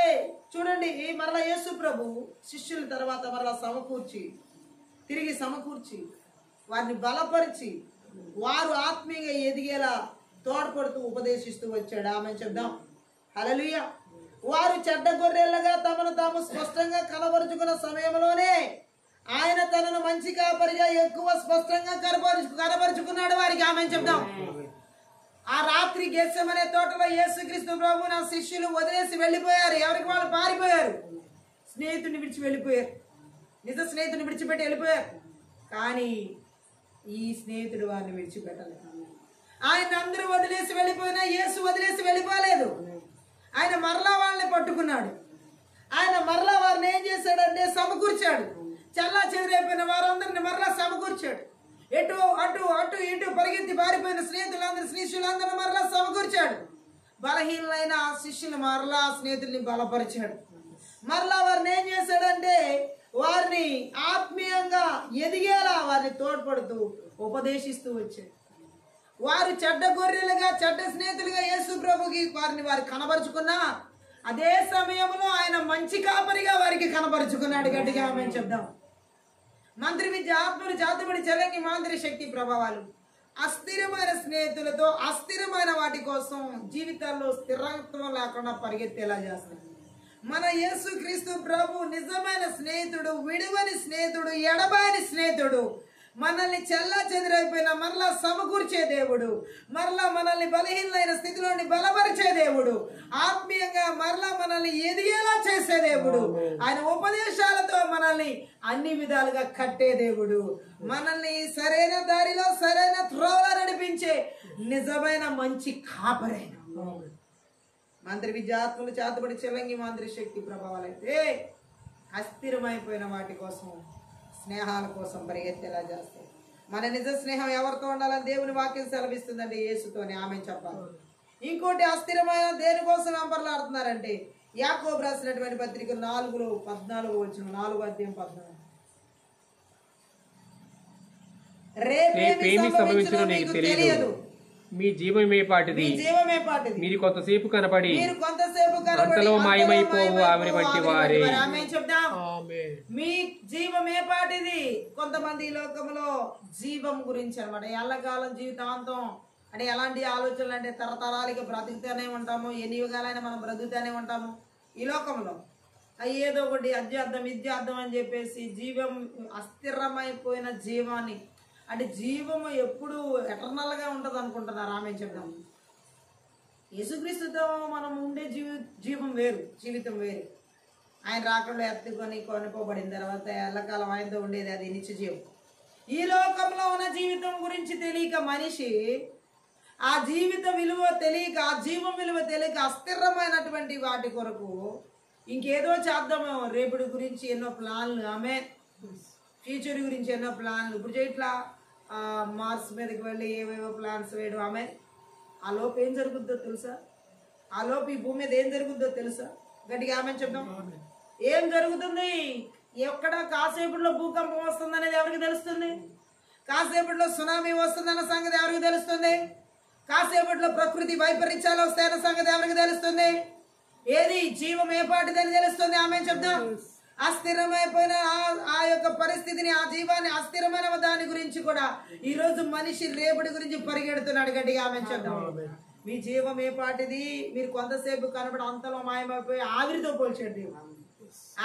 చూడండి, మరలా యేసు ప్రభు శిష్యుల తర్వాత మరలా తిరిగి సమకూర్చి వారిని బలపరిచి వారు ఆత్మీయంగా ఎదిగేలా తోడ్పడుతూ ఉపదేశిస్తూ వచ్చాడు. ఆమేన్ చెప్దాం. హల్లెలూయా. వారు చెడ్డ గొర్రెలుగా తమను తాము స్పష్టంగా కనబరుచుకున్న సమయంలోనే ఆయన తనను మంచి కాపరిగా ఎక్కువ స్పష్టంగా కనబరుచుకున్నాడు వారికి. ఆమేన్ చెప్దాం. ఆ రాత్రి గెత్సెమనే తోటలో యేసుక్రీస్తు ప్రభు నా శిష్యులు వదిలేసి వెళ్ళిపోయారు. ఎవరికి వాళ్ళు పారిపోయారు, స్నేహితుడిని విడిచి వెళ్ళిపోయారు, నిజ స్నేహితుడిని విడిచిపెట్టి వెళ్ళిపోయారు. కానీ ఈ స్నేహితుడు వారిని విడిచిపెట్టలేదు. ఆయన అందరూ వదిలేసి వెళ్ళిపోయినా యేసు వదిలేసి వెళ్ళిపోలేదు. ఆయన మరలా వాళ్ళని పట్టుకున్నాడు. ఆయన మరలా వారిని ఏం చేశాడంటే సమకూర్చాడు. చల్లా చెదిరైపోయిన వారందరిని మరలా సమకూర్చాడు. ఎటు అటు అటు ఇటు పరిగెత్తి పారిపోయిన శిష్యులందరూ మరలా సమకూర్చాడు. బలహీనమైన ఆ శిష్యులు మరలా స్నేహితుల్ని బలపరిచాడు. మరలా వారిని ఏం చేశాడంటే వారిని ఆత్మీయంగా ఎదిగేలా వారిని తోడ్పడుతూ ఉపదేశిస్తూ వచ్చాడు. వారు చెడ్డ గొర్రెలుగా, చెడ్డ స్నేహితులుగా యేసు ప్రభుకి వారు కనబరుచుకున్నా, అదే సమయంలో ఆయన మంచి కాపరిగా వారికి కనబరుచుకున్నాడు. గట్టిగా ఆమేన్ చెప్దాం. మంత్రి విద్య ఆత్మలు చేతబడి చెల్లంగి మాంత్రి శక్తి ప్రభావాలు అస్థిరమైన స్నేహితులతో అస్థిరమైన వాటి కోసం జీవితాల్లో స్థిరత్వం లేకుండా పరిగెత్తేలా చేస్తారు. మన యేసుక్రీస్తు ప్రభు నిజమైన స్నేహితుడు, విడువని స్నేహితుడు, ఎడబాయని స్నేహితుడు. మనల్ని చెల్లా చెదిరైపోయిన మరలా సమకూర్చే దేవుడు, మరలా మనల్ని బలహీనమైన స్థితిలోని బలపరిచే దేవుడు, ఆత్మీయంగా మరలా మనల్ని ఎదిగేలా చేసే దేవుడు, ఆయన ఉపదేశాలతో మనల్ని అన్ని విధాలుగా కట్టే దేవుడు, మనల్ని సరైన దారిలో సరైన త్రోవలో నడిపించే నిజమైన మంచి కాపరైన మంత్రి విద్యాత్మలు చేతబడి చెల్లంగి మంత్రి శక్తి ప్రభావాలైతే అస్థిరమైపోయిన వాటి కోసం, స్నేహాల కోసం పరిగెత్తేలా చేస్తాయి. మన నిజ స్నేహం ఎవరితో ఉండాలని దేవుని వాక్యం సెలవిస్తుందండి, యేసుతోనే. ఆమేన్ చెప్పాలి. ఇంకోటి అస్థిరమైన దేనికోసం వెంపర్లాడుతున్నారంటే యాకోబు రాసినటువంటి పత్రిక 4:14 రేపేమి సంభవించునో నీకు తెలియదు, మీ జీవమే పాటిది, జీవమే పాటిది. మీరు కొంతసేపు కనబడి మీరు కొంతసేపు కనబడి అంతలో మాయమైపోవు ఆవిరి వంటి వారే. ఆమేన్ చెప్దాం. మీ జీవమే పాటిది. కొంతమంది ఈ లోకంలో జీవం గురించి అన్నమాట, ఎల్లకాలం జీవితాంతం అంటే ఎలాంటి ఆలోచనలు అంటే తరతరాలుగా బ్రతుకుతూనే ఉంటాము, ఎన్ని యుగాలైనా మనం బ్రతుకుతూనే ఉంటాము ఈ లోకంలో. ఏదో ఒకటి అధ్యార్థం విద్యార్థం అని చెప్పేసి జీవం అస్థిరమైపోయిన జీవాన్ని అంటే జీవము ఎప్పుడు ఎటర్నల్గా ఉంటుంది అనుకుంటున్నారు. ఆమె చెప్దాం. యేసుక్రీస్తుతో మనం ఉండే జీవం వేరు, జీవితం వేరు. ఆయన రాకుండా ఎత్తుకొని కొనుకోబడిన తర్వాత ఎల్లకాలం ఆయనతో ఉండేది అది నిత్య జీవం. ఈ లోకంలో ఉన్న జీవితం గురించి తెలియక మనిషి ఆ జీవిత విలువ తెలియక, ఆ జీవం విలువ తెలియక అస్థిరమైనటువంటి వాటి కొరకు ఇంకేదో చేద్దాము. రేపటి గురించి ఎన్నో ప్లాన్లు, ఆమె ఫ్యూచర్ గురించి ఎన్నో ప్లాన్లు. ఇప్పుడు ఇట్లా మార్స్ మీదకి వెళ్ళి ఏవేవో ప్లాన్స్ వేయడం. ఆమె ఆ లోపు ఏం జరుగుద్దో తెలుసా? ఆ లోపు ఈ భూమి మీద ఏం జరుగుద్దో తెలుసా? గట్టిగా ఆమె చెప్దాం. ఏం జరుగుతుంది? ఎక్కడ కాసేపట్లో భూకంపం వస్తుంది అనేది ఎవరికి తెలుస్తుంది? కాసేపట్లో సునామీ వస్తుందన్న సంగతి ఎవరికి తెలుస్తుంది? కాసేపట్లో ప్రకృతి వైపరీత్యాలు వస్తాయన్న సంగతి ఎవరికి తెలుస్తుంది? ఏది జీవం ఏ పాటిదని తెలుస్తుంది? ఆమె చెప్దాం. అస్థిరమైపోయిన ఆ యొక్క పరిస్థితిని, ఆ జీవాన్ని, అస్థిరమైన దాని గురించి కూడా ఈ రోజు మనిషి రేపటి గురించి పరిగెడుతున్నాడు. గట్టిగా ఆమె చెప్దాం. మీ జీవం ఏ పాటిది? మీరు కొంతసేపు కనబడి అంతలో మాయమైపోయి ఆవిరితో పోల్చండి.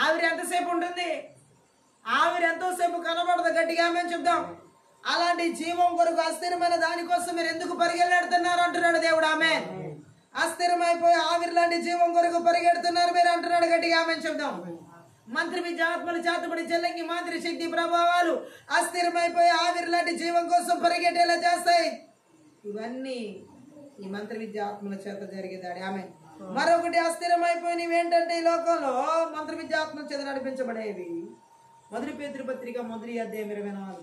ఆవిరి ఎంతసేపు ఉంటుంది? ఆవిరి ఎంతోసేపు కనబడదు. గట్టిగా ఆమె చెప్దాం. అలాంటి జీవం కొరకు అస్థిరమైన దానికోసం మీరు ఎందుకు పరిగెళ్ళాడుతున్నారు అంటున్నాడు దేవుడు. ఆమె అస్థిరమైపోయి ఆవిరి లాంటి జీవం కొరకు పరిగెడుతున్నారు మీరు అంటున్నాడు. గట్టిగా ఆమె చెప్దాం. మంత్రి విద్య ఆత్మలు చేతబడి చెల్లంగి మాదిరి శక్తి ప్రభావాలు అస్థిరమైపోయి ఆవిరి లాంటి జీవం కోసం పరిగెట్టేలా చేస్తాయి. ఇవన్నీ ఈ మంత్రి విద్య ఆత్మల చేత జరిగేదాడి. ఆమె మరొకటి అస్థిరమైపోయినవి ఏంటంటే ఈ లోకంలో మంత్రి విద్య ఆత్మల చేత నడిపించబడేవి. మొదటి పేతురు పత్రిక 1:24.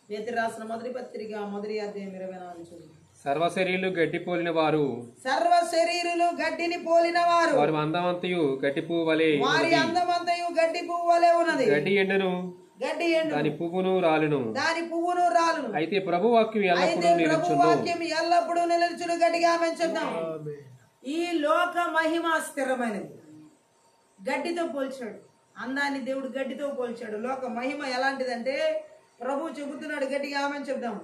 పేతురు రాసిన మొదటి పత్రిక 1:24. సర్వ శరీరులు గడ్డి పోలిన వారు, సర్వ శరీరులు గడ్డిని పోలిన వారు, వారి అందమంతయు గడ్డి పువ్వు వలె, వారి అందమంతయు గడ్డి పువ్వు వలె ఉన్నది. గడ్డి ఎండును, గడ్డి ఎండు, దాని పువ్వును రాలును, దాని పువ్వును రాలును. అయితే ప్రభు వాక్యం ఎల్లప్పుడూ నిలుచును. వాక్యం ఎల్లప్పుడూ నిలుచును. గట్టిగా ఆమె చెప్దాం. ఈ లోక మహిమ స్థిరమైనది. గడ్డితో పోల్చాడు అందాన్ని దేవుడు, గడ్డితో పోల్చాడు. లోక మహిమ ఎలాంటిదంటే ప్రభు చెబుతున్నాడు. గట్టిగా ఆమె చెప్దాం.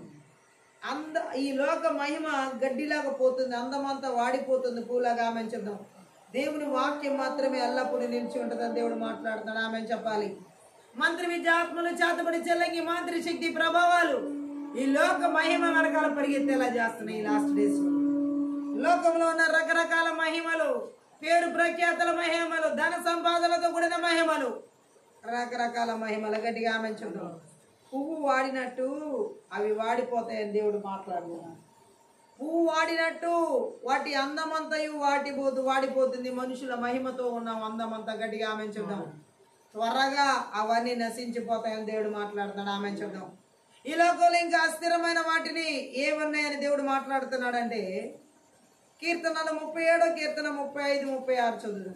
ఈ లోక మహిమ గడ్డిలాగా పోతుంది, అందమంతా వాడిపోతుంది, పూలాగా. ఆమె చెప్దాం. దేవుని వాక్యం మాత్రమే ఎల్లప్పుడూ నిలిచి ఉంటుందని దేవుడు మాట్లాడుతాడు. ఆమె చెప్పాలి. మంత్రి విద్యాత్మలు చేతబడి చెల్లంగి మాంత్రి శక్తి ప్రభావాలు ఈ లోక మహిమ వెనకాల పరిగెత్తేలా చేస్తున్నాయి. ఈ లాస్ట్ డేస్ లోకంలో ఉన్న రకరకాల మహిమలు, పేరు ప్రఖ్యాతల మహిమలు, ధన సంపాదనతో కూడిన మహిమలు, రకరకాల మహిమలు. గట్టిగా ఆమె చెప్తాం. పువ్వు వాడినట్టు అవి వాడిపోతాయని దేవుడు మాట్లాడుతున్నాడు. పువ్వు వాడినట్టు వాటి అందమంతయు వాడిపోతుంది. మనుషుల మహిమతో ఉన్న అందమంతా. గట్టిగా ఆమె చెప్దాం. త్వరగా అవన్నీ నశించిపోతాయని దేవుడు మాట్లాడుతున్నాడు. ఆమె చెప్దాం. ఈ లోకంలో ఇంకా అస్థిరమైన వాటిని ఏమున్నాయని దేవుడు మాట్లాడుతున్నాడంటే కీర్తనలు 37, కీర్తన 35, 36 చదువు.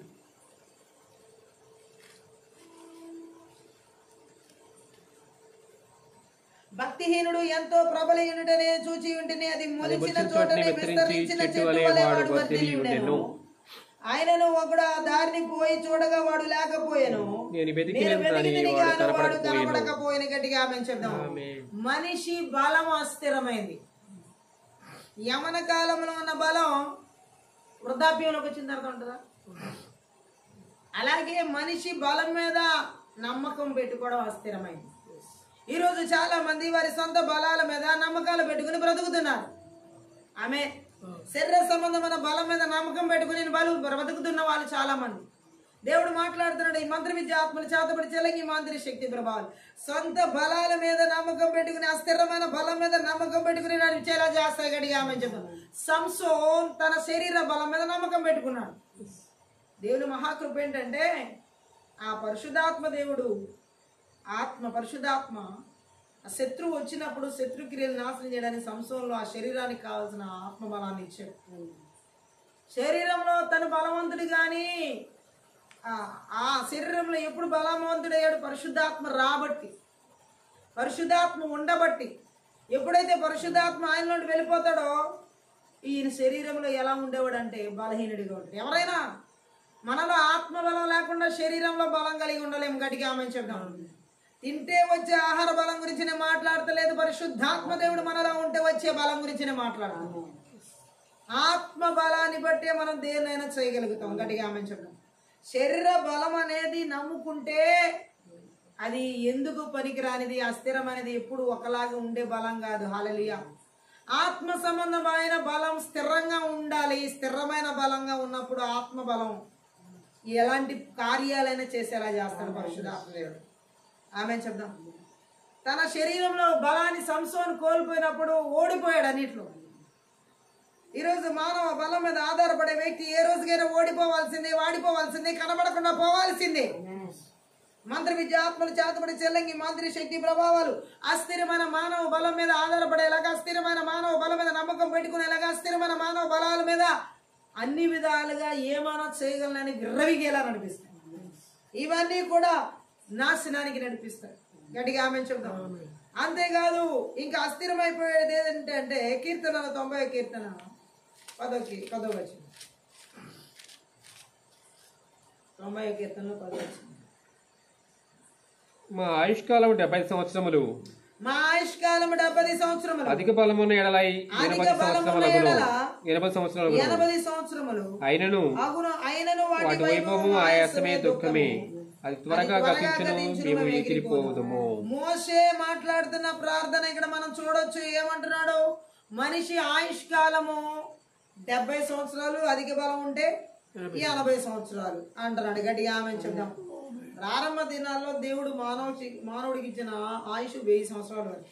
భక్తిహీనుడు ఎంతో ప్రబలయునుడనే చూచి ఉంటేనే అది మొలిచిన చోటనే విస్తరించిన చెట్టు వలె వాడు వర్ధిల్లి ఉండెను. ఆయనను ఒకడు ఆ దారిని పోయి చూడగా వాడు లేకపోయాను, నేను వెతికితిని గాని వాడు కనబడకపోయిన. గట్టిగా ఆమె చెప్దాం. మనిషి బలం అస్థిరమైంది. యమన కాలంలో ఉన్న బలం వృద్ధాప్యంలోకి వచ్చిన తర్వాత ఉంటుందా? అలాగే మనిషి బలం మీద నమ్మకం పెట్టుకోవడం అస్థిరమైంది. ఈరోజు చాలా మంది వారి సొంత బలాల మీద నమ్మకాలు పెట్టుకుని బ్రతుకుతున్నారు. ఆమె శరీర సంబంధమైన బలం మీద నమ్మకం పెట్టుకుని బ్రతుకుతున్న వాళ్ళు చాలా మంది. దేవుడు మాట్లాడుతున్నాడు. ఈ మంత్రి విద్య ఆత్మలు చేతబడి చెల్లంగి మాంత్రి శక్తి ప్రభావాలు సొంత బలాల మీద నమ్మకం పెట్టుకుని, అస్థిరమైన బలం మీద నమ్మకం పెట్టుకుని నడిచేలా చేస్తాయి. గట్టిగా ఆమె చెప్తాను. సంసోన్ తన శరీర బలం మీద నమ్మకం పెట్టుకున్నాడు. దేవుని మహాకృప ఏంటంటే ఆ పరిశుద్ధాత్మ దేవుడు, పరిశుద్ధాత్మ ఆ శత్రువు వచ్చినప్పుడు శత్రుక్రియలు నాశనం చేయడానికి సంసోన్లో ఆ శరీరానికి కావాల్సిన ఆత్మబలాన్ని ఇచ్చాడు. శరీరంలో తను బలవంతుడు కానీ ఆ శరీరంలో ఎప్పుడు బలవంతుడయ్యాడు? పరిశుద్ధాత్మ రాబట్టి, పరిశుద్ధాత్మ ఉండబట్టి. ఎప్పుడైతే పరిశుద్ధాత్మ ఆయన నుండి వెళ్ళిపోతాడో ఈయన శరీరంలో ఎలా ఉండేవాడు అంటే బలహీనుడిగా ఉంటాడు. ఎవరైనా మనలో ఆత్మబలం లేకుండా శరీరంలో బలం కలిగి ఉండలేము. గట్టిగా ఆమె చెప్తాం. తింటే వచ్చే ఆహార బలం గురించి నేను మాట్లాడతలేదు. పరిశుద్ధాత్మ దేవుడు మనలో ఉంటే వచ్చే బలం గురించి నేను మాట్లాడతాను. ఆత్మ బలాన్ని బట్టే మనం దేన్నైనా చేయగలుగుతాం. గట్టిగా ఆమె చెప్తాం. శరీర బలం అనేది నమ్ముకుంటే అది ఎందుకు పనికిరానిది, అస్థిరమైనది, ఎప్పుడు ఒకలాగా ఉండే బలం కాదు. హల్లెలూయా. ఆత్మ సంబంధమైన బలం స్థిరంగా ఉండాలి. స్థిరమైన బలంగా ఉన్నప్పుడు ఆత్మ బలం ఎలాంటి కార్యాలైనా చేసేలా చేస్తాడు పరిశుద్ధాత్మ దేవుడు. ఆమె చెప్దాం. తన శరీరంలో బలాన్ని సంసోను కోల్పోయినప్పుడు ఓడిపోయాడు అన్నిట్లో. ఈరోజు మానవ బలం మీద ఆధారపడే వ్యక్తి ఏ రోజుకైనా ఓడిపోవాల్సిందే, వాడిపోవాల్సిందే, కనబడకుండా పోవాల్సిందే. మంత్రి విద్య, ఆత్మలు, చేతబడి, చెల్లంగి, మంత్రి శక్తి ప్రభావాలు అస్థిరమైన మానవ బలం మీద ఆధారపడేలాగా, అస్థిరమైన మానవ బలం మీద నమ్మకం పెట్టుకునేలాగా, అస్థిరమైన మానవ బలాల మీద అన్ని విధాలుగా ఏమైనా చేయగలనని విర్రవిగేలా నడిపిస్తాయి. ఇవన్నీ కూడా నాశనానికి నడిపిస్తాయి. గట్టిగా ఆమె చెప్తాం. అంతేకాదు ఇంకా అస్థిరమైపోయేది ఏంటంటే కీర్తనలు 90 కీర్తన 10 వచ్చింది. 90 కీర్తనలో 10 వచ్చింది. మా ఆయుష్కాలం 70 సంవత్సరములు, మా ఆయుష్కాలం 70 సంవత్సరములు, అధిక బలమున్న ఎడలై 80 సంవత్సరములు అయినను వాటి వైభవము ఆయాసమే దుఃఖమే, అది త్వరగా గతించును, మేము ఎగిరిపోదుము. మోషే మాట్లాడుతున్న ప్రార్థన ఇక్కడ మనం చూడొచ్చు. ఏమంటున్నాడు? మనిషి ఆయుష్కాలము 70 సంవత్సరాలు, అధిక బలం ఉంటే 80 సంవత్సరాలు అంటున్నాడు. గట్టిగా ఆమె చెప్దాం. ప్రారంభ దినాల్లో దేవుడు మానవుడికి ఇచ్చిన ఆయుష్ 1000 సంవత్సరాలు వరకు.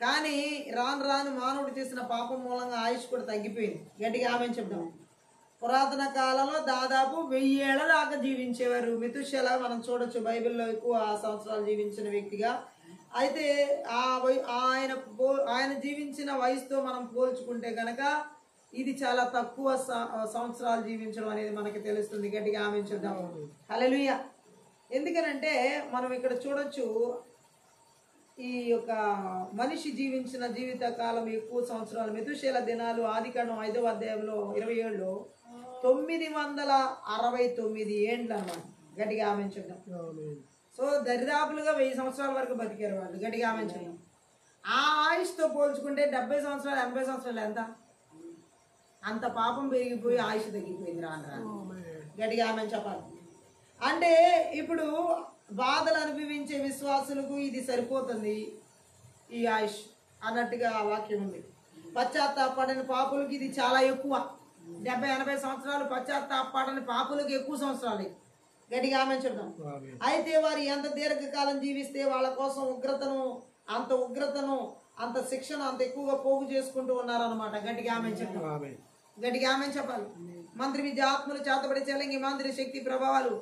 కానీ రాను రాను మానవుడు చేసిన పాపం మూలంగా ఆయుష్ కూడా తగ్గిపోయింది. గట్టిగా ఆమె చెప్దాం. పురాతన కాలంలో దాదాపు 1000 ఏళ్ల దాకా జీవించేవారు. మెతుషెల మనం చూడొచ్చు బైబిల్లో ఎక్కువ సంవత్సరాలు జీవించిన వ్యక్తిగా. అయితే ఆయన జీవించిన వయసుతో మనం పోల్చుకుంటే కనుక ఇది చాలా తక్కువ సంవత్సరాలు జీవించడం అనేది మనకి తెలుస్తుంది. గట్టిగా ఆమె చూద్దాం. హల్లెలూయా. ఎందుకనంటే మనం ఇక్కడ చూడొచ్చు, ఈ యొక్క మనిషి జీవించిన జీవిత కాలం ఎక్కువ సంవత్సరాలు. మెతుషేల దినాలు ఆదికాండం 5వ అధ్యాయంలో 27లో 969 ఏండ్లు అన్నమాట. గట్టిగా ఆమె చూద్దాం. సో దరిదాపులుగా 1000 సంవత్సరాల వరకు బతికారు వాళ్ళు. గట్టిగా ఆమె చూద్దాం. ఆ ఆయుష్తో పోల్చుకుంటే 70 సంవత్సరాలు 80 సంవత్సరాలు ఎంత? అంత పాపం పెరిగిపోయి ఆయుష్ తగ్గిపోయింది రాను రాను. గట్టిగా ఆమె చెప్పాలి. అంటే ఇప్పుడు బాధలు అనుభవించే విశ్వాసులకు ఇది సరిపోతుంది ఈ ఆయుష్ అన్నట్టుగా వాక్యం ఉంది. పశ్చాత్తాపడని పాపులకి ఇది చాలా ఎక్కువ. 70-80 సంవత్సరాలు పశ్చాత్తాపడని పాపులకు ఎక్కువ సంవత్సరాలు. గట్టిగా ఆమె చెప్తాం. అయితే వారు ఎంత దీర్ఘకాలం జీవిస్తే వాళ్ళ కోసం ఉగ్రతను అంత శిక్షను అంత ఎక్కువగా పోగు చేసుకుంటూ ఉన్నారన్నమాట. గట్టిగా ఆమె చెప్తాం. గట్టిగా ఆమె చెప్పాలి. మంత్రి విద్య, ఆత్మలు, చేతబడి, చెల్లంగి, మంత్రి శక్తి ప్రభావాలు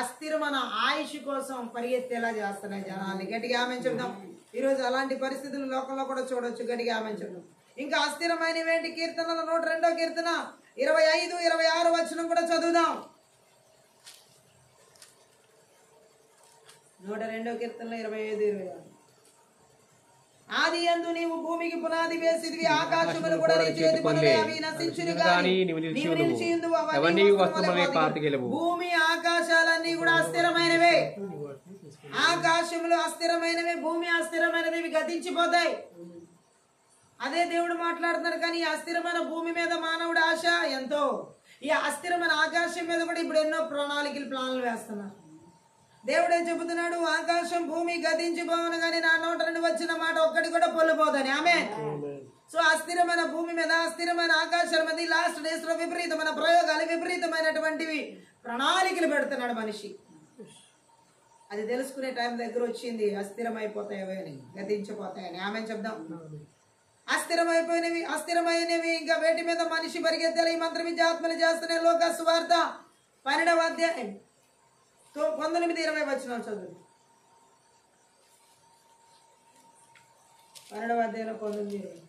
అస్థిరమైన ఆయుష్ కోసం పరిగెత్తేలా చేస్తున్నాయి జనాల్ని. గట్టిగా ఆమె చెప్తాం. ఈరోజు అలాంటి పరిస్థితులు లోకంలో కూడా చూడొచ్చు. గట్టిగా ఆమె చెప్తాం. ఇంకా అస్థిరమైనవేంటి? కీర్తనల 102వ కీర్తన 25-26 వచనం కూడా చదువుదాం. 102వ కీర్తనలో 25-26. ఆది యందు నీవు భూమికి పునాది వేసిదివి, ఆకాశములు కూడా నీ చేతి పనులే, అవి నశించును గాని నీవు నిలిచియుందువు, అవన్నీ వస్తువులే పాతగెలవు. భూమి ఆకాశాలన్నీ కూడా అస్థిరమైనవే. ఆకాశములు అస్థిరమైనవే, భూమి అస్థిరమైనవి, ఇవి గతించిపోతాయి. అదే దేవుడు మాట్లాడుతున్నాడు. కానీ ఈ అస్థిరమైన భూమి మీద మానవుడు ఆశ ఎంతో. ఈ అస్థిరమైన ఆకాశం మీద కూడా ఇప్పుడు ఎన్నో ప్లాన్లు వేస్తున్నారు. దేవుడే చెబుతున్నాడు, ఆకాశం భూమి గతించిపోవను కానీ నా నోట నుండి వచ్చిన మాట ఒక్కటి కూడా పొల్లిపోదని. ఆమేన్. సో అస్థిరమైన భూమి మీద, అస్థిరమైన ఆకాశాల మీద లాస్ట్ డేస్ లో విపరీతమైన ప్రయోగాలు, విపరీతమైనటువంటివి ప్రణాళికలు పెడుతున్నాడు మనిషి. అది తెలుసుకునే టైం దగ్గర వచ్చింది. అస్థిరమైపోతాయని, గతించిపోతాయని. ఆమె చెప్దాం. అస్థిరమైనవి ఇంకా వేటి మీద మనిషి పరిగెత్తాలి. ఈ మంత్ర విద్య, ఆత్మలు చేస్తున్న లోక సువార్త 12వ అధ్యాయం 19-20 వచనాలు చదువు. 12వ అధ్యాయంలో 19-20.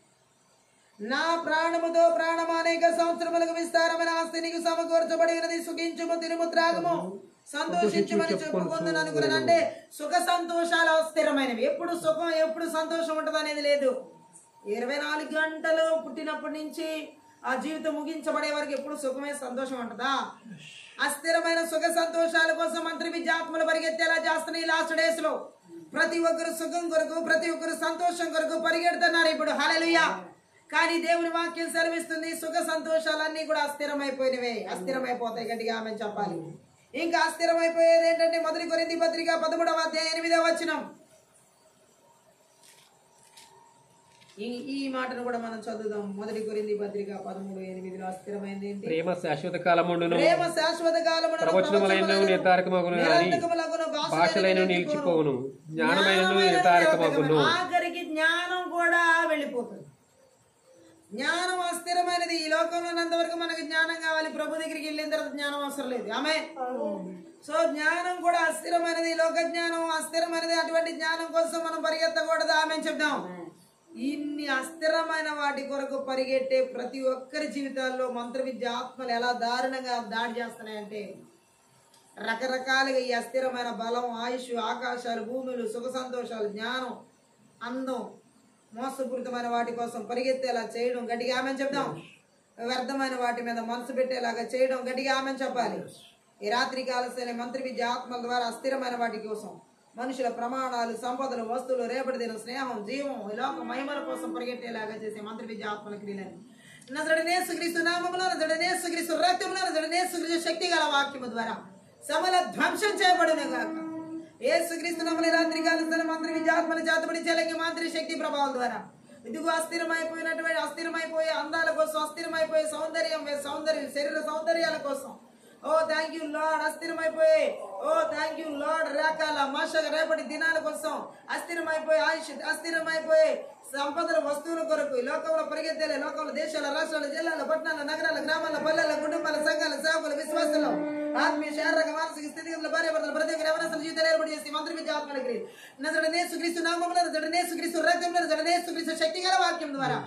నా ప్రాణముతో ప్రాణము అనేక సంవత్సరములకు విస్తారమైన ఆస్తి నీకు సమకూర్చబడి ఉన్నది. సుఖించుము, తినుము, త్రాగుము, సంతోషించమని చెప్పుకుందని అనుకున్నాను. అంటే సుఖ సంతోషాలు అస్థిరమైనవి. ఎప్పుడు సుఖం ఎప్పుడు సంతోషం ఉంటుంది అనేది లేదు. 24 గంటలు పుట్టినప్పటి నుంచి ఆ జీవితం ముగించబడే వరకు ఎప్పుడు సుఖమే సంతోషం ఉంటుందా? అస్థిరమైన సుఖ సంతోషాల కోసం మంత్రి విద్యాత్మలు పరిగెత్తేలా చేస్తున్నాయి. లాస్ట్ డేస్ లో ప్రతి ఒక్కరు సుఖం కొరకు, ప్రతి ఒక్కరు సంతోషం కొరకు పరిగెడుతున్నారు ఇప్పుడు. హల్లెలూయా. కానీ దేవుని వాక్యం సెలవిస్తుంది సుఖ సంతోషాలన్నీ కూడా అస్థిరమైపోయినవే, అస్థిరమైపోతాయి. గట్టిగా ఆమె చెప్పాలి. ఇంకా అస్థిరమైపోయేది ఏంటంటే 1 కొరింథీ పత్రిక 13వ అధ్యాయం 8వ వచనం. ఈ మాటను కూడా మనం చదువుదాం. 1 కొరింథీ పత్రిక 13:8 అస్థిరమైంది ఏంటి? ప్రేమ శాశ్వత కాలముండును, ప్రేమ శాశ్వత కాలముండును, ప్రవచనములైనను నిర్ధారకమగును గాని భాషలైనను నిలిచిపోవును, జ్ఞానమైనను నిర్ధారకమగును. ఆఖరికి జ్ఞానం కూడా వెళ్ళిపోతుంది. జ్ఞానం అస్థిరమైనది. ఈ లోకంలో ఉన్నంతవరకు మనకు జ్ఞానం కావాలి. ప్రభు దగ్గరికి వెళ్ళిన తర్వాత జ్ఞానం అవసరం లేదు. ఆమె సో జ్ఞానం కూడా అస్థిరమైనది. లోక జ్ఞానం అస్థిరమైనది. అటువంటి జ్ఞానం కోసం మనం పరిగెత్తకూడదు. ఆమె చెప్దాం. ఇన్ని అస్థిరమైన వాటి కొరకు పరిగెట్టే ప్రతి ఒక్కరి జీవితాల్లో మంత్ర విద్య ఆత్మలు ఎలా దారుణంగా దాడి చేస్తున్నాయంటే రకరకాలుగా ఈ అస్థిరమైన బలం, ఆయుష్, ఆకాశాలు, భూములు, సుఖ సంతోషాలు, జ్ఞానం, అందం, మోసపూరితమైన వాటి కోసం పరిగెత్తేలా చేయడం. గట్టిగా ఆమె చెప్దాం. వ్యర్థమైన వాటి మీద మనసు పెట్టేలాగా చేయడం. గట్టిగా ఆమె చెప్పాలి. ఈ రాత్రి కాలశైలి మంత్రి విద్య ఆత్మల ద్వారా అస్థిరమైన వాటి కోసం మనుషుల ప్రమాణాలు, సంపదలు, వస్తువులు, రేపటి దినం, స్నేహం, జీవం, ఈ లోక మహిమల కోసం పరిగెట్టేలాగా చేసే మంత్రి విద్య ఆత్మల క్రియలను నజరుడైన యేసుక్రీస్తు నామములో, నజరుడైన యేసుక్రీస్తు రక్తములో, నజరుడైన యేసుక్రీస్తు శక్తి గల వాక్యము ద్వారా సమల ధ్వంసం చేయబడును గాక. యేసుక్రీస్తు నామములో రాత్రి కాలశైలి మంత్రి విద్య ఆత్మల చేతబడి చెలకి మంత్రి శక్తి ప్రభావం ద్వారా ఇదిగో అస్థిరమైపోయే అందాల కోసం, అస్థిరమైపోయే సౌందర్యం, శరీర సౌందర్యాల కోసం, ఓ థ్యాంక్ యూ లార్డ్, అస్థిరమైపోయే, ఓ థ్యాంక్ యూ లార్డ్, రేకాల మాష రేపటి దినాల కోసం అస్థిరమైపోయే ఆయుష్, అస్థిరమైపోయే సంపదల వస్తువుల కొరకు ఈ లోకంలో పరిగెత్తేలే, లోకంలో, దేశాల, రాష్ట్రాల, జిల్లాల, పట్టణాల, నగరాల, గ్రామాల, పల్లెల, కుటుంబాల, సంఘాల, సేవకుల, విశ్వాసాలు, ఆత్మీయ, శారీరక, మానసిక స్థితిగతుల, భార్య భర్తల ప్రతి ఒక్కరు ఎవరైనా జీవితాలు ఏర్పాటు చేసి మంత్రి విద్య ఆత్మల క్రియలు నజరుడైన యేసుక్రీస్తు నామములో, నజరుడైన యేసుక్రీస్తు రక్తంలో, నజరుడైన యేసుక్రీస్తు శక్తి గల వాక్యం ద్వారా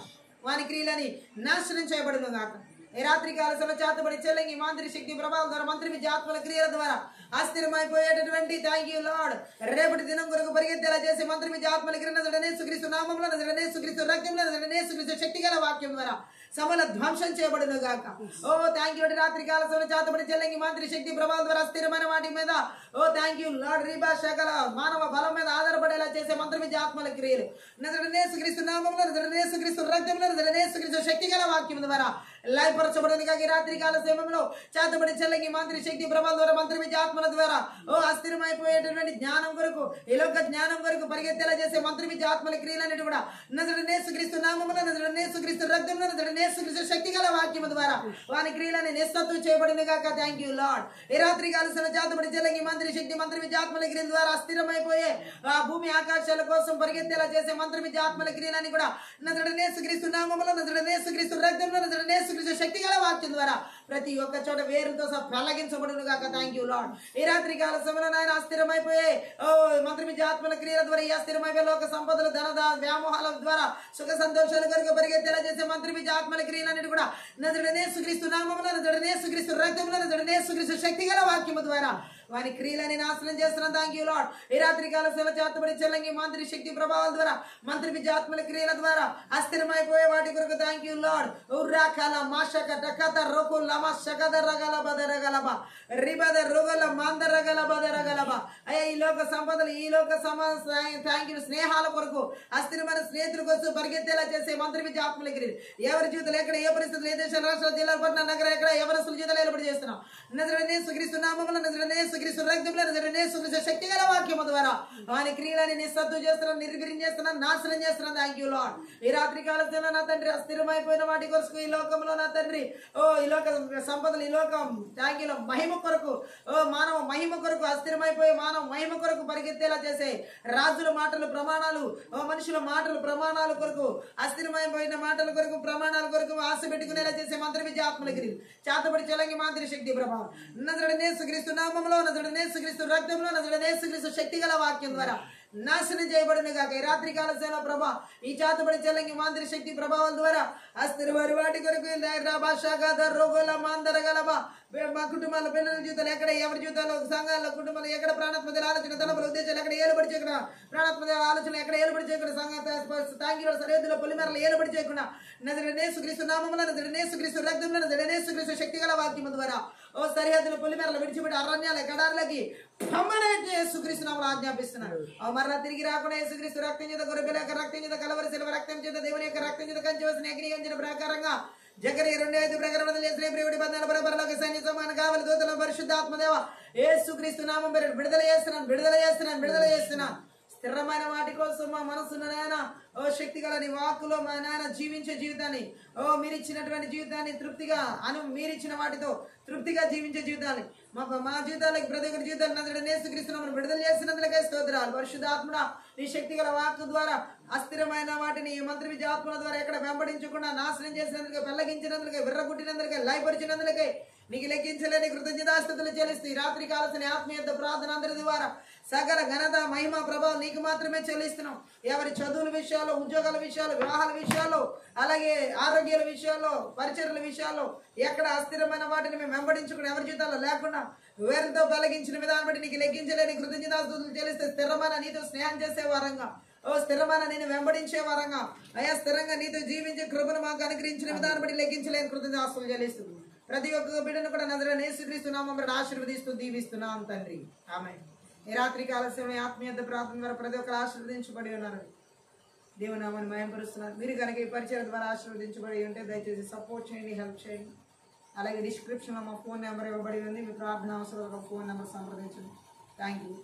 వాని క్రియలని నాశనం చేయబడును గాక. ఈ రాత్రి కాల సభ చేతబడి చెల్లంగి మాంత్రి శక్తి ప్రభావం ద్వారా మంత్రి విద్య ఆత్మల క్రియల ద్వారా అస్థిరమైపోయేటటువంటి థ్యాంక్ యూ లార్డ్ రేపటి దినం కొరకు పరిగెత్తేలా చేసే మంత్రి విద్య ఆత్మల క్రియ నజరుడైన యేసుక్రీస్తు నామములో, నజరుడైన యేసుక్రీస్తు రక్తంలో, నజరుడైన యేసుక్రీస్తు శక్తి గల వాక్యం ద్వారా సమల ధ్వంసం చేయబడును గాక. ఓ థ్యాంక్ యూ. రాత్రి కాల సభ చేతబడి చెల్లంగి మాంత్రి శక్తి ప్రభావం ద్వారా అస్థిరమైన వాటి మీద ఓ థ్యాంక్ యూ లార్డ్ రీబా శకల మానవ బలం మీద ఆధారపడేలా చేసే మంత్రి విద్య ఆత్మల క్రియలు నజరుడైన యేసుక్రీస్తు నామములో, నజరుడైన యేసుక్రీస్తు రక్తంలో, నజరుడైన యేసుక్రీస్తు శక్తి గల వాక్యం ద్వారా లయపరచబడును గాక. రాత్రి కాల సమయంలో చేతబడి చెల్లంగి మంత్రి శక్తి ప్రభావం ద్వారా మంత్రి విద్య ఆత్మల ద్వారా ఓ అస్థిరమైపోయేటటువంటి జ్ఞానం కొరకు, ఈ లోక జ్ఞానం కొరకు పరిగెత్తేలా చేసే మంత్రి విద్య ఆత్మల క్రియలన్నిటి కూడా నజరుడైన యేసుక్రీస్తు నామములో, నజరుడైన యేసుక్రీస్తు రక్తంలో, నజరుడైన యేసుక్రీస్తు శక్తి గల వాక్యం ద్వారా వాని క్రియలని నిస్తత్వం చేయబడును గాక. Thank you lord. ఈ రాత్రి కాల చేతబడి చెల్లంగి మంత్రి శక్తి మంత్రి విద్య ఆత్మల క్రియల ద్వారా అస్థిరమైపోయే ఆ భూమి ఆకాశాల కోసం పరిగెత్తేలా చేసే మంత్రి విద్య ఆత్మల క్రియలని కూడా నజరుడైన యేసుక్రీస్తు నామములో, నజరుడైన యేసుక్రీస్తు రక్తంలో, నజరుడైన యేసుక్రీస్తు శక్తి గల వాక్యం ద్వారా ప్రతి ఒక్క చోట వేరుతో పెళ్లగించబడును గాక. Thank you lord. ఈ రాత్రి కాల సమయంలో నాయన అస్థిరమైపోయే ఓ మంత్రి విద్య ఆత్మల క్రియల ద్వారా ఈ అస్థిరమైపోయే లోక సంపదలు, ధన వ్యామోహాల ద్వారా సుఖ సంతోషాల కొరకు పరిగెత్తేలా చేసే మంత్రి విద్య ఆత్మల క్రియలన్నిటి కూడా నజరుడైన యేసుక్రీస్తు నామములో, నజరుడైన యేసుక్రీస్తు రక్తంలో, నజరుడైన యేసుక్రీస్తు శక్తి గల వాక్యము ద్వారా వాని క్రియలని నాశనం చేస్తున్నాం. Thank you lord. ఈ రాత్రి కాల సేవ చేతబడి చెల్లంగి మంత్రి శక్తి ప్రభావాల ద్వారా మంత్రి విద్య ఆత్మల క్రియల ద్వారా అస్థిరమైపోయే వాటి కొరకు థ్యాంక్ యూ లార్డ్. ఉర్రాకాల మాషక టకత roku lama shakada ragala badara galaba ribada rogala mandara galaba badara galaba అయ్యా ఈ లోక సంపదలు, ఈ లోక థ్యాంక్ యూ స్నేహాల కొరకు అస్థిరమైన స్నేహితుల కోసం పరిగెత్తేలా చేసే మంత్రి విద్య ఆత్మల క్రియలు ఎవరి జీవితాలు ఎక్కడ, ఏ పరిస్థితులు, ఏ దేశాలు, రాష్ట్రాలు, జిల్లాలు, పట్టణ, నగరం ఎక్కడ ఎవరస్తుల జీవితాలు ఏర్పాటు చేస్తున్నాం. నజరుడైన యేసుక్రీస్తు నామములో, నజరుడైన యేసుక్రీస్తు రక్తంలో, నజరుడైన యేసుక్రీస్తు శక్తి గల వాక్యము ద్వారా వాని క్రియలని నిస్సత్తు చేస్తున్నాం, నిర్వీర్యం చేస్తున్నాం, నాశనం చేస్తున్నాం. Thank you lord. ఈ రాత్రి కాలంలో నా తండ్రి అస్థిరమైపోయిన వాటి కొరకు ఈ లోకంలో నా తండ్రి ఓ ఈ లోక సంపదలు, ఈ లోకం థ్యాంక్ యూ మహిమ కొరకు, ఓ మానవ మహిమ కొరకు అస్థిరమైపోయి మానవ మహిమ కొరకు పరిగెత్తేలా చేసే రాజుల మాటలు, ప్రమాణాలు, ఓ మనుషుల మాటలు, ప్రమాణాల కొరకు అస్థిరమైపోయిన మాటల కొరకు, ప్రమాణాల కొరకు ఆశ పెట్టుకునేలా చేసే మంత్రి విద్య ఆత్మల క్రియలు చేతబడి చెలంగి మాంత్రి శక్తి ప్రభావం నజరుడైన యేసుక్రీస్తు నామములో, నజరుడైన యేసుక్రీస్తు రక్తంలో, నజరుడైన యేసుక్రీస్తు శక్తి గల వాక్యం ద్వారా నాశనం చేయబడిన గాక. ఈ రాత్రి కాల సేన ప్రభా ఈ చేతబడి చెల్లంగి మాంత్రిక శక్తి ప్రభావం ద్వారా అస్థిర వారి వాటి కొరకు రోగుల మాందరగలమా మా కుటుంబాల పిల్లల జీవితాలు ఎక్కడ ఎవరి జీవితాల్లో సంఘాల్లో కుటుంబాలు ఎక్కడ ప్రాణాత్మక ఆలోచన తలపుల ఉద్దేశాలు ఎక్కడ ఏలుబడి చేయకుండా ప్రాణాత్మక ఆలోచన ఎక్కడ ఏలుబడి చేయకుండా సంఘ తాంగి సరిహద్దులో పొలిమేరలు ఏలుబడి చేయకుండా యేసుక్రీస్తు నామమున యేసుక్రీస్తు రక్తంలో యేసుక్రీస్తు శక్తి గల వాక్యం ద్వారా ఓ సరిహద్దులు పొలిమేరలు విడిచిపెట్టి అరణ్యాల గడార్లకి పమ్మనైతే యేసుక్రీస్తు నామమున ఆజ్ఞాపిస్తున్నాడు. మరలా తిరిగి రాకుండా యేసుక్రీస్తు రక్తం చేత గొర్రెల యొక్క రక్తం చేత కలవరి శిలువ రక్తం చేత దేవుని యొక్క రక్తం చేత కంచవలసిన అగ్నిగంచిన ప్రకారంగా జకరియా 2:5 ప్రకారం చేసిన ప్రియుడి బంధాల పరపరలోక సైన్య సమాన కావలి దూతల పరిశుద్ధాత్మదేవ యేసుక్రీస్తు నామం పేరు విడుదల చేస్తున్నాను. స్థిరమైన వాటి కోసం మా మనసును నాయన ఓ శక్తి గల నీ వాక్కులో మా నాయన జీవించే జీవితాన్ని మీరిచ్చినటువంటి జీవితాన్ని తృప్తిగా మీరిచ్చిన వాటితో తృప్తిగా జీవించే జీవితాన్ని మా జీవితాలకి ప్రతి ఒక్కరి జీవితాలు యేసుక్రీస్తునామమున విడుదల చేసినందులకే స్తోత్రాలు. పరిశుద్ధాత్మడా నీ శక్తి గల వాక్కు ద్వారా అస్థిరమైన వాటిని మంత్రి విద్యాత్మల ద్వారా ఎక్కడ వెంబడించకుండా నాశనం చేసినందుకే పెళ్లగించినందుకే విర్రగుట్టినందుకే లయపరిచినందుకే నీకు లెక్కించలేని కృతజ్ఞతాస్తుతులు చెల్లిస్తూ ఈ రాత్రి కాలసిన ఆత్మీయ ప్రార్థన అందరి ద్వారా సకల ఘనత మహిమ ప్రభావం నీకు మాత్రమే చెల్లిస్తున్నాం. ఎవరి చదువుల విషయాల్లో ఉద్యోగాల విషయాల్లో వివాహాల విషయాల్లో అలాగే ఆరోగ్యాల విషయాల్లో పరిచర్ల విషయాల్లో ఎక్కడ అస్థిరమైన వాటిని మేము వెంబడించుకుని ఎవరి జీవితాల్లో లేకుండా వేరుతో పలగించిన విధానం బట్టి నీకు లెక్కించలేని కృతజ్ఞతాస్తుతులు చెల్లిస్తే స్థిరమైన నీతో స్నేహం చేసే వారంగా స్థిరమైన నేను వెంబడించే వారంగా అయా స్థిరంగా నీతో జీవించే కృపను మాకు అనుగ్రహించిన విధానం బట్టి లెక్కించలేని కృతజ్ఞతాస్తుతులు చెల్లిస్తుంది. ప్రతి ఒక్క బిడ్డను కూడా నజరేయుడైన యేసుక్రీస్తు నామమున ఆశీర్వదిస్తూ దీవిస్తున్నాం తండ్రి. ఆమేన్. ఈ రాత్రి కాల సమయ ఆత్మీయత ప్రార్థన ద్వారా ప్రతి ఒక్కరు ఆశీర్వదించబడి ఉన్నారు. దేవుని నామాన్ని మహిమపరుస్తున్నారు. మీరు కనుక ఈ పరిచయం ద్వారా ఆశీర్వదించబడి ఉంటే దయచేసి సపోర్ట్ చేయండి, హెల్ప్ చేయండి. అలాగే డిస్క్రిప్షన్లో మా ఫోన్ నెంబర్ ఇవ్వబడి ఉంది. మీ ప్రార్థన అవసరం ఫోన్ నెంబర్ సంప్రదించండి. Thank you.